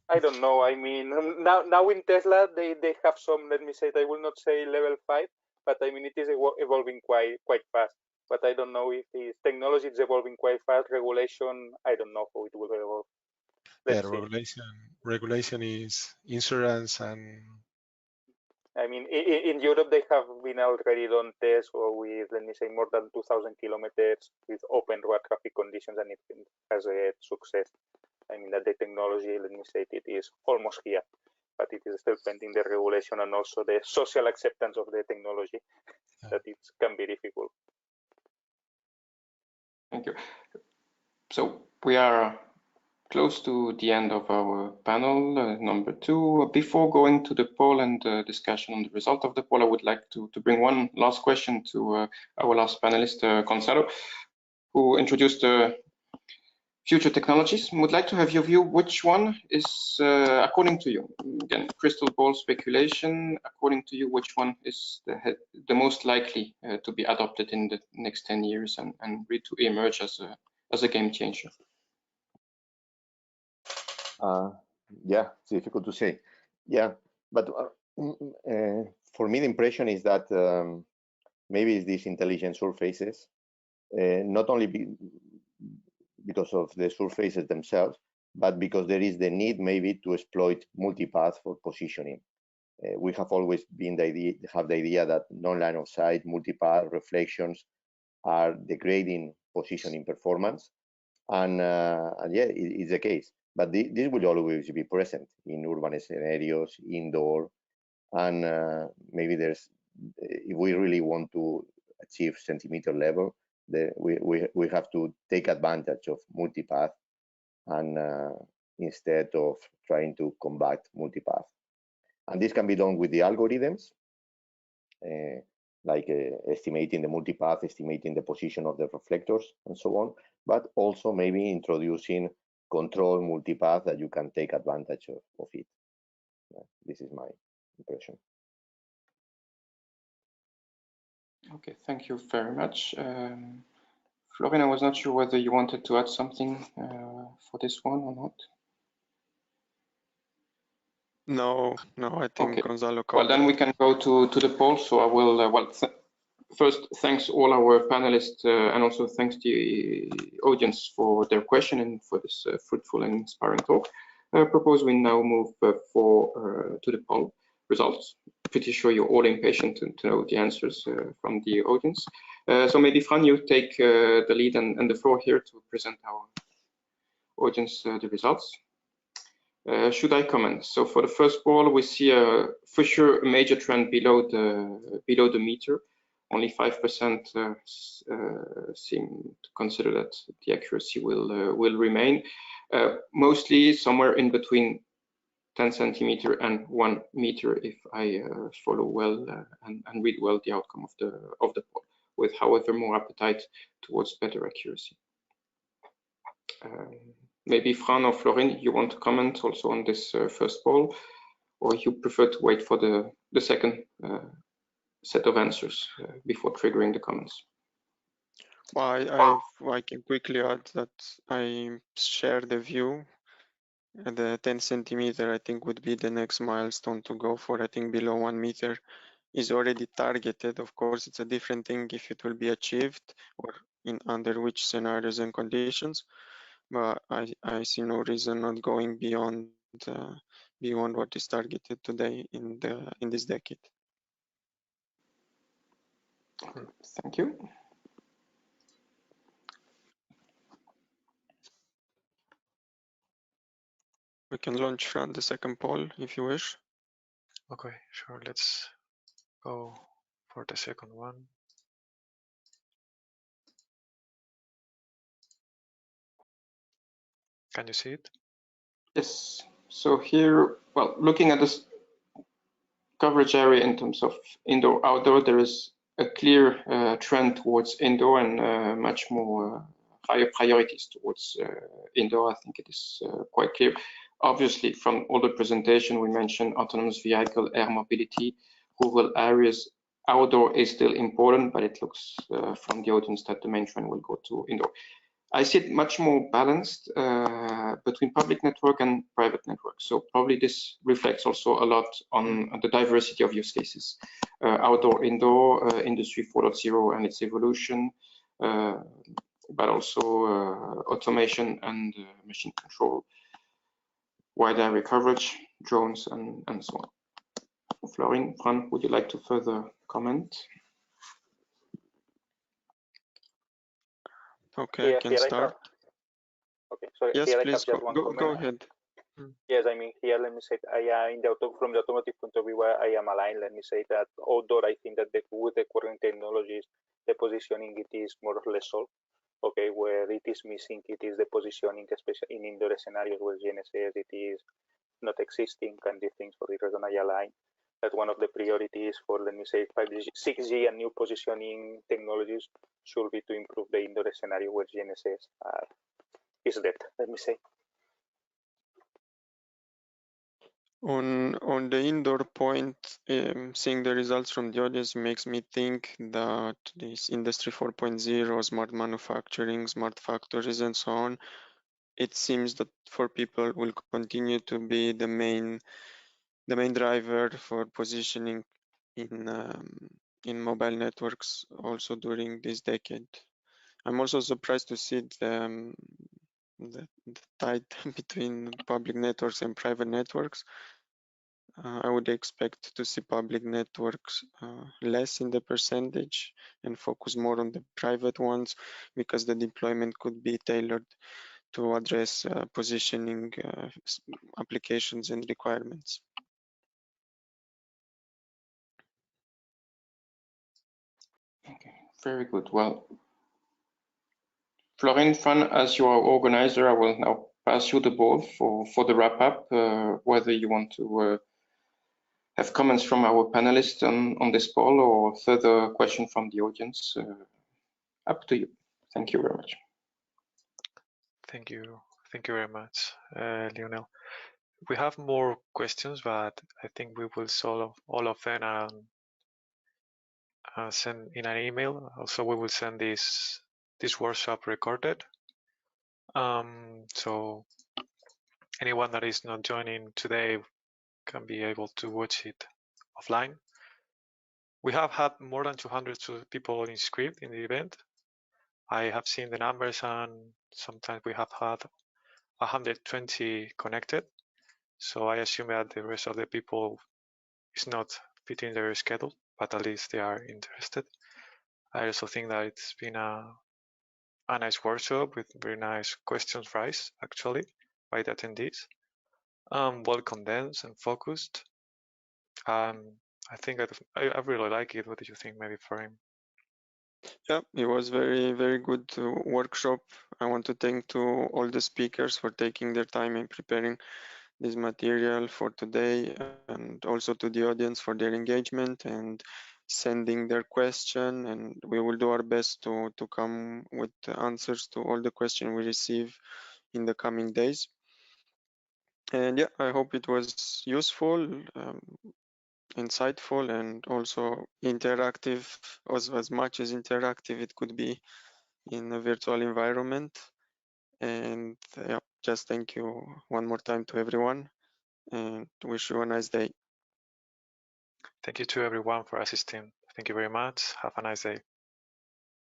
I don't know. I mean, now in Tesla, they have some, let me say, I will not say level 5, but I mean, it is evolving quite fast. But I don't know if the technology is evolving quite fast. Regulation, I don't know how it will evolve. regulation is insurance and. I mean, in Europe, they have been already done tests with, let me say, more than 2,000 kilometers with open road traffic conditions, and it has a success. I mean, that the technology, let me say, it is almost here, but it is still pending the regulation and also the social acceptance of the technology. That it can be difficult. Thank you. So we are close to the end of our panel number 2. Before going to the poll and discussion on the result of the poll, I would like to bring one last question to our last panelist, Gonzalo, who introduced future technologies. Would like to have your view, which one is, according to you, again, crystal ball speculation, according to you, which one is the most likely to be adopted in the next 10 years and to emerge as a game changer? Yeah, it's difficult to say. Yeah, but for me, the impression is that maybe it's these intelligent surfaces, not only because of the surfaces themselves, but because there is the need maybe to exploit multipath for positioning. We have always been the idea that non-line of sight, multipath reflections are degrading positioning performance, and yeah, it's the case. But this will always be present in urban scenarios, indoor, and maybe there's, if we really want to achieve centimeter level, we have to take advantage of multipath and instead of trying to combat multipath. And this can be done with the algorithms, like estimating the multipath, estimating the position of the reflectors, and so on, but also maybe introducing control multipath that you can take advantage of it. This is my impression. Okay, thank you very much. Florin, I was not sure whether you wanted to add something for this one or not. No, I think okay. Gonzalo covered. Well, then we can go to the poll. So I will, first, thanks all our panelists and also thanks the audience for their question and for this fruitful and inspiring talk. I propose we now move to the poll results. Pretty sure you're all impatient to know the answers from the audience. So maybe Fran, you take the lead and the floor here to present our audience the results. Should I comment? So for the first poll, we see for sure a major trend below the meter. Only 5% seem to consider that the accuracy will remain. Mostly somewhere in between 10 centimeter and 1 meter, if I follow well and read well the outcome of the poll, with however more appetite towards better accuracy. Maybe Fran or Florin, you want to comment also on this first poll, or you prefer to wait for the second set of answers before triggering the comments? Well, I can quickly add that I share the view. The 10 centimeter, I think, would be the next milestone to go for. I think below 1 meter is already targeted. Of course, it's a different thing if it will be achieved or under which scenarios and conditions. But I see no reason not going beyond what is targeted today in this decade. Thank you. We can launch from the second poll if you wish. Okay, sure. Let's go for the second one. Can you see it? Yes. So here, well, looking at this coverage area in terms of indoor outdoor, there is a clear trend towards indoor and much more higher priorities towards indoor. I think it is quite clear. Obviously, from all the presentation, we mentioned autonomous vehicle, air mobility, rural areas. Outdoor is still important, but it looks from the audience that the main trend will go to indoor. I see it much more balanced between public network and private network. So probably this reflects also a lot on the diversity of use cases. Outdoor, indoor, Industry 4.0 and its evolution, but also automation and machine control. wide area coverage, drones, and so on. Florin, Fran, would you like to further comment? Okay, I can start. Okay, sorry. Yes, here please, I have just one comment. go ahead. Yes, I mean, here, let me say, from the automotive point of view, I am aligned. Let me say that, although I think that with the current technologies, the positioning, it is more or less solved. Okay, where it is missing, it is the positioning, especially in indoor scenarios where GNSS, it is not existing, and these things, for the reason I align. That one of the priorities for, let me say, 5G, 6G and new positioning technologies should be to improve the indoor scenario where GNSS is dead, let me say. On the indoor point, seeing the results from the audience makes me think that this Industry 4.0, smart manufacturing, smart factories, and so on, it seems that for people will continue to be the main driver for positioning in mobile networks also during this decade. I'm also surprised to see the tide between public networks and private networks. I would expect to see public networks less in the percentage and focus more on the private ones, because the deployment could be tailored to address positioning applications and requirements. Okay, very good. Well, Florin, Fran, as you are organizer, I will now pass you the ball for the wrap up, whether you want to have comments from our panelists on this poll or further question from the audience. Up to you. Thank you very much. Thank you very much, Lionel. We have more questions, but I think we will solve all of them and send in an email. Also, we will send this workshop recorded. So anyone that is not joining today can be able to watch it offline. We have had more than 200 people inscribed in the event. I have seen the numbers, and sometimes we have had 120 connected. So I assume that the rest of the people is not fitting their schedule, but at least they are interested. I also think that it's been a nice workshop with very nice questions raised, actually, by the attendees. Well condensed and focused. I think I really like it. What do you think, maybe, for him? Yeah, it was very good workshop. I want to thank to all the speakers for taking their time in preparing this material for today, and also to the audience for their engagement and sending their question. And we will do our best to come with the answers to all the questions we receive in the coming days. And yeah, I hope it was useful, insightful, and also interactive, as much as interactive it could be in a virtual environment. And yeah, just thank you one more time to everyone, and wish you a nice day. Thank you to everyone for assisting. Thank you very much. Have a nice day.